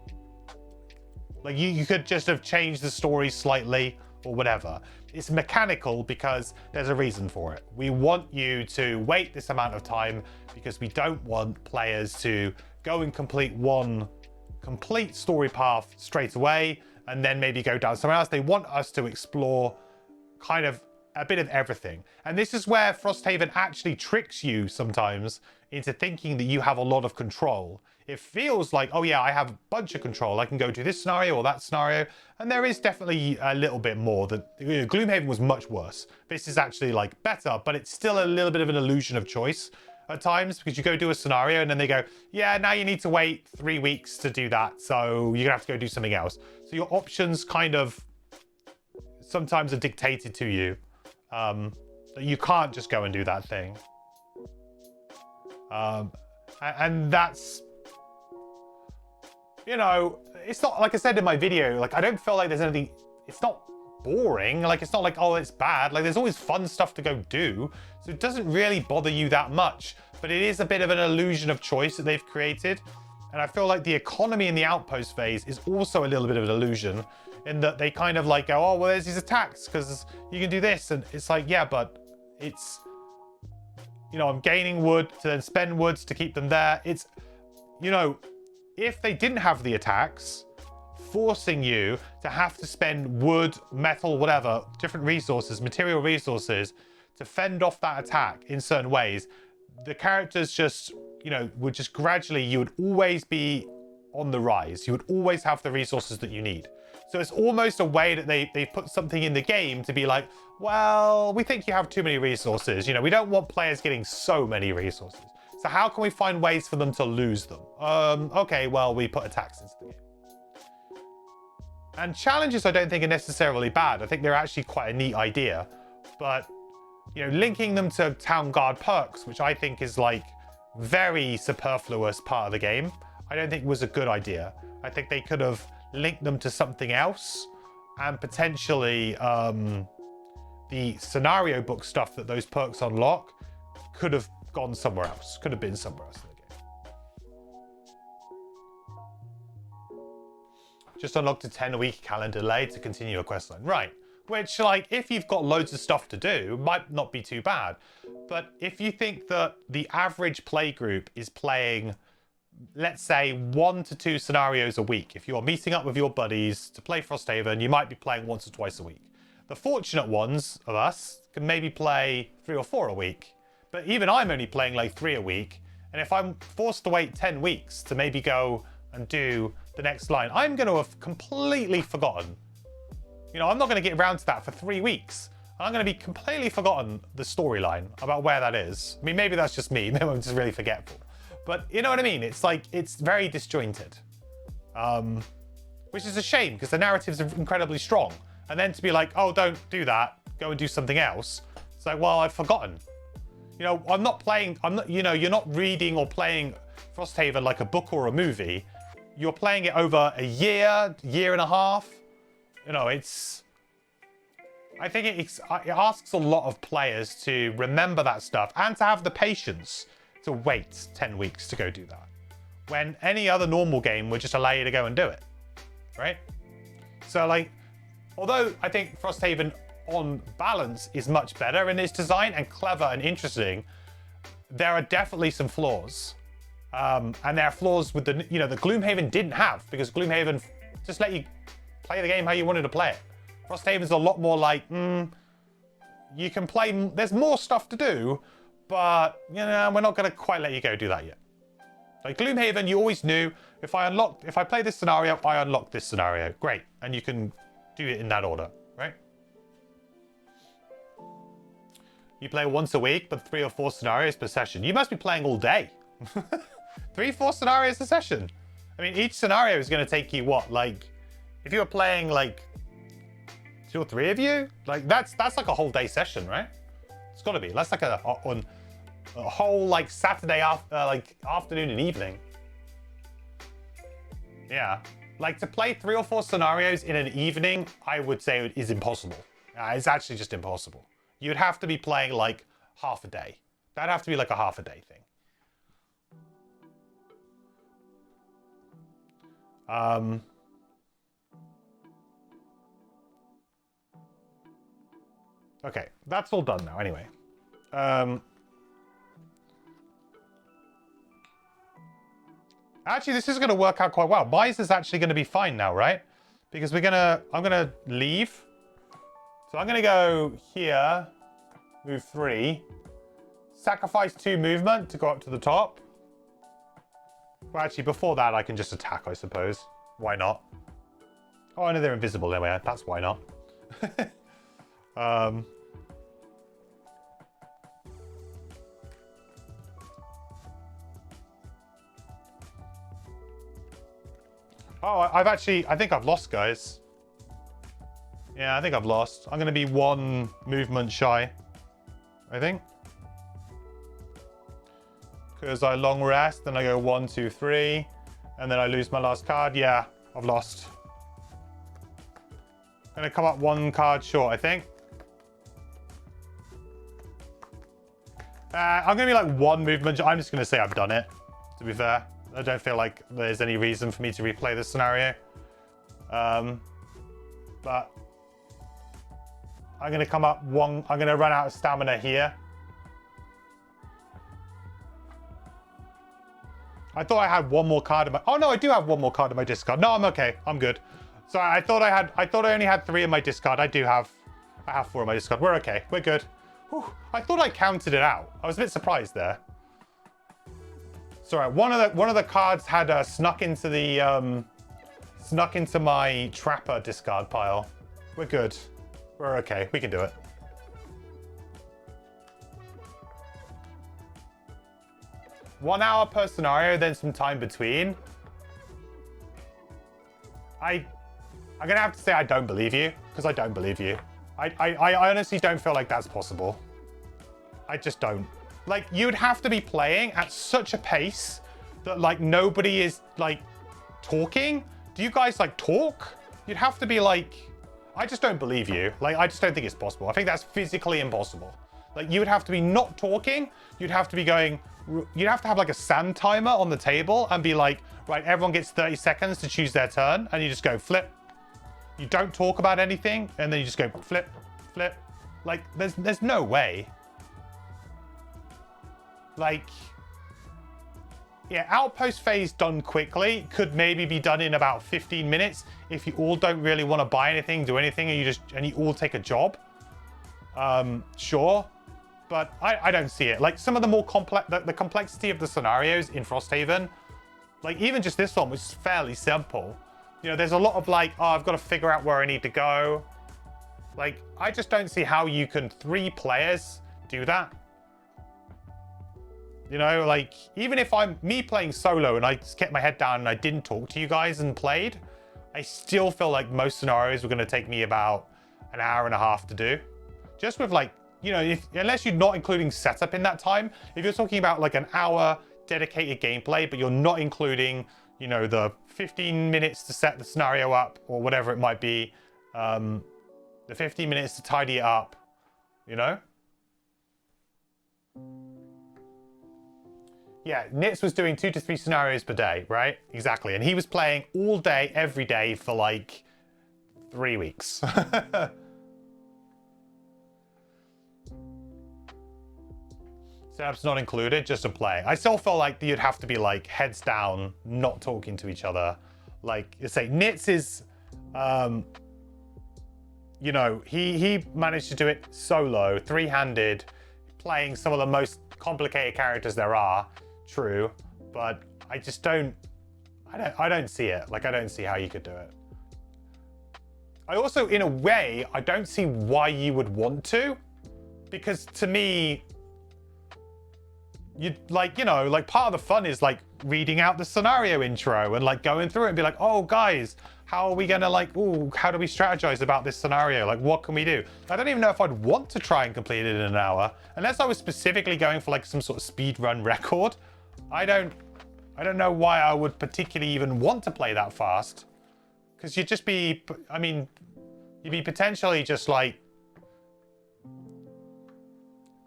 Like, you could just have changed the story slightly or whatever. It's mechanical because there's a reason for it. We want you to wait this amount of time because we don't want players to go and complete one complete story path straight away and then maybe go down somewhere else. They want us to explore kind of a bit of everything. And this is where Frosthaven actually tricks you sometimes into thinking that you have a lot of control. It feels like, oh yeah, I have a bunch of control. I can go to this scenario or that scenario. And there is definitely a little bit more. That, you know, Gloomhaven was much worse. This is actually like better, but it's still a little bit of an illusion of choice at times, because you go do a scenario and then they go, yeah, now you need to wait 3 weeks to do that. So you're gonna have to go do something else. So your options kind of sometimes are dictated to you. You can't just go and do that thing. And that's, you know, it's not, like I said in my video, like I don't feel like there's anything, it's not boring. Like it's not like, oh, it's bad. Like there's always fun stuff to go do. So it doesn't really bother you that much, but it is a bit of an illusion of choice that they've created. And I feel like the economy in the Outpost phase is also a little bit of an illusion, in that they kind of like go, oh, well, there's these attacks because you can do this. And it's like, yeah, but it's, you know, I'm gaining wood to then spend woods to keep them there. It's, you know, if they didn't have the attacks, forcing you to have to spend wood, metal, whatever, different resources, material resources to fend off that attack in certain ways, the characters just, you know, would just gradually, you would always be on the rise. You would always have the resources that you need. So it's almost a way that they put something in the game to be like, well, we think you have too many resources. You know, we don't want players getting so many resources. So how can we find ways for them to lose them? Okay, well, we put attacks into the game. And challenges I don't think are necessarily bad. I think they're actually quite a neat idea. But, you know, linking them to Town Guard perks, which I think is like very superfluous part of the game, I don't think was a good idea. I think they could have linked them to something else, and potentially the scenario book stuff that those perks unlock could have gone somewhere else, could have been somewhere else in the game. Just unlocked a 10-week calendar delay to continue a questline. Right, which, like, if you've got loads of stuff to do, might not be too bad. But if you think that the average play group is playing, let's say, 1 to 2 scenarios a week, if you're meeting up with your buddies to play Frosthaven, you might be playing 1 or 2 a week. The fortunate ones of us can maybe play 3 or 4 a week. But even I'm only playing like 3 a week. And if I'm forced to wait 10 weeks to maybe go and do the next line, I'm going to have completely forgotten. You know, I'm not going to get around to that for 3 weeks. I'm going to be completely forgotten the storyline about where that is. I mean, maybe that's just me. Maybe I'm just really forgetful. But you know what I mean? It's like, it's very disjointed. Which is a shame, because the narratives are incredibly strong. And then to be like, oh, don't do that, go and do something else. It's like, well, I've forgotten. You know, I'm not, you know, you're not reading or playing Frosthaven like a book or a movie. You're playing it over a year, year and a half. You know, I think it asks a lot of players to remember that stuff and to have the patience to wait 10 weeks to go do that, when any other normal game would just allow you to go and do it, right? So, like, although I think Frosthaven on balance is much better in its design and clever and interesting, there are definitely some flaws. And there are flaws with the, you know, the Gloomhaven didn't have, because Gloomhaven just let you play the game how you wanted to play it. Frosthaven's a lot more like, you can play, there's more stuff to do, but, you know, we're not going to quite let you go do that yet. Like Gloomhaven, you always knew, if I play this scenario, I unlock this scenario. Great. And you can do it in that order, right? You play once a week, but 3 or 4 scenarios per session. You must be playing all day. 3, 4 scenarios a session. I mean, each scenario is going to take you what? Like, if you were playing like 2 or 3 of you, like that's like a whole day session, right? It's got to be. That's like a whole like Saturday like afternoon and evening. Yeah, like to play 3 or 4 scenarios in an evening, I would say is impossible. It's actually just impossible. You'd have to be playing like half a day. That'd have to be like a half a day thing. Okay, that's all done now anyway. Actually, this is going to work out quite well. Mice is actually going to be fine now, right? Because I'm going to leave. So I'm going to go here, move 3, sacrifice 2 movement to go up to the top. Well, actually, before that, I can just attack, I suppose. Why not? Oh, I know they're invisible anyway. That's why not. Oh, I think I've lost, guys. Yeah, I think I've lost. I'm going to be 1 movement shy, I think. Because I long rest, then I go 1, 2, 3, and then I lose my last card. Yeah, I've lost. I'm going to come up 1 card short, I think. I'm going to be like 1 movement. I'm just going to say I've done it, to be fair. I don't feel like there's any reason for me to replay this scenario. But I'm going to come up 1. I'm going to run out of stamina here. I thought I had 1 more card in my... Oh, no, I do have 1 more card in my discard. No, I'm okay. I'm good. Sorry, I thought I only had 3 in my discard. I have 4 in my discard. We're okay. We're good. Whew. I thought I counted it out. I was a bit surprised there. Sorry, one of the cards had snuck into my trapper discard pile. We're good. We're okay. We can do it. One hour per scenario, then some time between. I'm gonna have to say I don't believe you, because I don't believe you. I honestly don't feel like that's possible. I just don't. Like, you'd have to be playing at such a pace that, like, nobody is, like, talking. Do you guys, like, talk? You'd have to be, like... I just don't believe you. Like, I just don't think it's possible. I think that's physically impossible. Like, you would have to be not talking. You'd have to be going... You'd have to have, like, a sand timer on the table and be like, right, everyone gets 30 seconds to choose their turn. And you just go, flip. You don't talk about anything. And then you just go, flip, flip. Like, there's no way. Like, yeah, Outpost phase done quickly could maybe be done in about 15 minutes if you all don't really want to buy anything, do anything, and you all take a job. Sure, but I don't see it. Like, some of the more complex, the complexity of the scenarios in Frosthaven, like even just this one, which is fairly simple. You know, there's a lot of like, oh, I've got to figure out where I need to go. Like, I just don't see how you can 3 players do that. You know, like, even if I'm me playing solo and I just kept my head down and I didn't talk to you guys and played, I still feel like most scenarios were going to take me about an hour and a half to do. Just with, like, you know, unless you're not including setup in that time, if you're talking about like an hour dedicated gameplay, but you're not including, you know, the 15 minutes to set the scenario up or whatever it might be, the 15 minutes to tidy it up, you know? Yeah, Nitz was doing 2 to 3 scenarios per day, right? Exactly. And he was playing all day, every day for like 3 weeks. Setup's not included, just to play. I still felt like you'd have to be like heads down, not talking to each other. Like, you say, Nitz is, you know, he managed to do it solo, 3-handed, playing some of the most complicated characters there are. True, but I just don't see it. Like, I don't see how you could do it. I also, in a way, I don't see why you would want to, because to me, you'd like, you know, like part of the fun is like reading out the scenario intro and like going through it and be like, oh guys, how are we gonna like, ooh, how do we strategize about this scenario? Like, what can we do? I don't even know if I'd want to try and complete it in an hour, unless I was specifically going for like some sort of speed run record. I don't know why I would particularly even want to play that fast. Because you'd just be, I mean, you'd be potentially just like,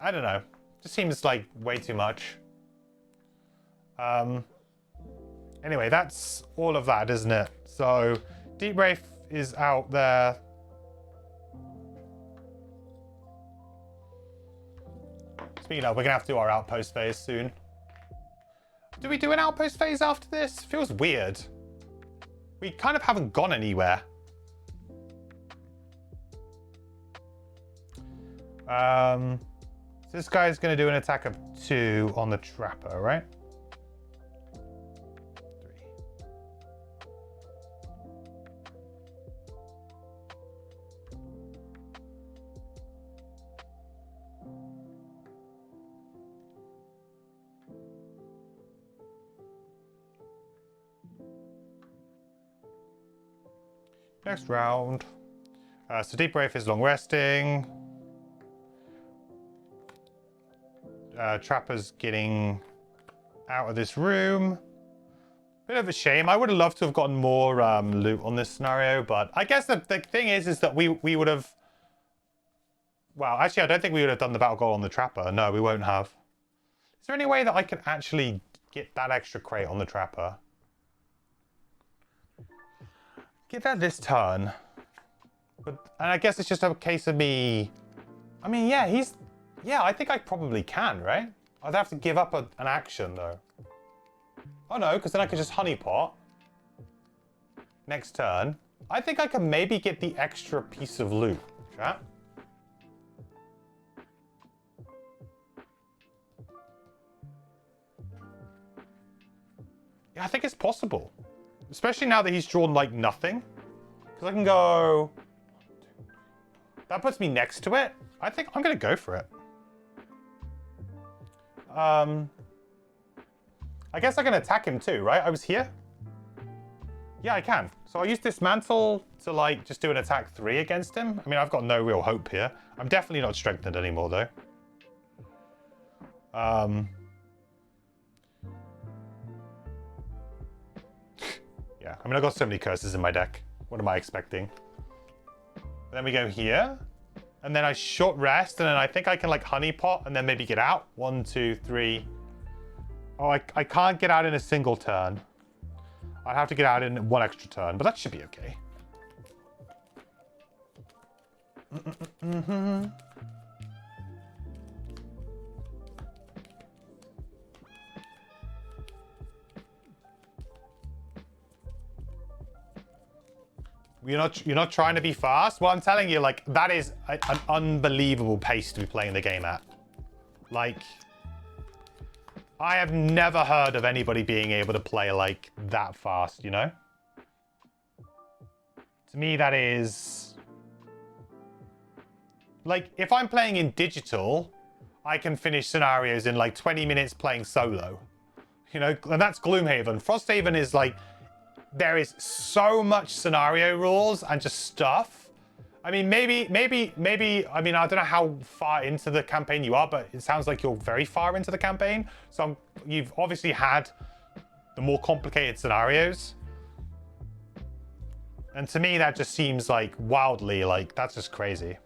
I don't know. Just seems like way too much. Anyway, that's all of that, isn't it? So, Deep Wraith is out there. Speaking of, we're going to have to do our Outpost phase soon. Do we do an outpost phase after this? Feels weird. We kind of haven't gone anywhere. So this guy's going to do an attack of 2 on the trapper, right? 3. Next round. So Deep Wraith is long resting. Trapper's getting out of this room. Bit of a shame. I would have loved to have gotten more loot on this scenario, but I guess the thing is that we would have... Well, actually, I don't think we would have done the battle goal on the Trapper. No, we won't have. Is there any way that I can actually get that extra crate on the Trapper? Get that this turn. And I guess it's just a case of me... I mean, yeah, he's... Yeah, I think I probably can, right? I'd have to give up an action, though. Oh, no, because then I could just honeypot. Next turn. I think I can maybe get the extra piece of loot. Chat. Yeah, I think it's possible. Especially now that he's drawn, like, nothing. Because I can go... That puts me next to it. I think I'm going to go for it. I guess I can attack him too, right? I was here? Yeah, I can. So I'll use Dismantle to, like, just do an attack 3 against him. I mean, I've got no real hope here. I'm definitely not strengthened anymore, though. Yeah, I mean, I've got so many curses in my deck. What am I expecting? Then we go here. And then I short rest, and then I think I can, like, honeypot and then maybe get out. 1, 2, 3. Oh, I can't get out in a single turn. I'd have to get out in 1 extra turn, but that should be okay. You're not trying to be fast? Well, I'm telling you, like, that is an unbelievable pace to be playing the game at. Like, I have never heard of anybody being able to play, like, that fast, you know? To me, that is... Like, if I'm playing in digital, I can finish scenarios in, like, 20 minutes playing solo. You know, and that's Gloomhaven. Frosthaven is, like... There is so much scenario rules and just stuff. I mean, maybe, I mean, I don't know how far into the campaign you are, but it sounds like you're very far into the campaign. So you've obviously had the more complicated scenarios. And to me, that just seems like wildly, like, that's just crazy.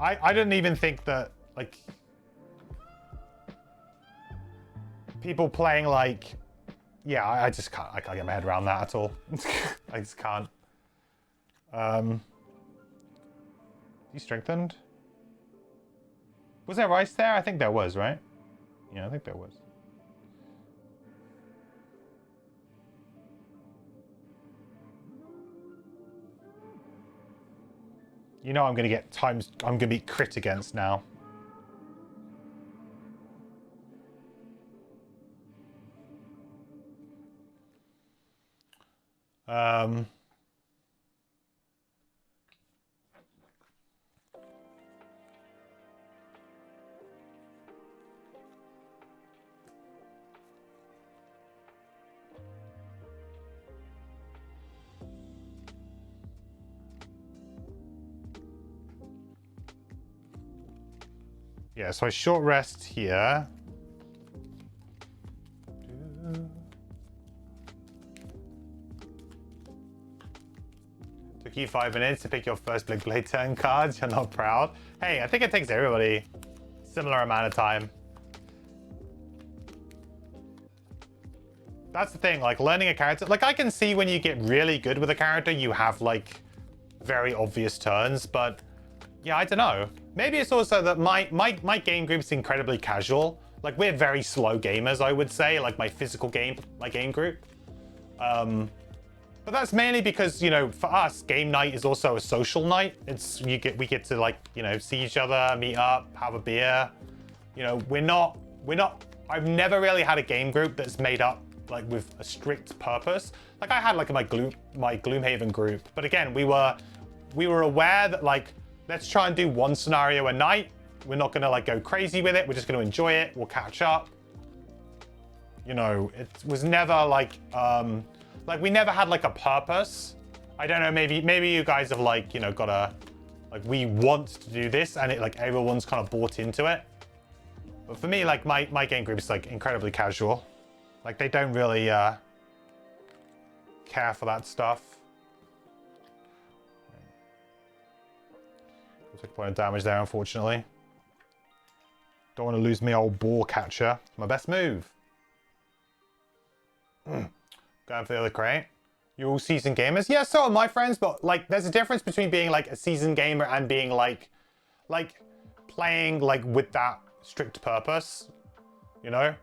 I didn't even think that, like, people playing, like, yeah, I just can't. I can't get my head around that at all. I just can't. You strengthened? Was there ice there? I think there was, right? Yeah, I think there was. You know I'm going to get times... I'm going to be crit against now. Yeah, so I short rest here. Took you 5 minutes to pick your first Blink Blade turn cards. You're not proud. Hey, I think it takes everybody similar amount of time. That's the thing, like learning a character. Like I can see when you get really good with a character, you have like very obvious turns, but yeah, I don't know. Maybe it's also that my game group's incredibly casual. Like, we're very slow gamers, I would say, like my physical game, my game group. But that's mainly because, you know, for us, game night is also a social night. We get to, like, you know, see each other, meet up, have a beer. You know, I've never really had a game group that's made up like with a strict purpose. Like I had like my Gloomhaven group, but again, we were aware that like, let's try and do one scenario a night. We're not gonna like go crazy with it. We're just gonna enjoy it. We'll catch up. You know, it was never like we never had like a purpose. I don't know, maybe you guys have like, you know, got a, like we want to do this and it like everyone's kind of bought into it. But for me, like my game group is like incredibly casual. Like they don't really care for that stuff. Took a point of damage there, unfortunately. Don't want to lose me old boar catcher. It's my best move. Going for the other crate. You're all seasoned gamers? Yeah, so are my friends, but like there's a difference between being like a seasoned gamer and being like playing like with that strict purpose, you know?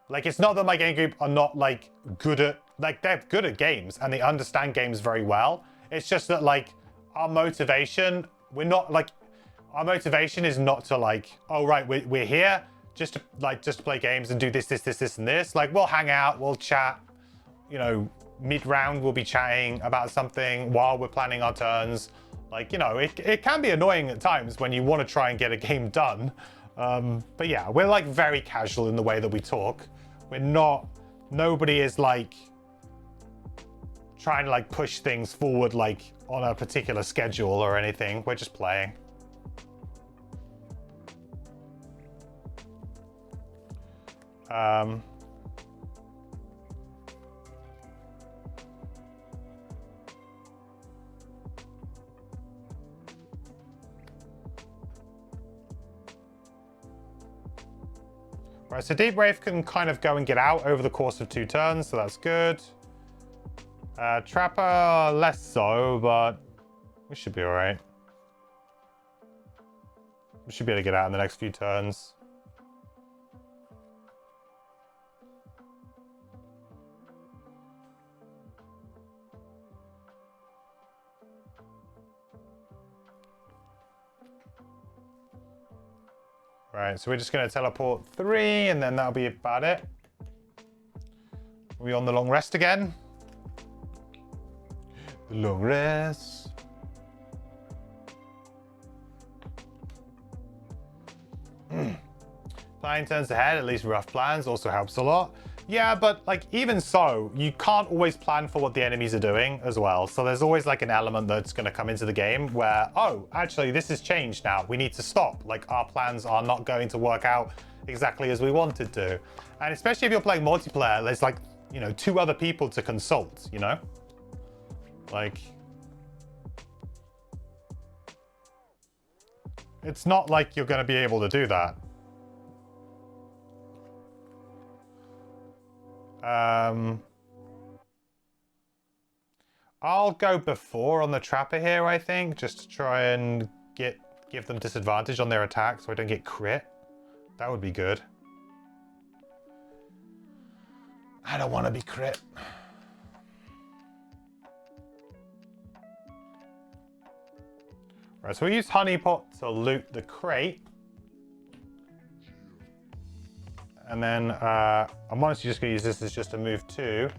Like it's not that my game group are not like good at, like they're good at games and they understand games very well. It's just that like our motivation, our motivation is not to like, oh right, we're here just to play games and do this, and this. Like we'll hang out, we'll chat, you know, mid-round we'll be chatting about something while we're planning our turns. Like, you know, it can be annoying at times when you want to try and get a game done. But yeah, we're like very casual in the way that we talk. Nobody is like trying to like push things forward like on a particular schedule or anything. We're just playing. Right, so Deep Wraith can kind of go and get out over the course of 2 turns, so that's good. Trapper, less so, but we should be all right. We should be able to get out in the next few turns. Right, so we're just going to teleport 3, and then that'll be about it. Are we on the long rest again? The long rest. Planning turns ahead, at least rough plans, also helps a lot. Yeah, but like even so, you can't always plan for what the enemies are doing as well. So there's always like an element that's going to come into the game where, oh, actually this has changed now. We need to stop. Like our plans are not going to work out exactly as we wanted to. And especially if you're playing multiplayer, there's like, you know, 2 other people to consult, you know? Like, it's not like you're going to be able to do that. I'll go before on the Trapper here, I think, just to try and give them disadvantage on their attack so I don't get crit. That would be good. I don't want to be crit. Right, so we use Honeypot to loot the crate. And then I'm honestly just going to use this as just a move 2,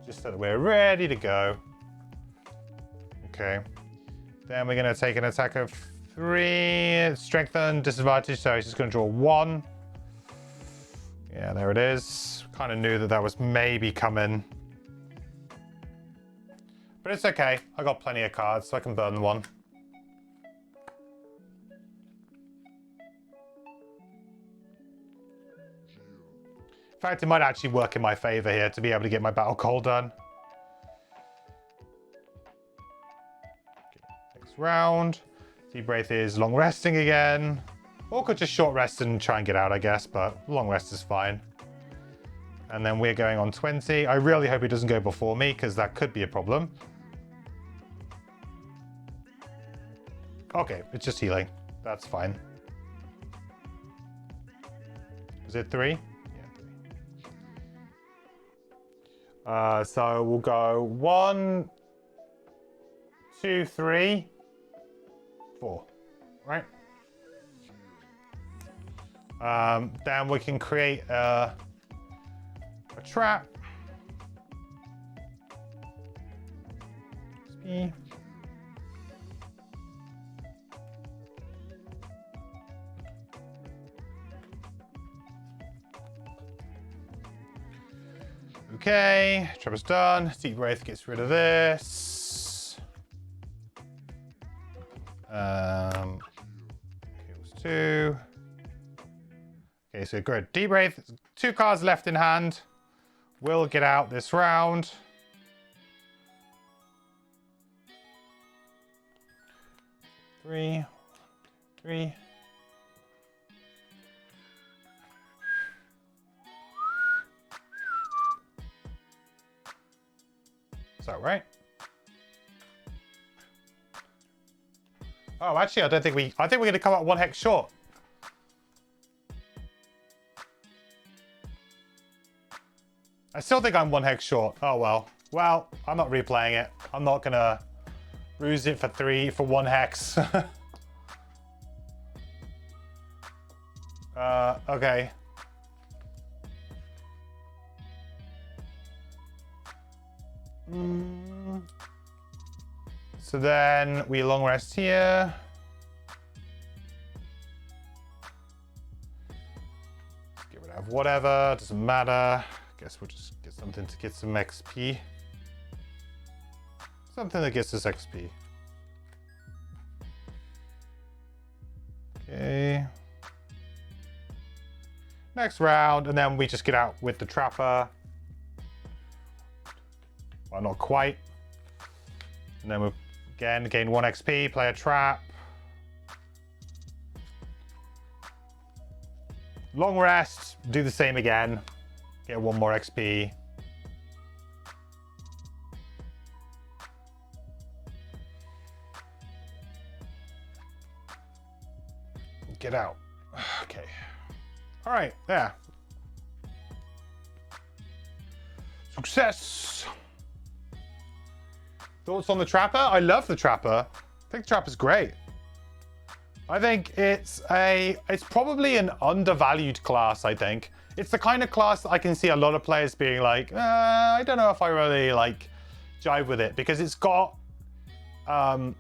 just so that we're ready to go. Okay. Then we're going to take an attack of 3, strengthen, disadvantage, so he's just going to draw 1. Yeah, there it is. Kind of knew that that was maybe coming. But it's okay. I got plenty of cards, so I can burn 1. In fact, it might actually work in my favor here to be able to get my battle call done. Okay, next round. Deep Wraith is long resting again. Or could just short rest and try and get out, I guess, but long rest is fine. And then we're going on 20. I really hope he doesn't go before me, because that could be a problem. Okay, it's just healing. That's fine. Is it 3? Yeah, 3. So we'll go 1, 2, 3, 4. Right? Then we can create a trap. XP. Okay, trap is done. Deep Wraith gets rid of this. Heals 2. Okay, so good. Deep Wraith, 2 cards left in hand. We'll get out this round. Three. Is that right? Oh, actually, I think we're going to come up 1 hex short. I still think I'm 1 hex short. Oh, well. Well, I'm not replaying it. I'm not going to ruse it for 1 hex. Okay. So then we long rest here. Let's get rid of whatever, doesn't matter. Guess we'll just get something to get some XP. Something that gets us XP. Okay. Next round, and then we just get out with the Trapper. Well, not quite. And then we again gain 1 XP, play a trap. Long rest, do the same again. Get 1 more XP. Get out. Okay. All right, there. Success. Thoughts on the Trapper? I love the Trapper. I think the Trapper's great. I think it's probably an undervalued class, I think. It's the kind of class that I can see a lot of players being like, I don't know if I really like jive with it, because it's got a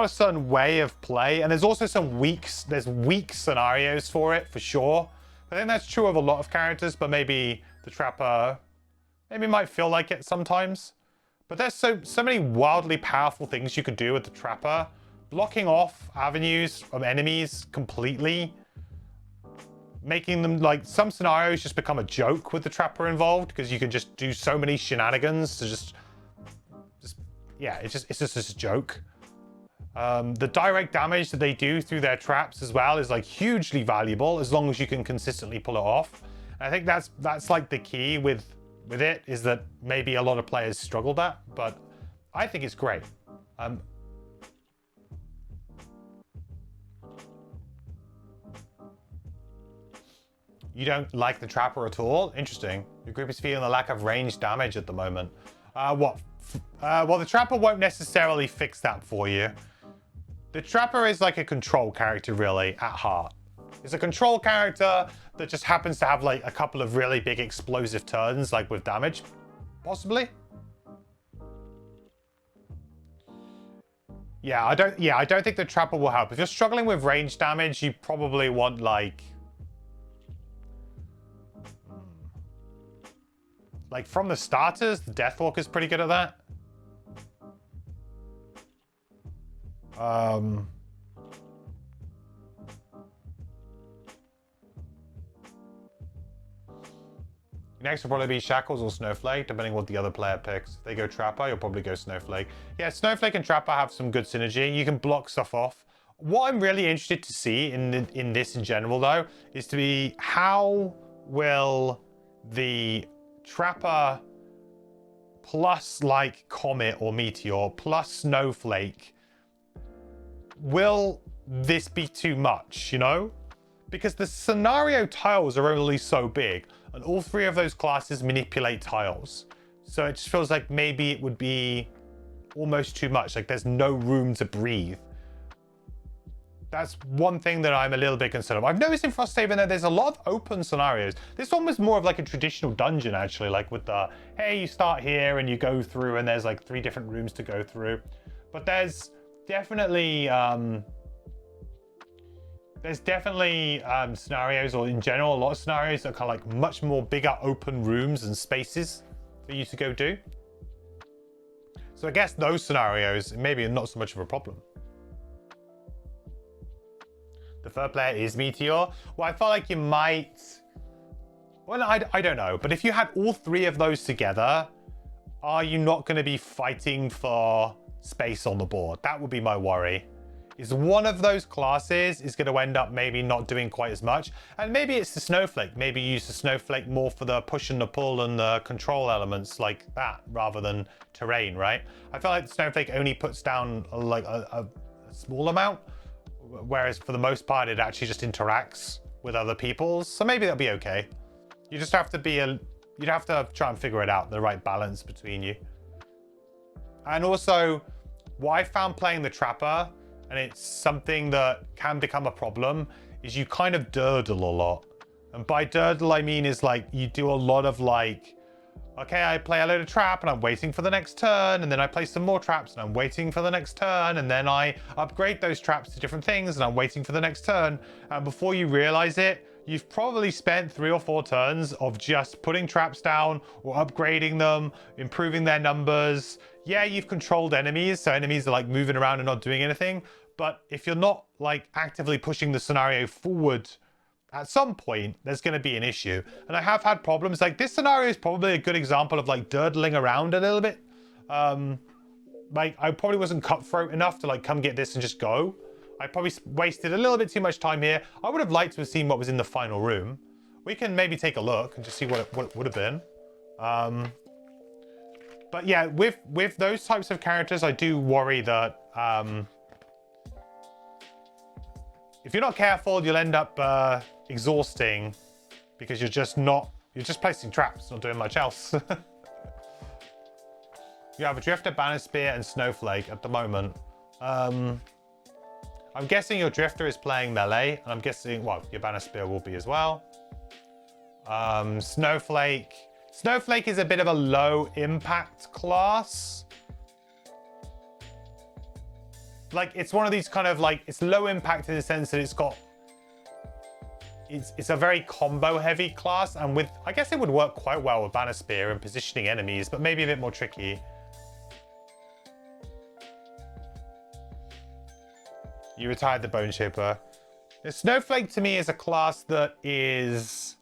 certain way of play, and there's also some weak scenarios for it, for sure. I think that's true of a lot of characters, but maybe the Trapper maybe might feel like it sometimes. But there's so many wildly powerful things you could do with the Trapper. Blocking off avenues from enemies completely. Making them, like, some scenarios just become a joke with the Trapper involved, because you can just do so many shenanigans to just yeah, it's just a joke. The direct damage that they do through their traps as well is like hugely valuable, as long as you can consistently pull it off. And I think that's like the key with it, is that maybe a lot of players struggled at, but I think it's great. You don't like the Trapper at all? Interesting. Your group is feeling the lack of range damage at the moment. Well, the Trapper won't necessarily fix that for you. The Trapper is like a control character, really, at heart. It's a control character that just happens to have like a couple of really big explosive turns, like with damage, possibly. Yeah, I don't think the Trapper will help. If you're struggling with range damage, you probably want like from the starters, the Deathwalker's pretty good at that. Next will probably be Shackles or Snowflake, depending what the other player picks. If they go Trapper, you'll probably go Snowflake. Yeah, Snowflake and Trapper have some good synergy. You can block stuff off. What I'm really interested to see in this in general, though, is to be how will the Trapper plus like Comet or Meteor plus Snowflake, will this be too much, you know? because the scenario tiles are only so big, and all 3 of those classes manipulate tiles. So it just feels like maybe it would be almost too much. Like there's no room to breathe. That's one thing that I'm a little bit concerned of. I've noticed in Frosthaven that there's a lot of open scenarios. This one was more of like a traditional dungeon, actually, like with the, hey, you start here and you go through and there's like 3 different rooms to go through. But there's definitely scenarios, or in general, a lot of scenarios that are kind of like much more bigger open rooms and spaces for you to go do. So I guess those scenarios maybe are not so much of a problem. The third player is Meteor. Well, I felt like you might... Well, I don't know. But if you had all 3 of those together, are you not going to be fighting for space on the board? That would be my worry. Is one of those classes is going to end up maybe not doing quite as much. And maybe it's the Snowflake. Maybe use the Snowflake more for the push and the pull and the control elements like that, rather than terrain, right? I feel like the Snowflake only puts down like a small amount, whereas for the most part it actually just interacts with other people's. So maybe that'll be okay. You just have to be you'd have to try and figure it out, the right balance between you. And also, what I found playing the Trapper, and it's something that can become a problem, is you kind of durdle a lot. And by durdle, I mean is like you do a lot of like, okay, I play a load of trap and I'm waiting for the next turn, and then I play some more traps and I'm waiting for the next turn, and then I upgrade those traps to different things and I'm waiting for the next turn. And before you realize it, you've probably spent 3 or 4 turns of just putting traps down or upgrading them, improving their numbers. Yeah, you've controlled enemies, so enemies are like moving around and not doing anything. But if you're not like actively pushing the scenario forward, at some point there's going to be an issue. And I have had problems. Like this scenario is probably a good example of like durdling around a little bit. Like I probably wasn't cutthroat enough to like come get this and just go. I probably wasted a little bit too much time here. I would have liked to have seen what was in the final room. We can maybe take a look and just see what it would have been. But yeah, with those types of characters, I do worry that if you're not careful, you'll end up exhausting because you're just placing traps, not doing much else. You have a Drifter, Banner Spear, and Snowflake at the moment. I'm guessing your Drifter is playing melee, and I'm guessing, well, your Banner Spear will be as well. Snowflake is a bit of a low impact class. Like it's one of these kind of like, it's low impact in the sense that it's a very combo heavy class, and with, I guess it would work quite well with Banner Spear and positioning enemies, but maybe a bit more tricky. You retired the Bone Shaper. The Snowflake to me is a class that is...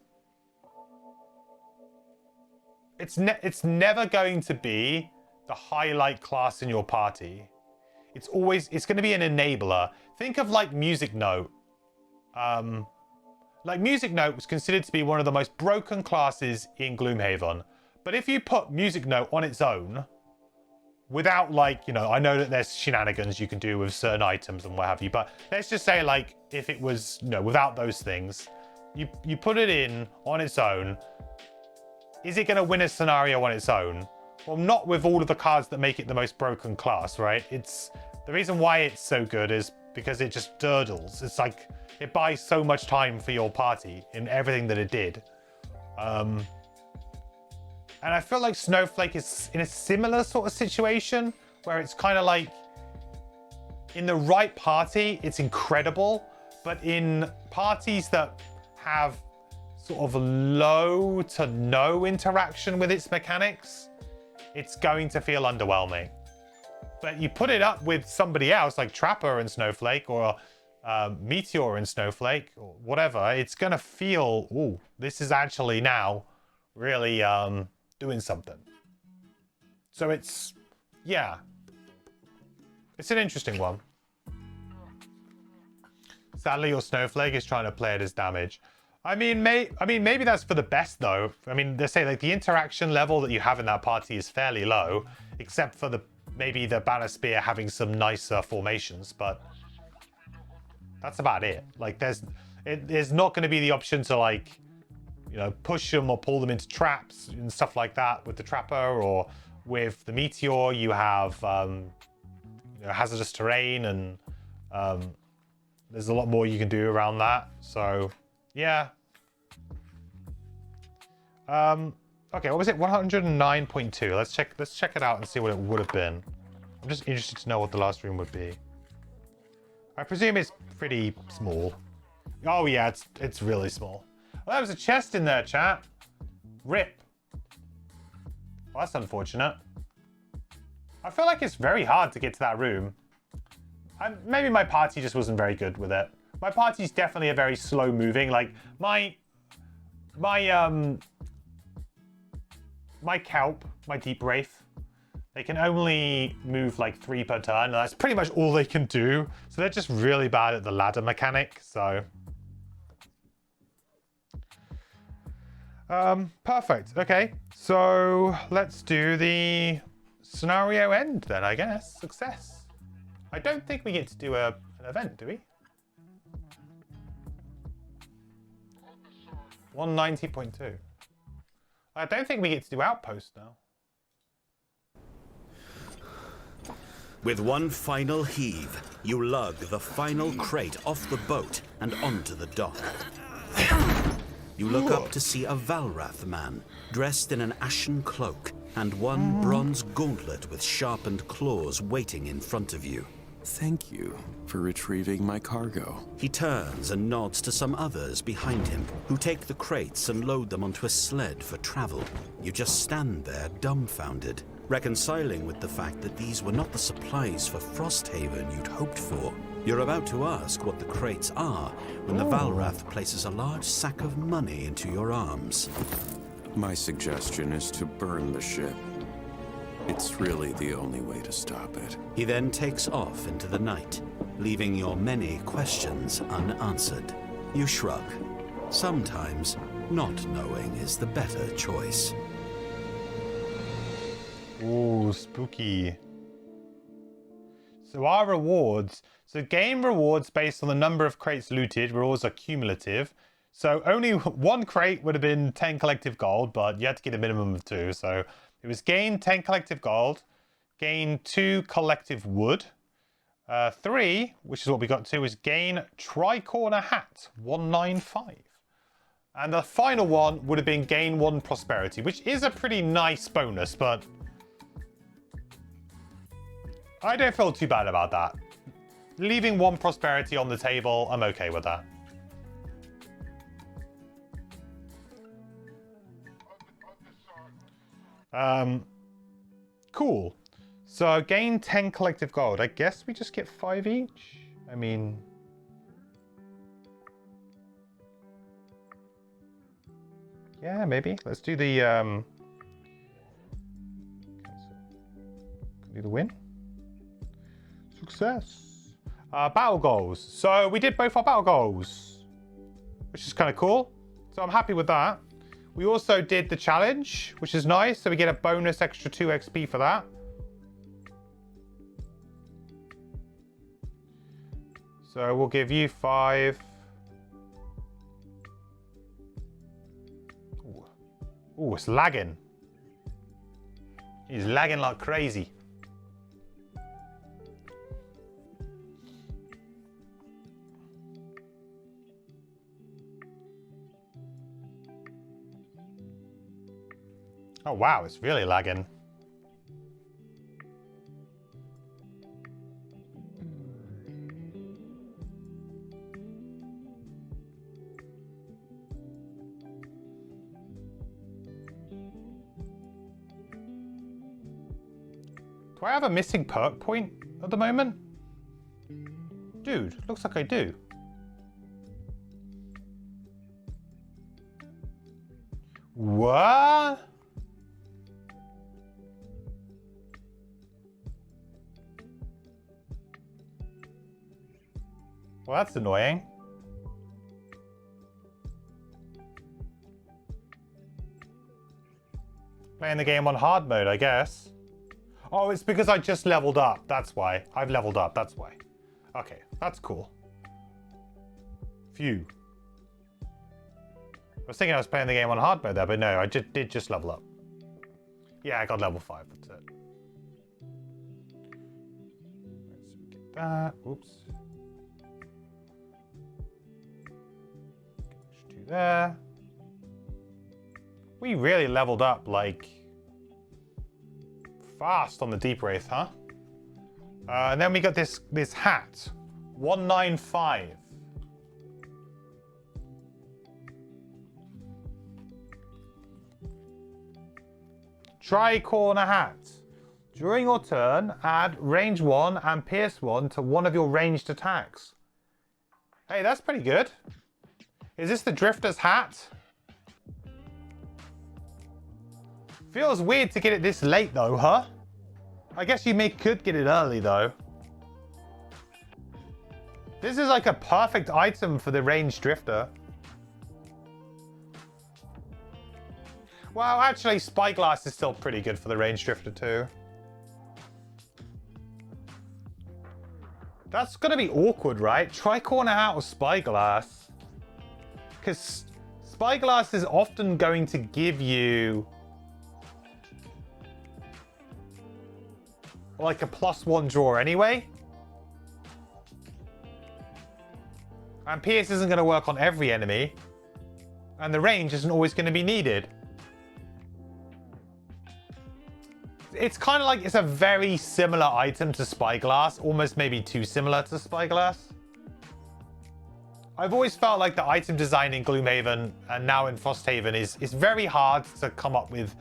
It's never going to be the highlight class in your party. It's going to be an enabler. Think of like Music Note. Like Music Note was considered to be one of the most broken classes in Gloomhaven. But if you put Music Note on its own, without like, you know, I know that there's shenanigans you can do with certain items and what have you, but let's just say like if it was, you know, without those things, you put it in on its own, is it going to win a scenario on its own? Well, not with all of the cards that make it the most broken class, right? It's the reason why it's so good is because it just durdles. It's like it buys so much time for your party in everything that it did. And I feel like Snowflake is in a similar sort of situation where it's kind of like in the right party, it's incredible, but in parties that have sort of low to no interaction with its mechanics, it's going to feel underwhelming. But you put it up with somebody else like Trapper and Snowflake, or Meteor and Snowflake, or whatever, it's going to feel, ooh, this is actually now really doing something. So it's, yeah, it's an interesting one. Sadly, your Snowflake is trying to play it as damage. I mean, maybe that's for the best though. I mean, they say like the interaction level that you have in that party is fairly low, except for maybe the Banner Spear having some nicer formations, but that's about it. Like There's not going to be the option to, like, you know, push them or pull them into traps and stuff like that with the trapper, or with the meteor you have you know, hazardous terrain, and there's a lot more you can do around that. So yeah. Okay, what was it? 109.2. Let's check it out and see what it would have been. I'm just interested to know what the last room would be. I presume it's pretty small. Oh yeah, it's really small. Well, there was a chest in there, chat. Rip. Well, that's unfortunate. I feel like it's very hard to get to that room. Maybe my party just wasn't very good with it. My party's definitely a very slow moving. Like my kelp, my deep wraith, they can only move like 3 per turn, and that's pretty much all they can do. So they're just really bad at the ladder mechanic. So perfect. Okay, so let's do the scenario end then, I guess. Success. I don't think we get to do an event, do we? 190.2. I don't think we get to do Outpost now. With one final heave, you lug the final crate off the boat and onto the dock. You look up to see a Valrath man, dressed in an ashen cloak, and one bronze gauntlet with sharpened claws waiting in front of you. Thank you for retrieving my cargo. He turns and nods to some others behind him, who take the crates and load them onto a sled for travel. You just stand there dumbfounded, reconciling with the fact that these were not the supplies for Frosthaven you'd hoped for. You're about to ask what the crates are when the Valrath places a large sack of money into your arms. My suggestion is to burn the ship. It's really the only way to stop it. He then takes off into the night, leaving your many questions unanswered. You shrug. Sometimes not knowing is the better choice. Ooh, spooky. So our rewards. So game rewards based on the number of crates looted. Rewards are cumulative. So only one crate would have been 10 collective gold, but you had to get a minimum of 2. So it was gain 10 collective gold, gain 2 collective wood. 3, which is what we got to, is gain tricorner hat, 195. And the final one would have been gain 1 prosperity, which is a pretty nice bonus, but I don't feel too bad about that. Leaving 1 prosperity on the table, I'm okay with that. Cool. So gain 10 collective gold. I guess we just get 5 each. I mean, yeah, maybe. Let's do the do the win. Success. Battle goals. So we did both our battle goals, which is kind of cool. So I'm happy with that. We also did the challenge, which is nice. So we get a bonus extra 2 XP for that. So we'll give you 5. Ooh, it's lagging. He's lagging like crazy. Oh wow, it's really lagging. Do I have a missing perk point at the moment? Dude, looks like I do. What? Well, that's annoying. Playing the game on hard mode, I guess. Oh, it's because I just leveled up. That's why. I've leveled up. That's why. Okay, that's cool. Phew. I was thinking I was playing the game on hard mode there, but no, I did just level up. Yeah, I got level 5, that's it. Let's get that. Oops. Push 2 there. We really leveled up, like, fast on the Deep Wraith, huh? And then we got this hat. 195. Tri-corner hat. During your turn, add range 1 and pierce 1 to one of your ranged attacks. Hey, that's pretty good. Is this the Drifter's hat? Feels weird to get it this late though, huh? I guess you could get it early though. This is like a perfect item for the ranged Drifter. Well, actually, Spyglass is still pretty good for the ranged Drifter too. That's gonna be awkward, right? Tri-corner hat or Spyglass. Because Spyglass is often going to give you like a +1 draw anyway. And Pierce isn't going to work on every enemy. And the range isn't always going to be needed. It's kind of like it's a very similar item to Spyglass. Almost maybe too similar to Spyglass. I've always felt like the item design in Gloomhaven and now in Frosthaven is very hard to come up with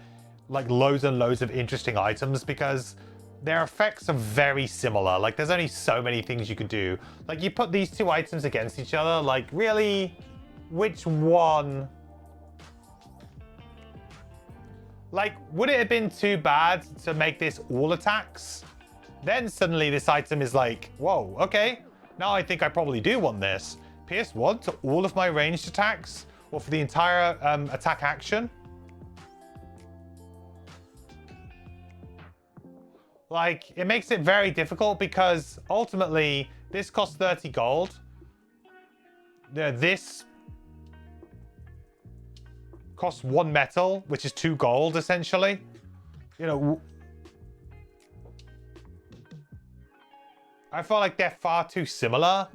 like loads and loads of interesting items because their effects are very similar. Like, there's only so many things you could do. Like, you put these two items against each other, like, really? Which one? Like, would it have been too bad to make this all attacks? Then suddenly this item is like, whoa, okay. Now I think I probably do want this. Pierce 1 to all of my ranged attacks? Or for the entire attack action? Like, it makes it very difficult because ultimately this costs 30 gold. This costs 1 metal, which is 2 gold essentially. You know, I feel like they're far too similar.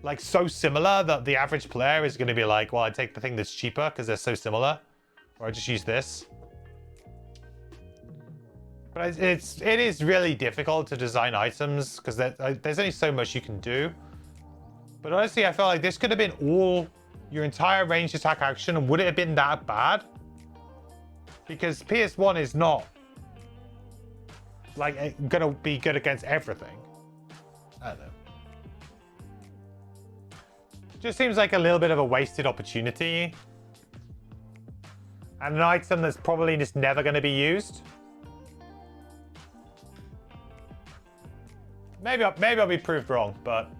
Like, so similar that the average player is going to be like, well, I take the thing that's cheaper because they're so similar. Or I just use this. But it is really difficult to design items because there's only so much you can do. But honestly, I felt like this could have been all your entire ranged attack action, and would it have been that bad? Because PS1 is not like gonna be good against everything. I don't know. Just seems like a little bit of a wasted opportunity. And an item that's probably just never going to be used. Maybe I'll be proved wrong, but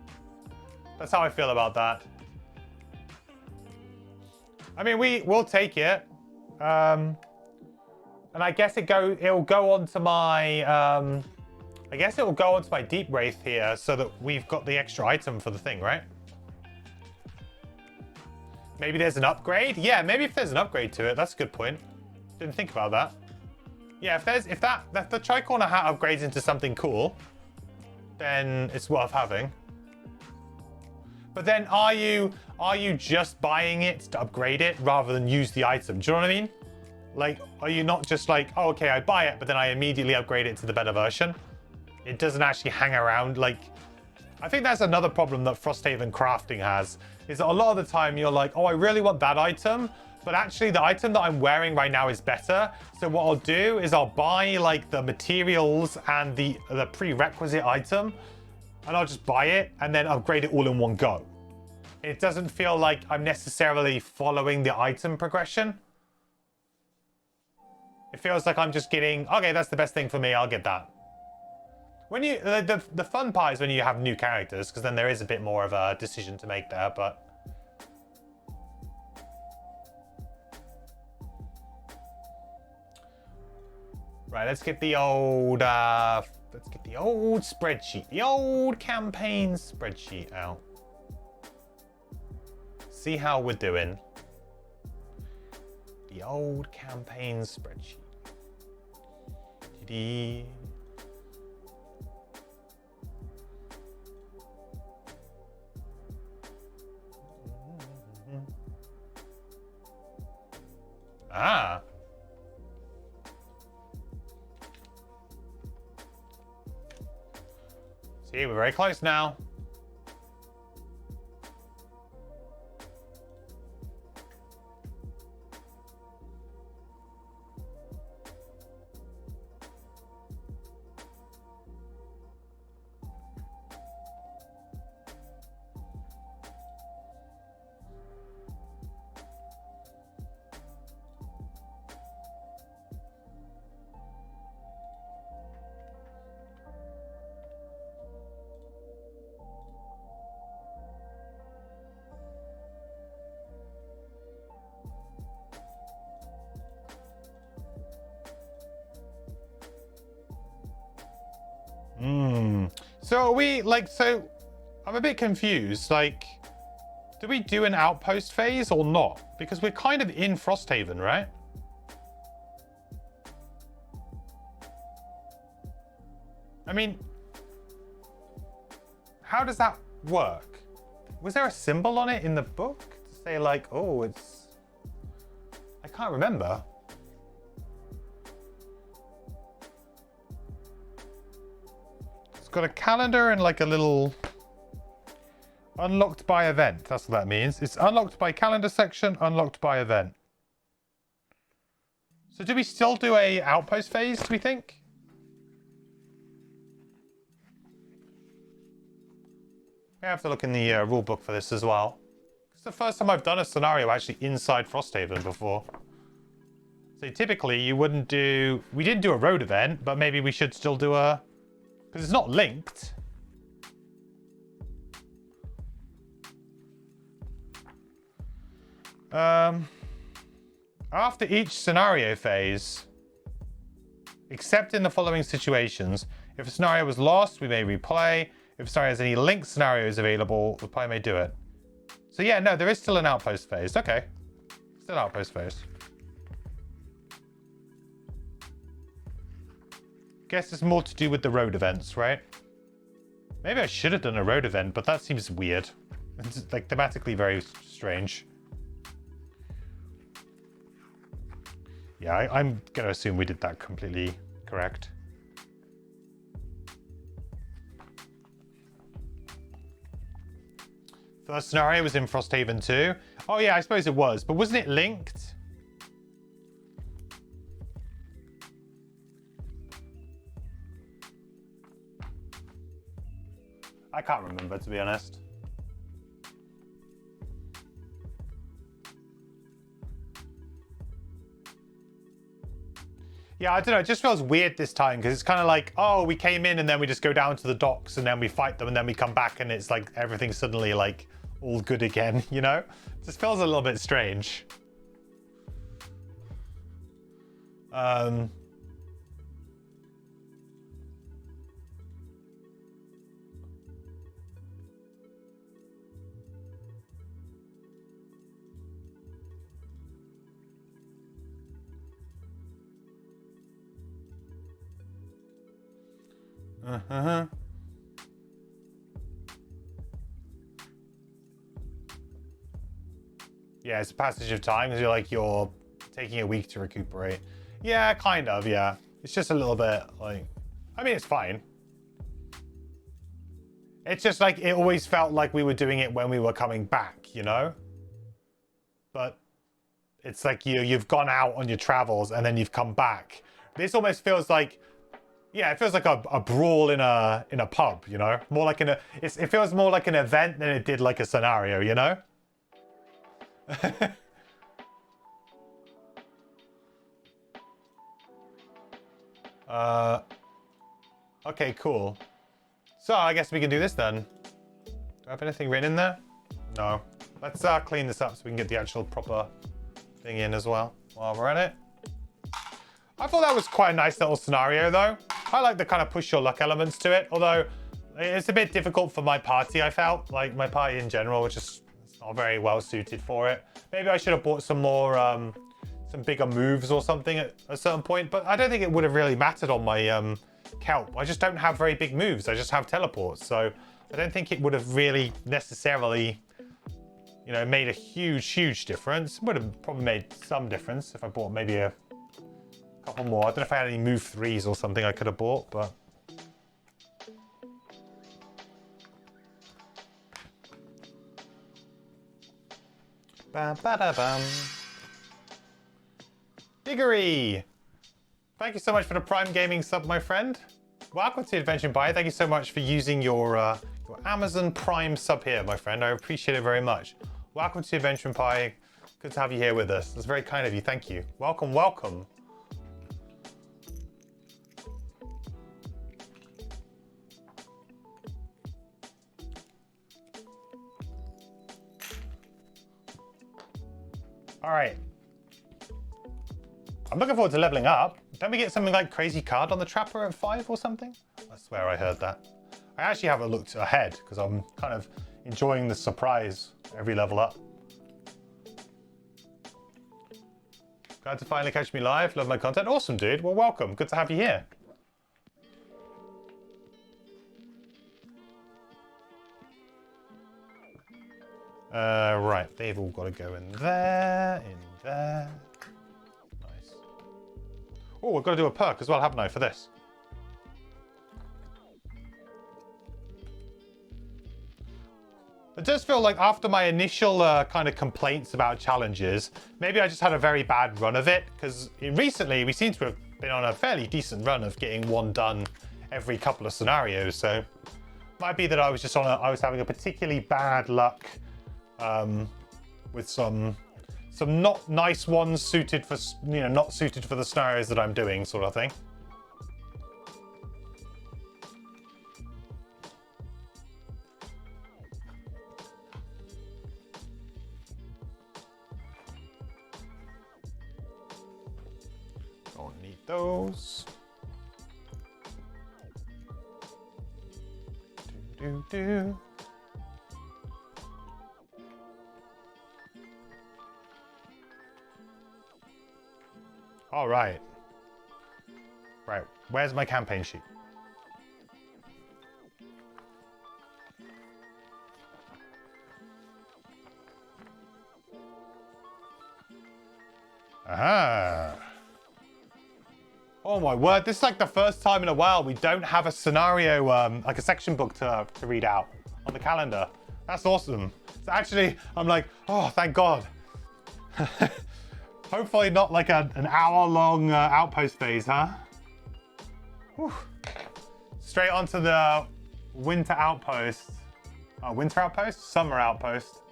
that's how I feel about that. I mean, we'll take it. And I guess it'll go onto my I guess it will go onto my Deep Wraith here so that we've got the extra item for the thing, right? Maybe there's an upgrade? Yeah, maybe if there's an upgrade to it, that's a good point. Didn't think about that. Yeah, if the Tri-Corner hat upgrades into something cool, then it's worth having. But then are you just buying it to upgrade it rather than use the item? Do you know what I mean? Like, are you not just like, oh, okay, I buy it, but then I immediately upgrade it to the better version? It doesn't actually hang around. Like, I think that's another problem that Frosthaven crafting has, is that a lot of the time you're like, oh, I really want that item, but actually the item that I'm wearing right now is better. So what I'll do is I'll buy like the materials and the prerequisite item, and I'll just buy it and then upgrade it all in one go. It doesn't feel like I'm necessarily following the item progression. It feels like I'm just getting, okay, that's the best thing for me, I'll get that. When you the fun part is when you have new characters, because then there is a bit more of a decision to make there, but right, let's get the old spreadsheet, the old campaign spreadsheet out. See how we're doing. The old campaign spreadsheet. Dee-dee. Ah. See, we're very close now. So are we like, so I'm a bit confused. Like, do we do an outpost phase or not? Because we're kind of in Frosthaven, right? I mean, how does that work? Was there a symbol on it in the book to say like, oh, it's... I can't remember. It's got a calendar and like a little... Unlocked by event, that's what that means. It's unlocked by calendar section, unlocked by event. So do we still do a outpost phase, do we think? I have to look in the rule book for this as well. It's the first time I've done a scenario actually inside Frosthaven before. So typically you wouldn't do... We didn't do a road event, but maybe we should still do a... Because it's not linked. After each scenario phase, except in the following situations, if a scenario was lost, we may replay. If a scenario has any linked scenarios available, the player may do it. So yeah, no, there is still an outpost phase. Okay. Still outpost phase. Guess it's more to do with the road events, right? Maybe I should have done a road event, but that seems weird. It's like thematically very strange. Yeah, I'm going to assume we did that completely correct. First scenario was in Frosthaven 2. Oh yeah, I suppose it was. But wasn't it linked? I can't remember, to be honest. Yeah, I don't know. It just feels weird this time because it's kind of like, oh, we came in and then we just go down to the docks and then we fight them and then we come back and it's like everything's suddenly like all good again, you know? It just feels a little bit strange. Yeah, it's a passage of time because you're taking a week to recuperate. Yeah, kind of, yeah. It's just a little bit like, I mean, it's fine. It's just like, it always felt like we were doing it when we were coming back, you know? But it's like you've gone out on your travels and then you've come back. This almost feels like, yeah, it feels like a brawl in a pub, you know? More like it feels more like an event than it did like a scenario, you know? Okay, cool. So I guess we can do this then. Do I have anything written in there? No. Let's clean this up so we can get the actual proper thing in as well while we're at it. I thought that was quite a nice little scenario though. I like the kind of push your luck elements to it, although it's a bit difficult for my party, I felt. Like my party in general, which is not very well suited for it. Maybe I should have bought some more some bigger moves or something at a certain point, but I don't think it would have really mattered on my kelp. I just don't have very big moves. I just have teleports, so I don't think it would have really necessarily, you know, made a huge difference. It would have probably made some difference if I bought maybe a couple more. I don't know if I had any move 3s or something I could have bought, but bam, ba-da-bam. Diggory! Thank you so much for the Prime Gaming sub, my friend. Welcome to Adventure Buy. Thank you so much for using your Amazon Prime sub here, my friend. I appreciate it very much. Welcome to Adventure Pie. Good to have you here with us. That's very kind of you. Thank you. Welcome, welcome. All right. I'm looking forward to leveling up. Don't we get something like Crazy Card on the Trapper at 5 or something? I swear I heard that. I actually haven't looked ahead because I'm kind of enjoying the surprise every level up. Glad to finally catch me live. Love my content. Awesome, dude. Well, welcome. Good to have you here. Right. They've all got to go in there, in there. Nice. Oh, I've got to do a perk as well, haven't I, for this? It does feel like after my initial kind of complaints about challenges, maybe I just had a very bad run of it, because recently we seem to have been on a fairly decent run of getting one done every couple of scenarios. So might be that I was just I was having a particularly bad luck with some not nice ones suited for, you know, not suited for the scenarios that I'm doing, sort of thing. Don't need those. Do. All right. Right, where's my campaign sheet? Aha. Oh my word, this is like the first time in a while we don't have a scenario, like a section book to read out on the calendar. That's awesome. So actually, I'm like, oh, thank God. Hopefully not like an hour-long Outpost phase, huh? Whew. Straight onto the Winter Outpost. Winter Outpost? Summer Outpost.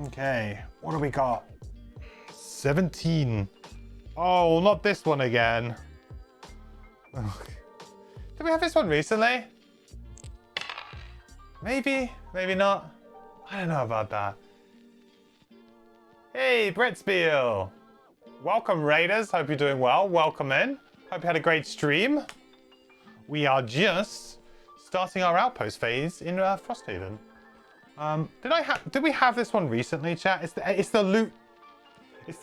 Okay, what do we got? 17. Oh, not this one again. Did we have this one recently? Maybe, maybe not. I don't know about that. Hey, Brett Spiel. Welcome, Raiders. Hope you're doing well. Welcome in. Hope you had a great stream. We are just starting our Outpost phase in Frosthaven. Did we have this one recently, chat? It's the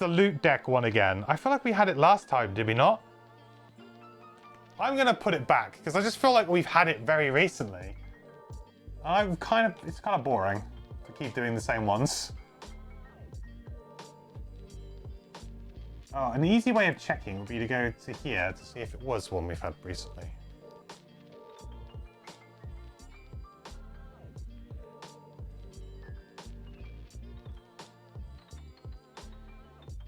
loot deck one again. I feel like we had it last time, did we not? I'm gonna put it back because I just feel like we've had it very recently. It's kind of boring to keep doing the same ones. Oh, an easy way of checking would be to go to here to see if it was one we've had recently.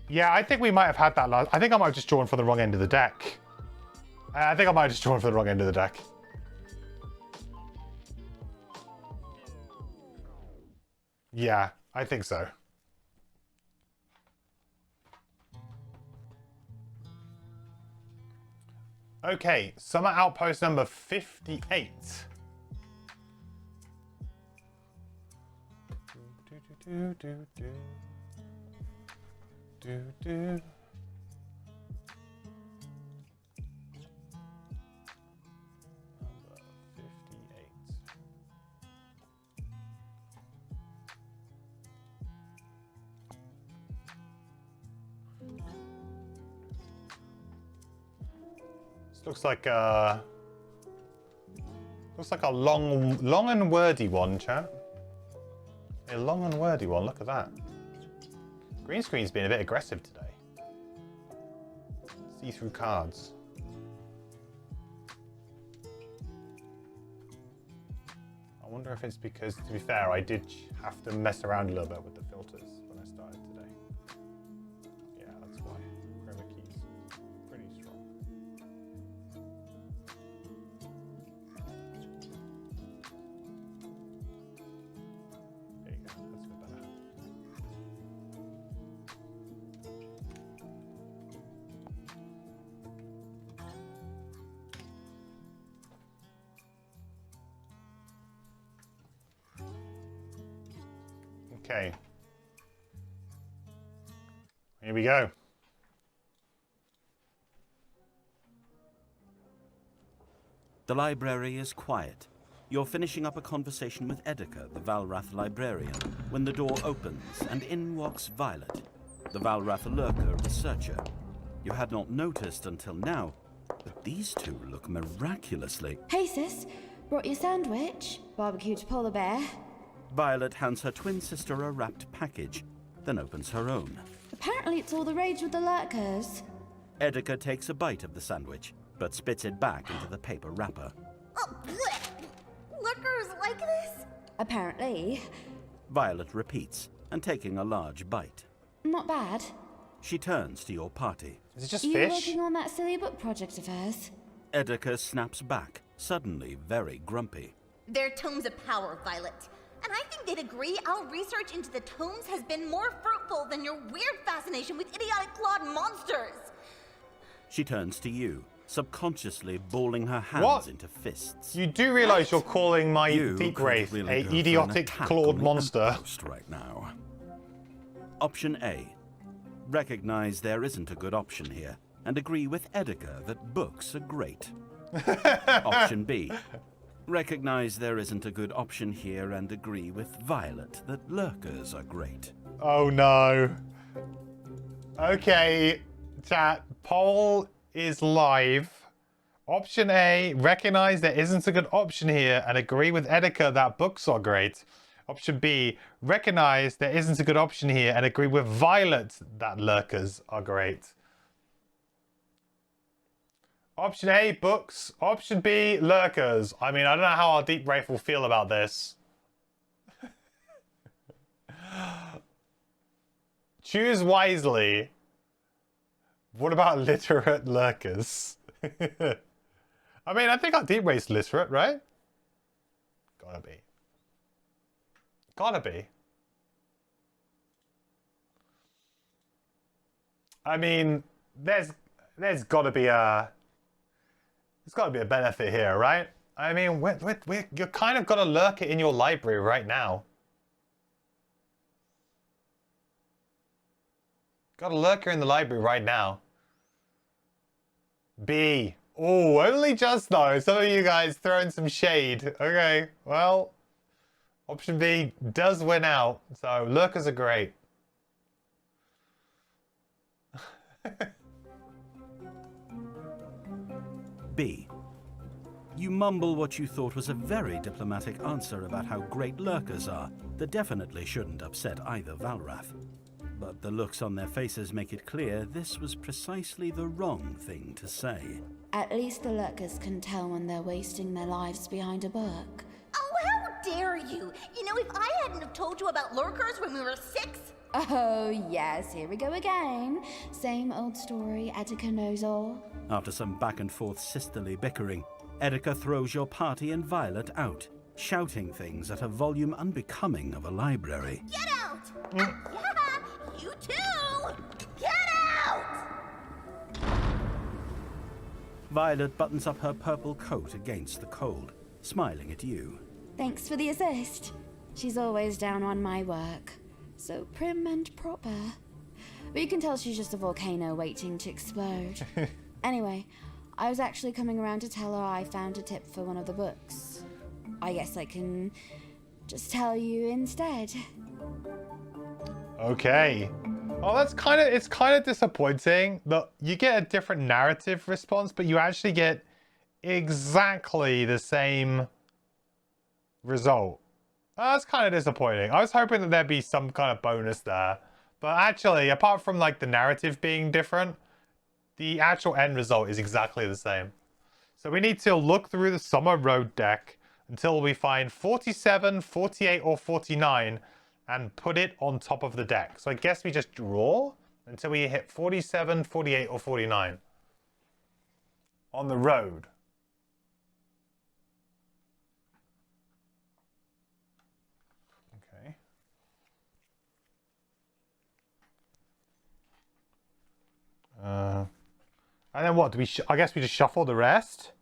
Yeah, I think we might have had that last. I think I might have just drawn for the wrong end of the deck. I think I might have just drawn for the wrong end of the deck. Yeah, I think so. Okay, Summer Outpost number 58. Number 58. Looks like a long and wordy one, chat. A long and wordy one. Look at that. Green screen's been a bit aggressive today. See-through cards. I wonder if it's because, to be fair, I did have to mess around a little bit with the filters when I started today. Yeah, that's why. Chroma keys, pretty strong. There you go, that's a bit better. Okay. Here we go. The library is quiet. You're finishing up a conversation with Edeka, the Valrath librarian, when the door opens and in walks Violet, the Valrath lurker researcher. You had not noticed until now, but these two look miraculously. Hey sis, brought your sandwich, barbecued polar bear. Violet hands her twin sister a wrapped package, then opens her own. Apparently it's all the rage with the lurkers. Edeka takes a bite of the sandwich, but spits it back into the paper wrapper. Oh, bleh. Lurkers like this? Apparently. Violet repeats, and taking a large bite. Not bad. She turns to your party. Is it just You fish? working on that silly book project of hers? Edeka snaps back, suddenly very grumpy. They're tomes of power, Violet. And I think they'd agree our research into the tomes has been more fruitful than your weird fascination with idiotic clawed monsters. She turns to you, subconsciously balling her hands What? into fists. You do realise you're calling my You deep could wraith really a go for an idiotic attack clawed on the monster. Outpost right now. Option A. Recognize there isn't a good option here, and agree with Edeka that books are great. Option B. Recognize there isn't a good option here and agree with Violet that lurkers are great. Oh no. Okay, chat. Poll is live. Option A, recognize there isn't a good option here and agree with Edeka that books are great. Option B, recognize there isn't a good option here and agree with Violet that lurkers are great. Option A, books. Option B, lurkers. I mean, I don't know how our Deep Wraith will feel about this. Choose wisely. What about literate lurkers? I mean, I think our Deep Wraith's literate, right? Gotta be. Gotta be. I mean, there's gotta be a... There's got to be a benefit here, right? I mean, you're kind of got a lurker in your library right now. Got a lurker in the library right now. B. Oh, only just though. Some of you guys throwing some shade. Okay, well, option B does win out. So lurkers are great. B. You mumble what you thought was a very diplomatic answer about how great lurkers are that definitely shouldn't upset either Valrath. But the looks on their faces make it clear this was precisely the wrong thing to say. At least the lurkers can tell when they're wasting their lives behind a book. Oh, how dare you! You know, if I hadn't have told you about lurkers when we were 6... Oh, yes, here we go again. Same old story, Edeka knows all. After some back and forth sisterly bickering, Edeka throws your party and Violet out, shouting things at a volume unbecoming of a library. Get out! Yeah, you too! Get out! Violet buttons up her purple coat against the cold, smiling at you. Thanks for the assist. She's always down on my work. So prim and proper. But you can tell she's just a volcano waiting to explode. Anyway, I was actually coming around to tell her I found a tip for one of the books. I guess I can just tell you instead. Okay. Oh, that's kind of, it's kind of disappointing that you get a different narrative response, but you actually get exactly the same result. That's kind of disappointing. I was hoping that there'd be some kind of bonus there. But actually, apart from like the narrative being different, the actual end result is exactly the same. So we need to look through the Summer Road deck until we find 47, 48, or 49 and put it on top of the deck. So I guess we just draw until we hit 47, 48, or 49 on the road. Okay. And then what? Do we? I guess we just shuffle the rest.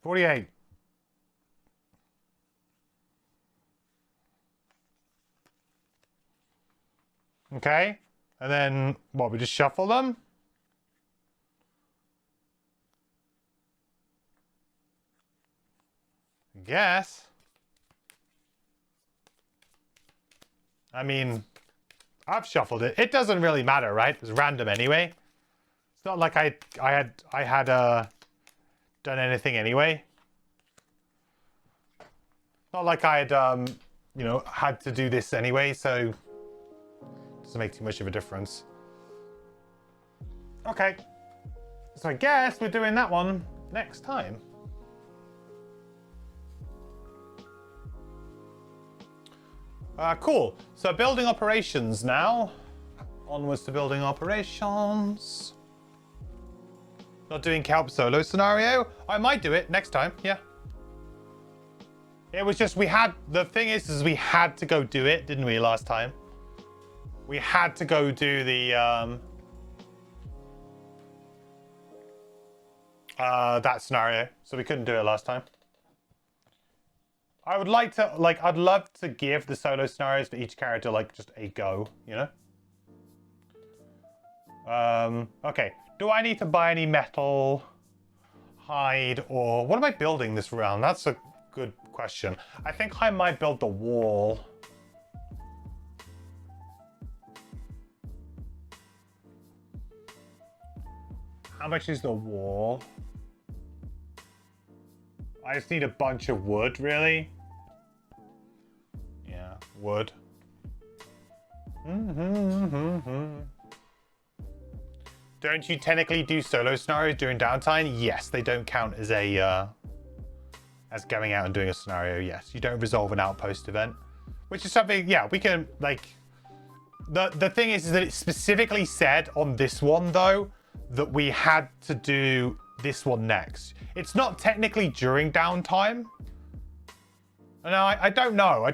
$48. Okay. And then what? We just shuffle them? I guess. I mean, I've shuffled it. It doesn't really matter, right? It's random anyway. It's not like I had done anything anyway. Not like I had you know, had to do this anyway, so it doesn't make too much of a difference. Okay. So I guess we're doing that one next time. Cool. So building operations now. Onwards to building operations. Not doing Kelp solo scenario. I might do it next time. Yeah. It was just, we had, the thing is we had to go do it, didn't we, last time? We had to go do the, that scenario. So we couldn't do it last time. I would like to, like, I'd love to give the solo scenarios for each character, like, just a go, you know? Okay. Do I need to buy any metal, hide, or what am I building this round? That's a good question. I think I might build the wall. How much is the wall? I just need a bunch of wood, really. Yeah, wood. Don't you technically do solo scenarios during downtime? Yes, they don't count as a as going out and doing a scenario. Yes, you don't resolve an outpost event, which is something. Yeah, we can like. The thing is that it specifically said on this one though that we had to do this one next. It's not technically during downtime. No, I don't know. I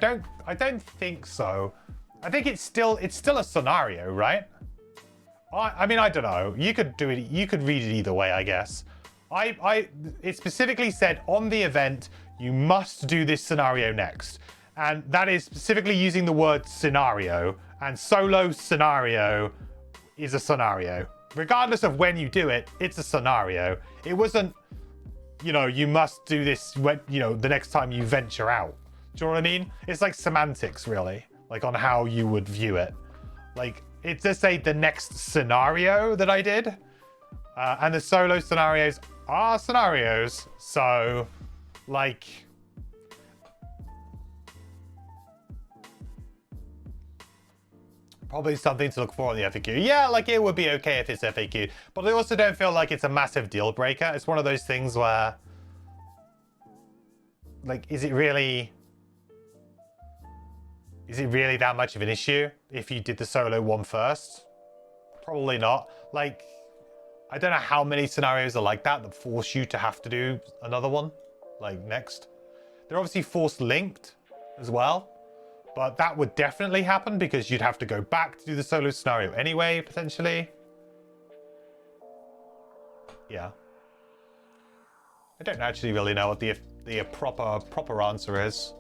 don't think so. I think it's still a scenario, right? I mean, I don't know. You could do it. You could read it either way, I guess. It specifically said on the event, you must do this scenario next. And that is specifically using the word scenario. And solo scenario is a scenario. Regardless of when you do it, it's a scenario. It wasn't, you know, you must do this when, you know, the next time you venture out. Do you know what I mean? It's like semantics, really. Like on how you would view it. Like, it does say the next scenario that I did. And the solo scenarios are scenarios. So, like... probably something to look for on the FAQ. Yeah, like it would be okay if it's FAQ. But I also don't feel like it's a massive deal breaker. It's one of those things where... like, is it really that much of an issue if you did the solo one first? Probably not. Like, I don't know how many scenarios are like that force you to have to do another one, like next. They're obviously force linked as well, but that would definitely happen because you'd have to go back to do the solo scenario anyway, potentially. Yeah. I don't actually really know what the proper answer is.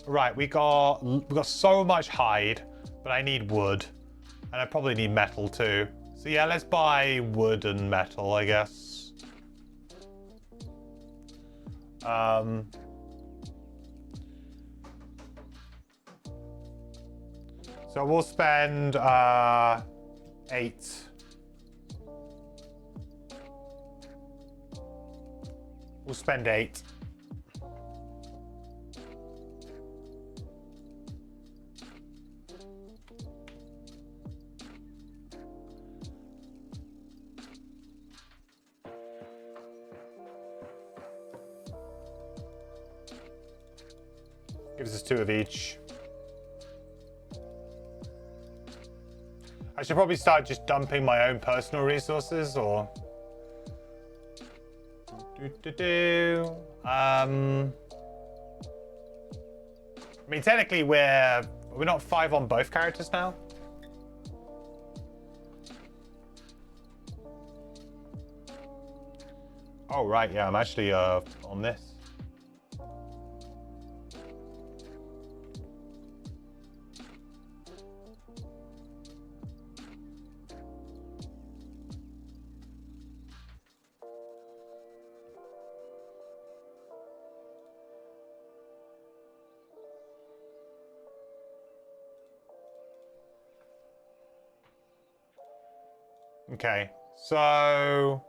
Right, we got so much hide, but I need wood, and I probably need metal too. So yeah, let's buy wood and metal, I guess. So we'll spend 8. We'll spend 8. Gives us 2 of each. I should probably start just dumping my own personal resources, or... I mean, technically we're not 5 on both characters now. Oh right, yeah, I'm actually on this. Okay, so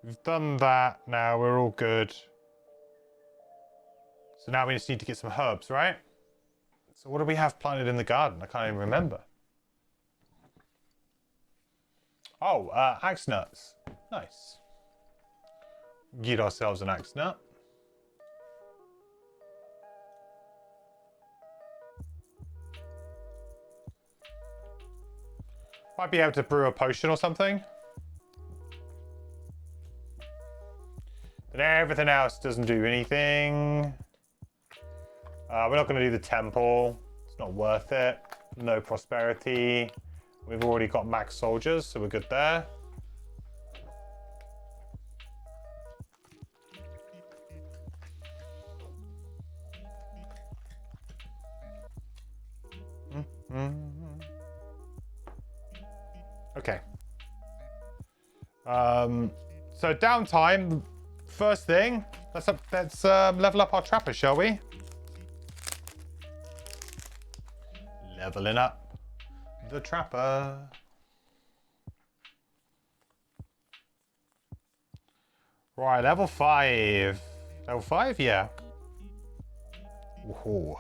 we've done that now, we're all good. So now we just need to get some herbs, right? So what do we have planted in the garden? I can't even remember. Oh, axe nuts. Nice. Get ourselves an axe nut. Might be able to brew a potion or something. But everything else doesn't do anything. We're not going to do the temple. It's not worth it. No prosperity. We've already got max soldiers, so we're good there. Okay. So downtime. First thing, let's level up our trapper, shall we? Leveling up the trapper. Right, level 5. Level 5, yeah. Ooh.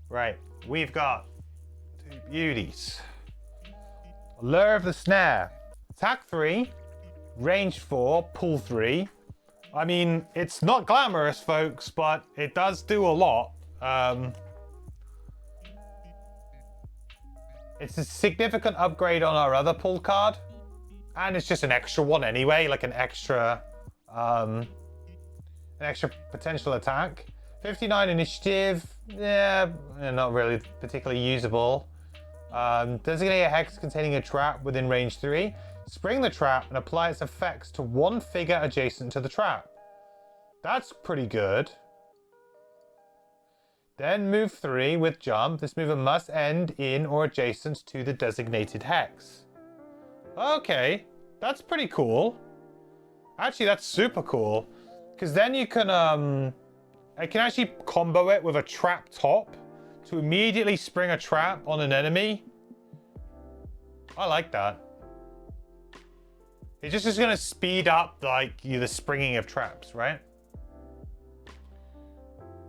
Right, we've got 2 beauties. Lure of the Snare. Attack 3, range 4, pull 3. I mean, it's not glamorous, folks, but it does do a lot. It's a significant upgrade on our other pull card. And it's just an extra one anyway, like an extra potential attack. 59 initiative, yeah, not really particularly usable. Designate a hex containing a trap within range 3. Spring the trap and apply its effects to one figure adjacent to the trap. That's pretty good. Then move 3 with jump. This mover must end in or adjacent to the designated hex. Okay, that's pretty cool. Actually, that's super cool. Because then you can, I can actually combo it with a trap top to immediately spring a trap on an enemy. I like that. It just is going to speed up like the springing of traps, right?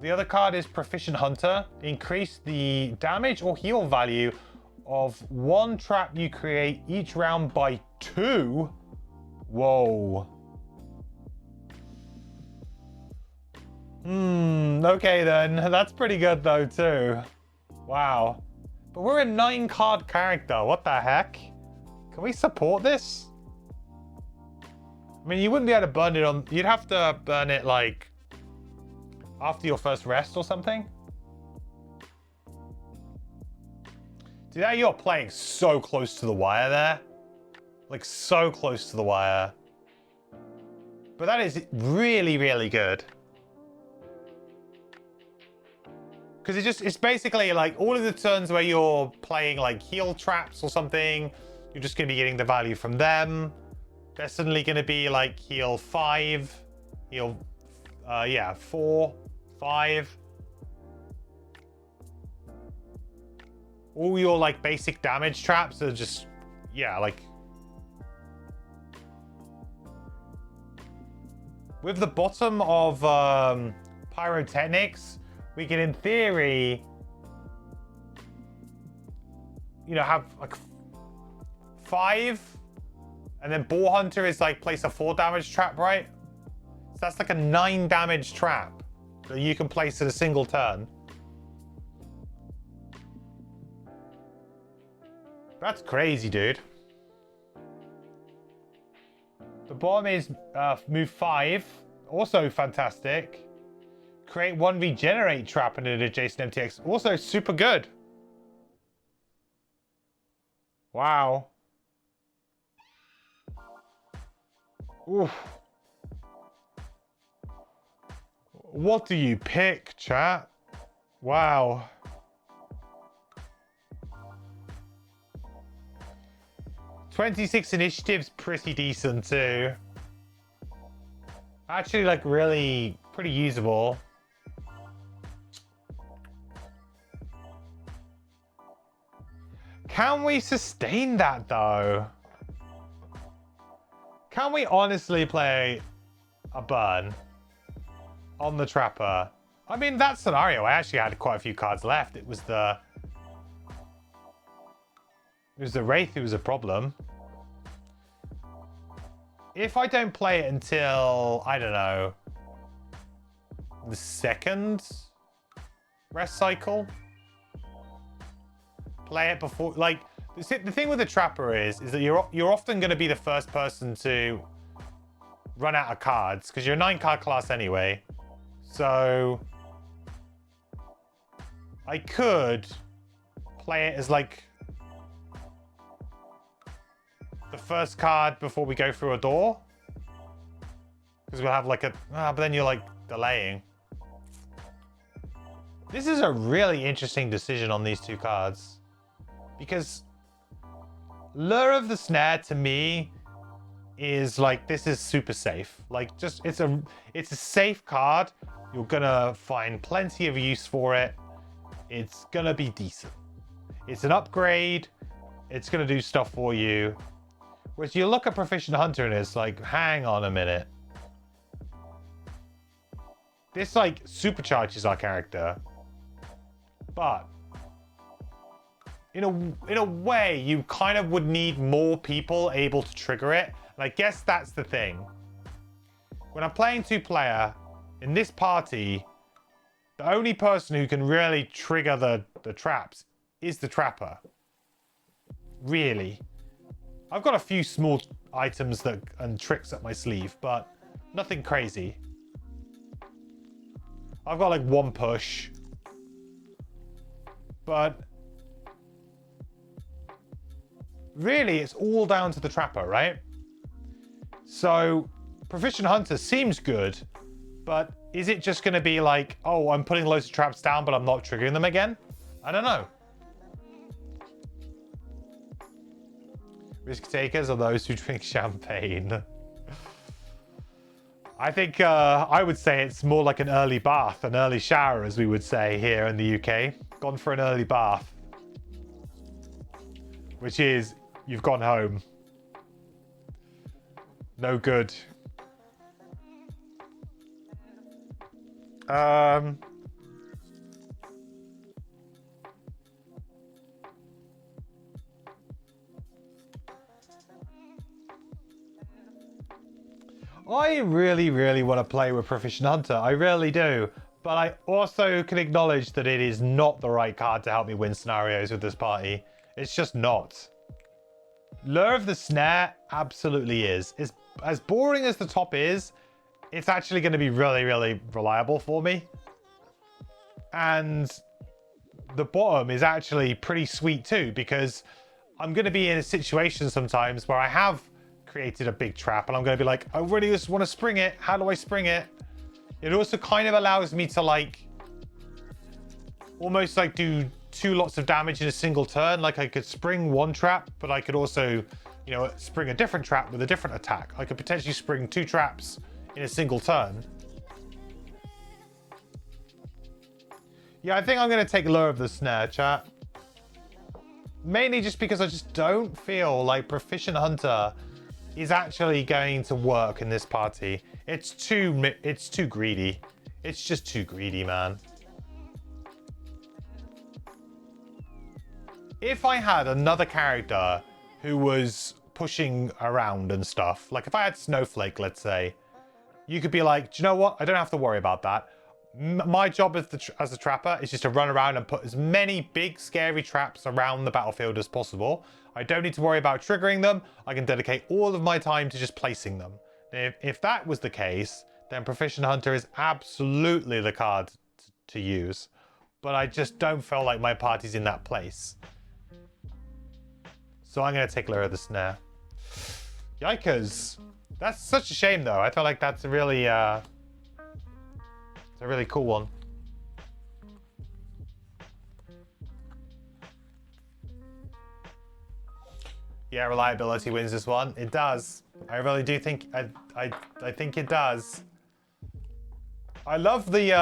The other card is Proficient Hunter. Increase the damage or heal value of one trap you create each round by 2. Whoa. Okay then. That's pretty good though too. Wow. But we're a 9 card character. What the heck? Can we support this? I mean, you wouldn't be able to burn it on... You'd have to burn it like after your first rest or something. Dude, you're playing so close to the wire there. Like, so close to the wire. But that is really, really good. Because it's basically like all of the turns where you're playing like heal traps or something, you're just going to be getting the value from them. They're suddenly going to be like heal 5, heal, 4, 5. All your like basic damage traps are just, like. With the bottom of Pyrotechnics, we can, in theory, have like 5, and then Boar Hunter is like place a 4 damage trap, right? So that's like a 9 damage trap that you can place in a single turn. That's crazy, dude. The bottom is move 5, also fantastic. Create 1 regenerate trap in an adjacent MTX, also super good. Wow. Oof. What do you pick, chat? Wow. "26 initiative's pretty decent too. Actually, like, really pretty usable. Can we sustain that though? Can we honestly play a burn on the Trapper? I mean, that scenario, I actually had quite a few cards left. It was the Wraith who was a problem. If I don't play it until, I don't know, the second rest cycle, play it before, like, the thing with the Trapper is that you're often going to be the first person to run out of cards, because you're a 9-card class anyway. So I could play it as like the first card before we go through a door, because we'll have like a but then you're like delaying. This is a really interesting decision on these 2 cards, because Lure of the Snare to me is like, this is super safe. Like, just it's a safe card. You're gonna find plenty of use for it. It's gonna be decent. It's an upgrade. It's gonna do stuff for you. Whereas you look at Proficient Hunter and it's like, hang on a minute. This like supercharges our character. But in a way, you kind of would need more people able to trigger it. And I guess that's the thing. When I'm playing 2-player, in this party, the only person who can really trigger the traps is the Trapper. Really. I've got a few small items and tricks up my sleeve, but nothing crazy. I've got like 1 push. But really, it's all down to the Trapper, right? So Proficient Hunter seems good, but is it just going to be like, oh, I'm putting loads of traps down, but I'm not triggering them again? I don't know. Risk takers are those who drink champagne. I think I would say it's more like an early bath, an early shower, as we would say here in the UK. Gone for an early bath. Which is, you've gone home. No good. I really, really want to play with Proficient Hunter. I really do. But I also can acknowledge that it is not the right card to help me win scenarios with this party. It's just not. Lure of the Snare absolutely is. As boring as the top is, it's actually going to be really, really reliable for me. And the bottom is actually pretty sweet too, because I'm going to be in a situation sometimes where I have created a big trap and I'm going to be like, I really just want to spring it. How do I spring it? It also kind of allows me to like almost like do 2 lots of damage in a single turn. Like I could spring one trap, but I could also, you know, spring a different trap with a different attack. I could potentially spring 2 traps in a single turn. Yeah, I think I'm going to take Lure of the Snare, chat. Mainly just because I just don't feel like Proficient Hunter is actually going to work in this party. It's too greedy. It's just too greedy, man. If I had another character who was pushing around and stuff, like if I had Snowflake, let's say, you could be like, do you know what? I don't have to worry about that. My job as a trapper is just to run around and put as many big scary traps around the battlefield as possible. I don't need to worry about triggering them. I can dedicate all of my time to just placing them. If that was the case, then Proficient Hunter is absolutely the card to use. But I just don't feel like my party's in that place. So I'm going to take Lure of the Snare. Yikers. That's such a shame, though. I feel like that's a really... It's a really cool one. Yeah, reliability wins this one. It does. I really do think... I think it does. I love the...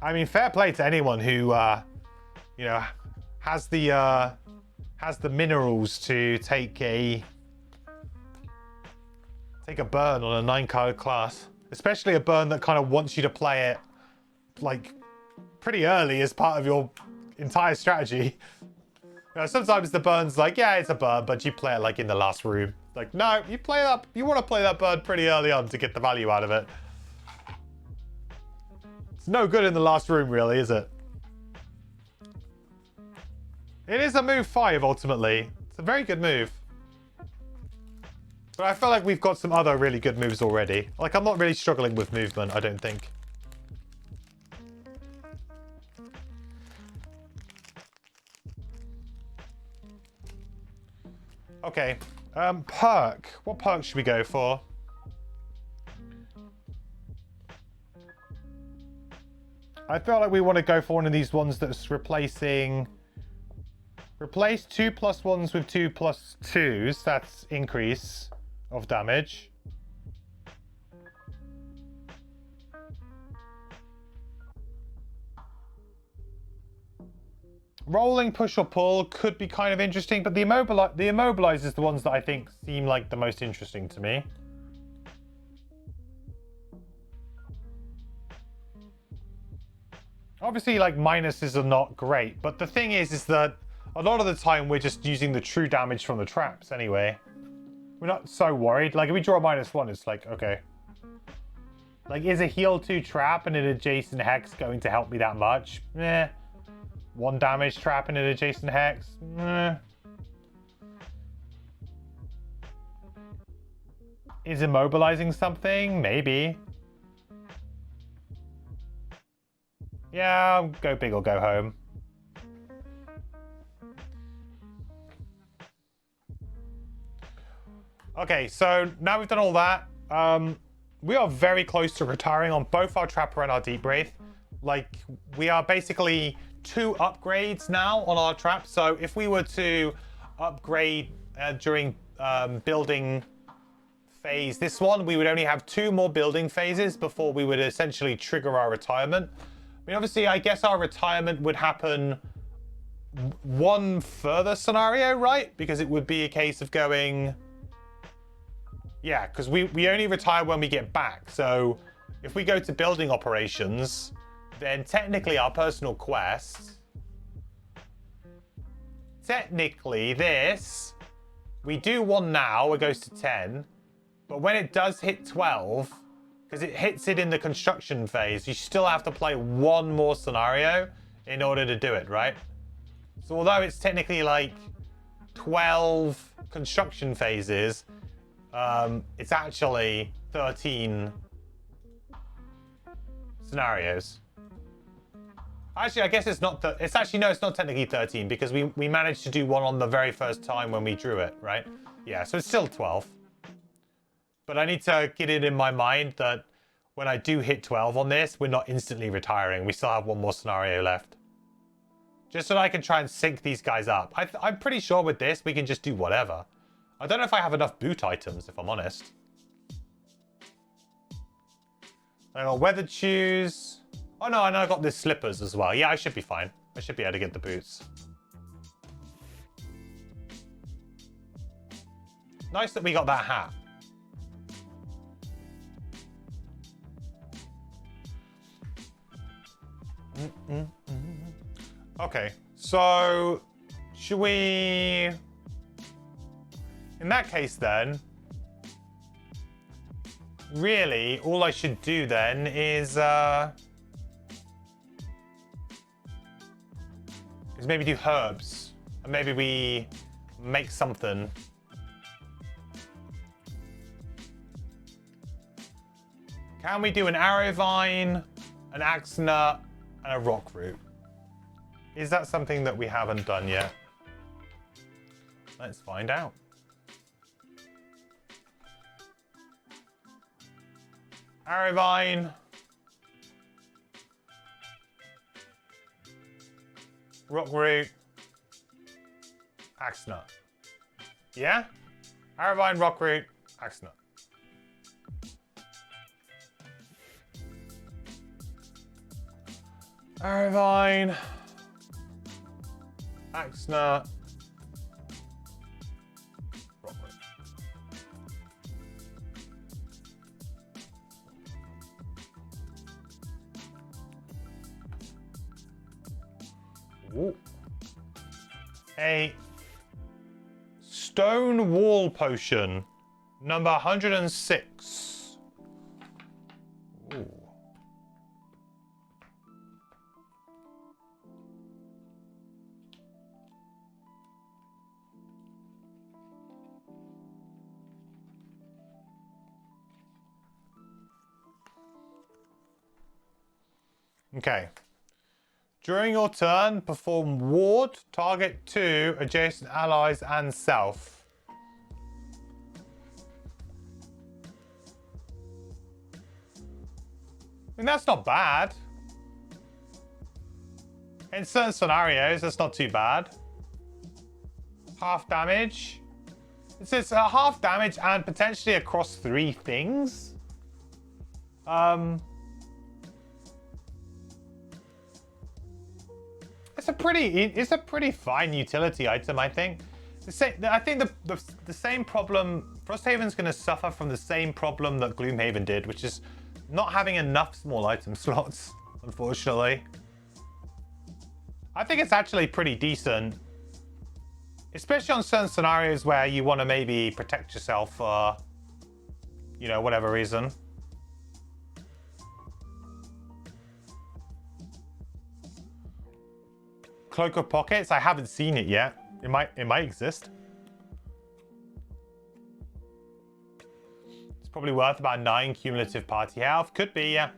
I mean, fair play to anyone who, you know, has the minerals to take a burn on a 9-card class. Especially a burn that kind of wants you to play it, like, pretty early as part of your entire strategy. You know, sometimes the burn's like, yeah, it's a burn, but you play it, like, in the last room. Like, no, you want to play that burn pretty early on to get the value out of it. It's no good in the last room, really, is it? It is a move 5, ultimately. It's a very good move. But I feel like we've got some other really good moves already. Like, I'm not really struggling with movement, I don't think. Okay. Perk. What perk should we go for? I feel like we want to go for one of these ones that's replacing... Replace 2+1s with 2+2s. That's increase of damage. Rolling, push or pull could be kind of interesting, but the immobilize is the ones that I think seem like the most interesting to me. Obviously, like, minuses are not great, but the thing is that a lot of the time we're just using the true damage from the traps anyway. We're not so worried. Like, if we draw a -1, it's like, okay. Like, is a heal 2 trap and an adjacent hex going to help me that much? Eh. 1 damage trap and an adjacent hex? Eh. Is immobilizing something? Maybe. Yeah, go big or go home. Okay, so now we've done all that. We are very close to retiring on both our Trapper and our Deep Wraith. Like, we are basically 2 upgrades now on our trap. So if we were to upgrade during building phase this one, we would only have 2 more building phases before we would essentially trigger our retirement. I mean, obviously, I guess our retirement would happen one further scenario, right? Because it would be a case of going... Yeah, because we only retire when we get back. So if we go to building operations, then technically our personal quest... Technically this... We do 1 now, it goes to 10. But when it does hit 12... Because it hits it in the construction phase, you still have to play 1 more scenario in order to do it, right? So although it's technically like 12 construction phases, it's actually 13 scenarios. Actually, I guess it's not. It's actually no, it's not technically 13 because we managed to do one on the very first time when we drew it, right? Yeah, so it's still 12. But I need to get it in my mind that when I do hit 12 on this, we're not instantly retiring. We still have one more scenario left. Just so that I can try and sync these guys up. I'm pretty sure with this, we can just do whatever. I don't know if I have enough boot items, if I'm honest. I got weathered shoes. Oh no, and I got the slippers as well. Yeah, I should be fine. I should be able to get the boots. Nice that we got that hat. Okay, so should we... In that case then, really, all I should do then is maybe do herbs. And maybe we make something. Can we do an arrow vine, an axe nut, and a rock root? Is that something that we haven't done yet? Let's find out. Arrow vine. Rock root. Axe nut. Yeah? Arrow vine, rock root, axe nut. Arrow vine. Axe nut. Rock root. Ooh. A stone wall potion, number 106. Ooh. Okay. During your turn, perform ward, target 2 adjacent allies and self. I mean, that's not bad. In certain scenarios, that's not too bad. Half damage. It says half damage and potentially across 3 things. It's a pretty fine utility item, I think. I think the same problem, Frosthaven's going to suffer from the same problem that Gloomhaven did, which is not having enough small item slots, unfortunately. I think it's actually pretty decent, especially on certain scenarios where you want to maybe protect yourself for, you know, whatever reason. Cloak of Pockets, I haven't seen it yet. It might exist. It's probably worth about 9 cumulative party health. Could be, yeah.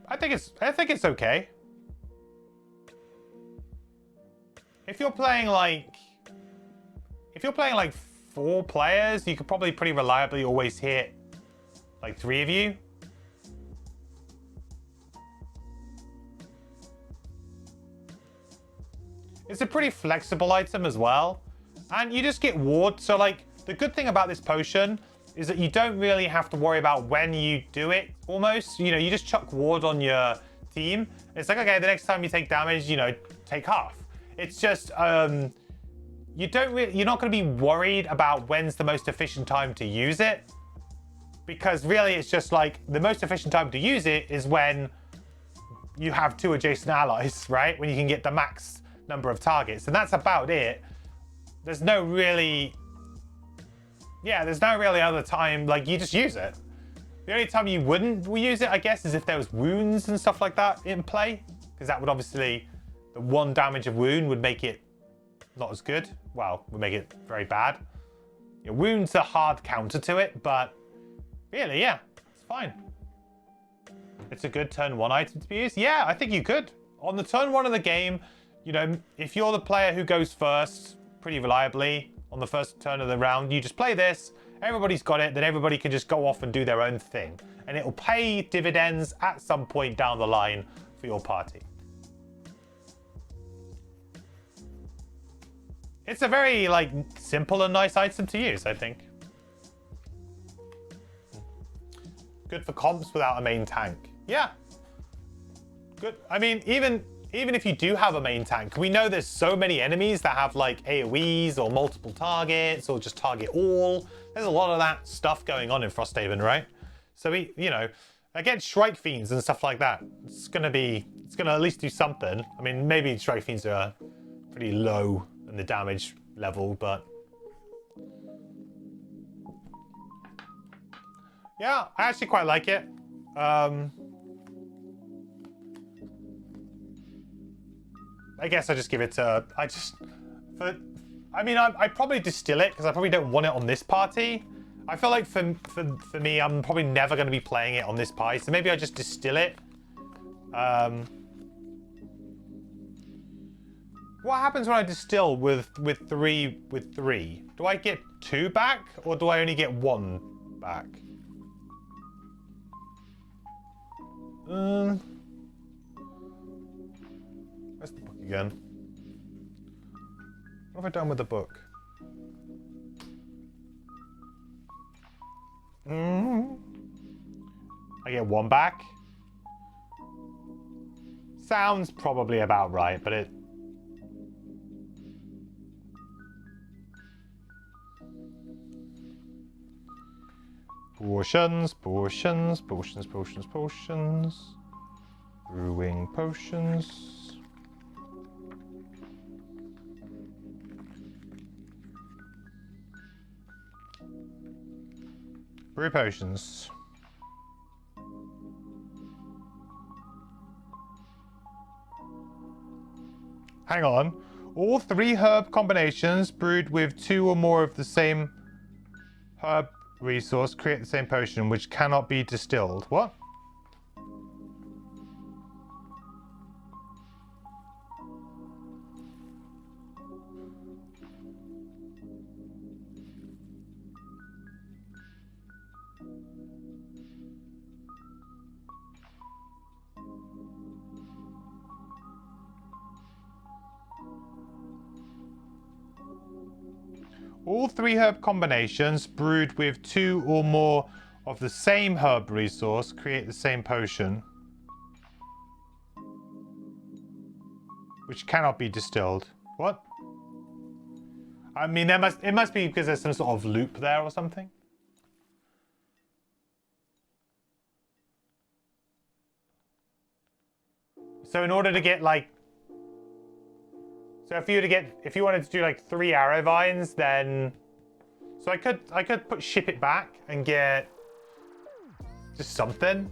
I think it's okay. If you're playing like 4 players, you could probably pretty reliably always hit like 3 of you. It's a pretty flexible item as well. And you just get ward. So like the good thing about this potion is that you don't really have to worry about when you do it almost. You know, you just chuck ward on your team. It's like, okay, the next time you take damage, you know, take half. It's just, you're not going to be worried about when's the most efficient time to use it. Because really, it's just like the most efficient time to use it is when you have 2 adjacent allies, right? When you can get the max number of targets. And that's about it. There's no really other time, like you just use it. The only time you wouldn't use it, I guess, is if there was wounds and stuff like that in play. Because that would obviously, the 1 damage of wound would make it not as good. Well, would make it very bad. You know, wounds are hard counter to it, but Really, yeah. It's fine. It's a good turn 1 item to be used. Yeah, I think you could. On the turn 1 of the game, you know, if you're the player who goes first pretty reliably on the first turn of the round, you just play this, everybody's got it, then everybody can just go off and do their own thing. And it'll pay dividends at some point down the line for your party. It's a very, like, simple and nice item to use, I think. Good for comps without a main tank. Yeah. Good. I mean, even if you do have a main tank, we know there's so many enemies that have, like, AoEs or multiple targets or just target all. There's a lot of that stuff going on in Frosthaven, right? So, you know, against Strike Fiends and stuff like that, it's going to at least do something. I mean, maybe Strike Fiends are pretty low in the damage level, but yeah, I actually quite like it. I guess I just give it to, I mean, I'd probably distill it because I probably don't want it on this party. I feel like for me, I'm probably never going to be playing it on this party, so maybe I just distill it. What happens when I distill with three? Do I get 2 back, or do I only get 1 back? Where's the book again? What have I done with the book? I get 1 back. Sounds probably about right, but it... Potions. Brewing potions. Brew potions. Hang on. All 3 herb combinations brewed with 2 or more of the same herb resource create the same potion, which cannot be distilled. What? All 3 herb combinations brewed with 2 or more of the same herb resource create the same potion, which cannot be distilled. What? I mean, it must be because there's some sort of loop there or something. So in order to get like... So if you wanted to do like 3 arrow vines, then... So I could ship it back and get just something.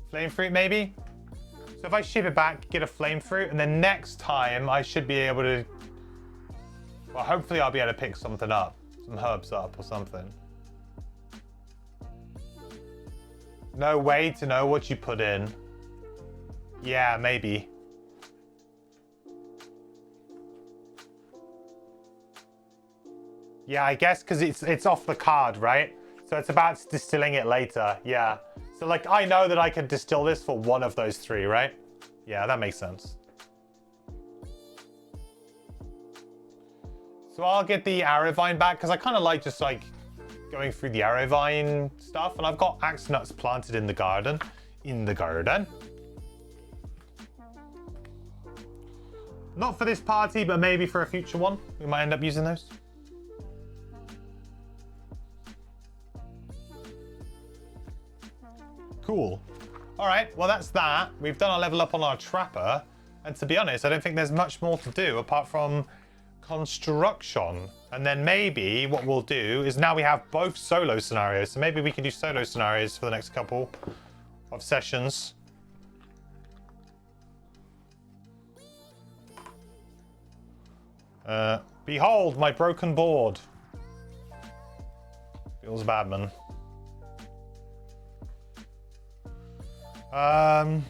Flame fruit maybe? So if I ship it back, get a flame fruit, and then next time I should be able to... Well, hopefully I'll be able to pick something up. Some herbs up or something. No way to know what you put in. Yeah, maybe. Yeah, I guess because it's off the card, right? So it's about distilling it later. Yeah. So like I know that I can distill this for 1 of those 3, right? Yeah, that makes sense. So I'll get the arrow vine back because I kind of like just like going through the arrow vine stuff, and I've got axe nuts planted in the garden. Not for this party, but maybe for a future one. We might end up using those. Cool. All right, well, that's that. We've done our level up on our trapper. And to be honest, I don't think there's much more to do apart from construction. And then maybe what we'll do is now we have both solo scenarios. So maybe we can do solo scenarios for the next couple of sessions. Behold my broken board. Feels bad, man. I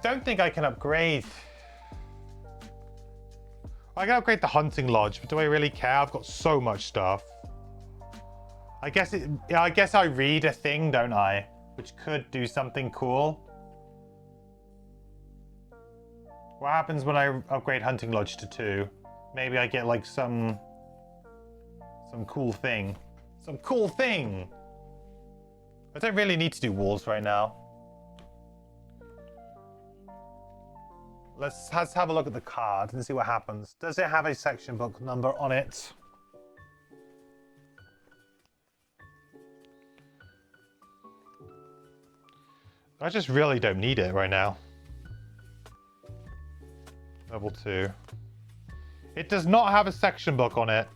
don't think I can upgrade. I can upgrade the hunting lodge, but do I really care? I've got so much stuff. I guess I read a thing, don't I? Which could do something cool. What happens when I upgrade hunting lodge to 2? Maybe I get like some cool thing. Some cool thing. I don't really need to do walls right now. Let's have a look at the card and see what happens. Does it have a section book number on it? I just really don't need it right now. Level 2. It does not have a section book on it.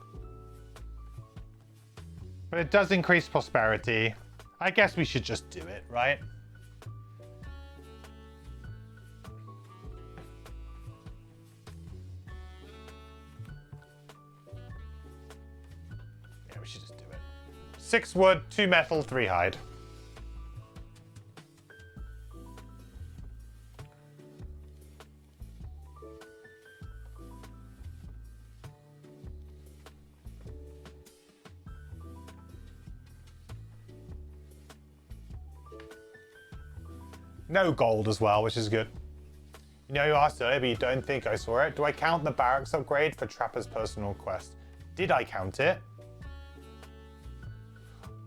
But it does increase prosperity. I guess we should just do it, right? Yeah, we should just do it. 6 wood, 2 metal, 3 hide. No gold as well, which is good. You know, you asked earlier, but you don't think I saw it. Do I count the barracks upgrade for Trapper's personal quest? Did I count it?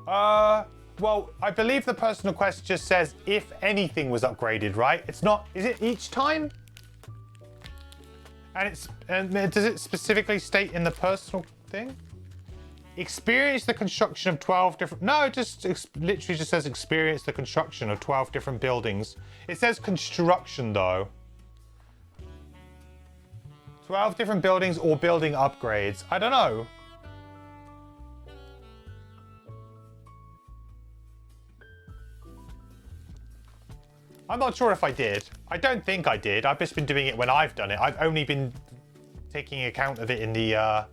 Well, I believe the personal quest just says if anything was upgraded, right? It's not, is it each time? And does it specifically state in the personal thing? Experience the construction of 12 different... No, it just literally just says experience the construction of 12 different buildings. It says construction, though. 12 different buildings or building upgrades. I don't know. I'm not sure if I did. I don't think I did. I've just been doing it when I've done it. I've only been taking account of it in the...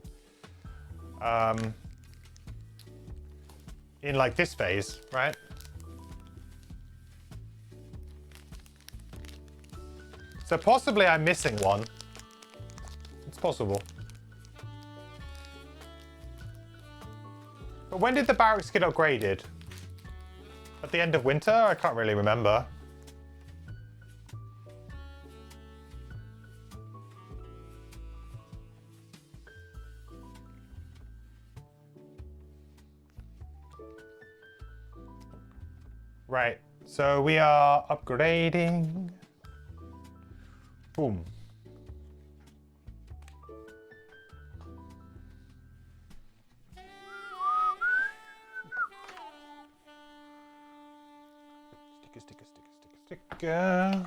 in like this phase, right? So possibly I'm missing one. It's possible. But when did the barracks get upgraded? At the end of winter? I can't really remember. Right, so we are upgrading. Boom. Sticker.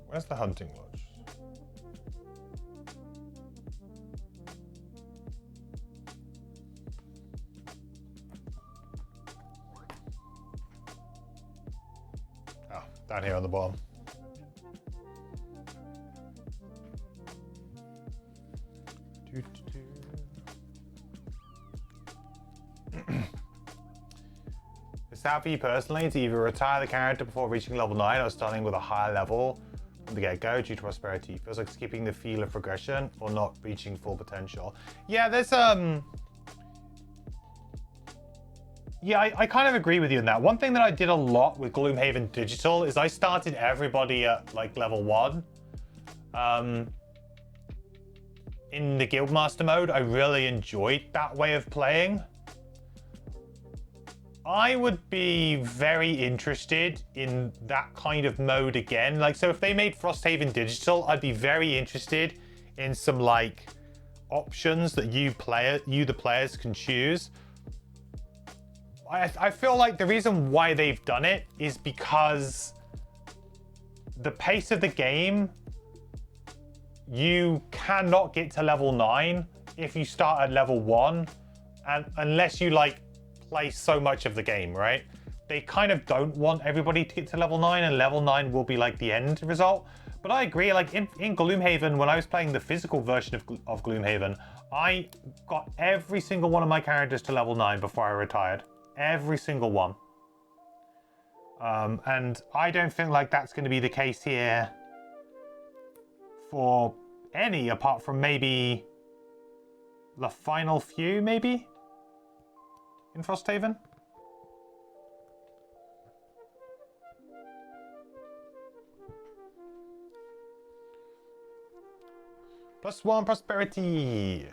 Where's the hunting lodge? Oh, down here on the bottom. It's sad for you personally to either retire the character before reaching level 9 or starting with a higher level from the get-go due to prosperity. Feels like skipping the feel of progression or not reaching full potential. Yeah, there's yeah, I kind of agree with you on that. One thing that I did a lot with Gloomhaven Digital is I started everybody at like level 1. In the Guildmaster mode, I really enjoyed that way of playing. I would be very interested in that kind of mode again. Like, so if they made Frosthaven Digital, I'd be very interested in some like options that you the players can choose. I feel like the reason why they've done it is because the pace of the game, you cannot get to level 9 if you start at level 1, and unless you like play so much of the game, right? They kind of don't want everybody to get to level 9, and level 9 will be like the end result. But I agree, like in Gloomhaven, when I was playing the physical version of Gloomhaven, I got every single one of my characters to level 9 before I retired. Every single one. And I don't think like that's going to be the case here for any, apart from maybe the final few, maybe, in Frosthaven. +1 prosperity.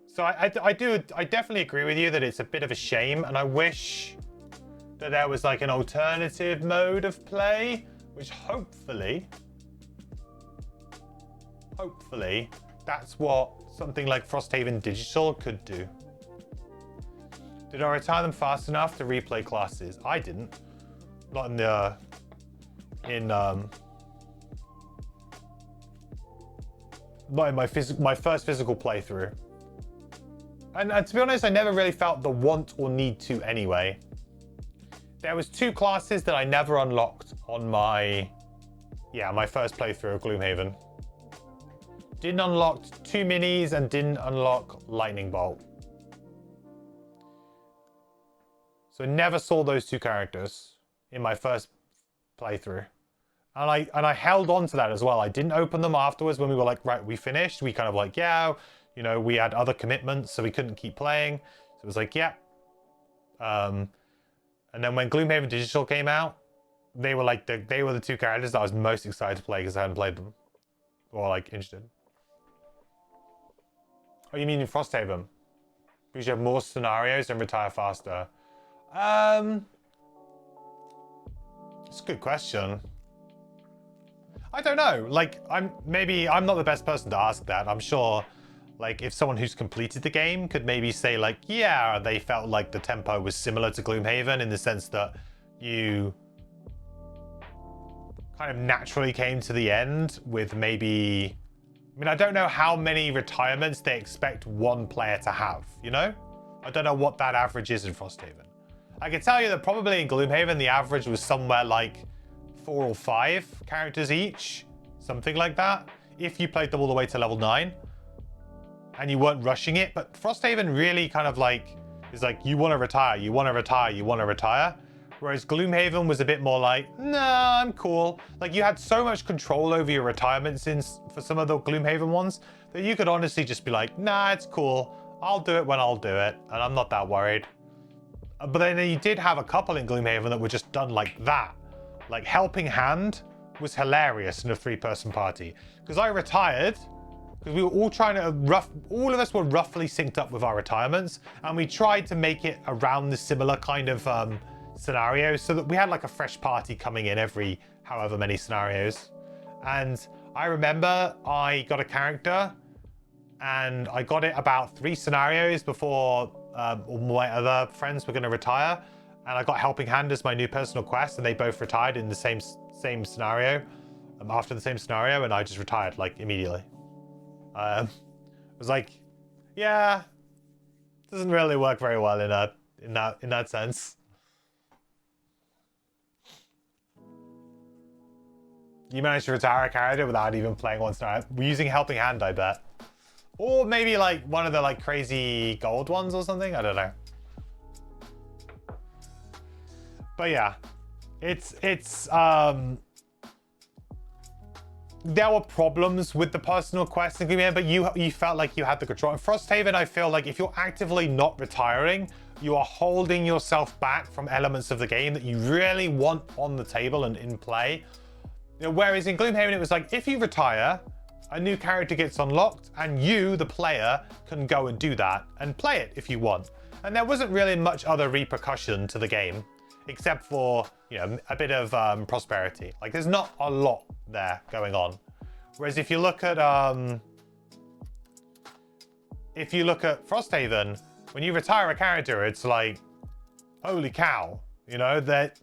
So I definitely agree with you that it's a bit of a shame, and I wish that there was like an alternative mode of play, which hopefully that's what something like Frosthaven Digital could do. Did I retire them fast enough to replay classes? I didn't. Not in the not in my first physical playthrough. And to be honest, I never really felt the want or need to anyway. There was 2 classes that I never unlocked on my first playthrough of Gloomhaven. Didn't unlock 2 minis and didn't unlock Lightning Bolt. So never saw those 2 characters in my first playthrough. And I held on to that as well. I didn't open them afterwards when we were like, right, we finished. We kind of like, yeah, you know, we had other commitments, so we couldn't keep playing. So it was like, yeah. And then when Gloomhaven Digital came out, they were like, they were the 2 characters that I was most excited to play because I hadn't played them. Or like interested. Oh, you mean in Frosthaven? Because you have more scenarios and retire faster. It's a good question. I don't know. Like, I'm not the best person to ask that. I'm sure, like, if someone who's completed the game could maybe say, like, yeah, they felt like the tempo was similar to Gloomhaven in the sense that you kind of naturally came to the end with maybe... I mean, I don't know how many retirements they expect one player to have, you know? I don't know what that average is in Frosthaven. I can tell you that probably in Gloomhaven, the average was somewhere like 4 or 5 characters each, something like that, if you played them all the way to level 9 and you weren't rushing it. But Frosthaven really kind of like is like, you want to retire, you want to retire, you want to retire. Whereas Gloomhaven was a bit more like, nah, I'm cool. Like, you had so much control over your retirements for some of the Gloomhaven ones that you could honestly just be like, nah, it's cool. I'll do it when I'll do it, and I'm not that worried. But then you did have a couple in Gloomhaven that were just done like that. Like, Helping Hand was hilarious in a 3-person party. Because I retired, because we were all trying to, all of us were roughly synced up with our retirements, and we tried to make it around the similar kind of scenarios so that we had like a fresh party coming in every however many scenarios. And I remember I got a character and I got it about 3 scenarios before all my other friends were going to retire, and I got Helping Hand as my new personal quest, and they both retired in the same scenario, after the same scenario, and I just retired like immediately. It was like, yeah, doesn't really work very well in that sense. You managed to retire a character without even playing one scenario. We're using Helping Hand, I bet. Or maybe like one of the like crazy gold ones or something. I don't know. But yeah, it's there were problems with the personal quest in Gloomhaven, but you felt like you had the control. In Frosthaven, I feel like if you're actively not retiring, you are holding yourself back from elements of the game that you really want on the table and in play. You know, whereas in Gloomhaven, it was like, if you retire, a new character gets unlocked, and you, the player, can go and do that and play it if you want. And there wasn't really much other repercussion to the game, except for, you know, a bit of prosperity. Like, there's not a lot there going on. Whereas if you look at Frosthaven, when you retire a character, it's like, holy cow, you know, that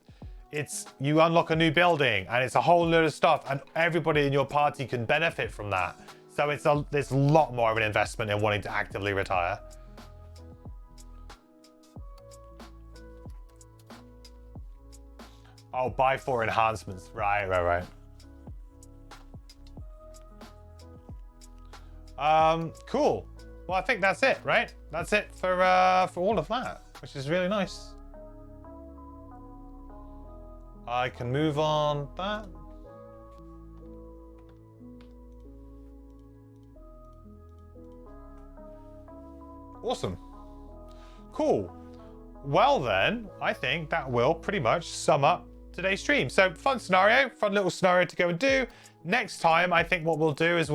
you unlock a new building and it's a whole load of stuff, and everybody in your party can benefit from that. So there's a lot more of an investment in wanting to actively retire. Oh, buy 4 enhancements. Right. Cool. Well, I think that's it, right? That's it for all of that, which is really nice. I can move on that. Awesome. Cool. Well then, I think that will pretty much sum up today's stream. So fun little scenario to go and do. Next time, I think what we'll do is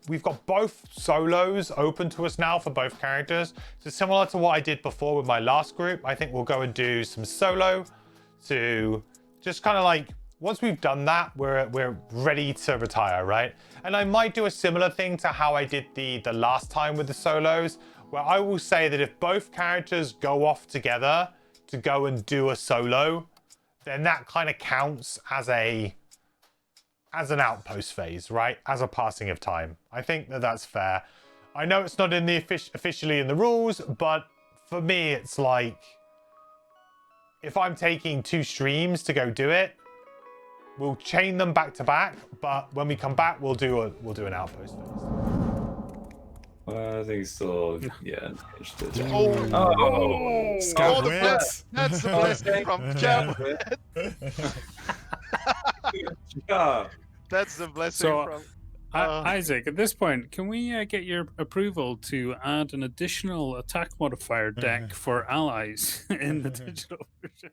we've got both solos open to us now for both characters. So similar to what I did before with my last group, I think we'll go and do some solo to just kind of like, once we've done that, we're ready to retire, right? And I might do a similar thing to how I did the last time with the solos, where I will say that if both characters go off together to go and do a solo, then that kind of counts as an outpost phase, right? As a passing of time. I think that that's fair. I know it's not in the officially in the rules, but for me, it's like, if I'm taking 2 streams to go do it, we'll chain them back to back, but when we come back, we'll do an outpost phase. I think so. Yeah. Oh, Scout that's the blessing from Jam. Yeah. That's the blessing from. Isaac, at this point, can we get your approval to add an additional attack modifier deck for allies in the digital version?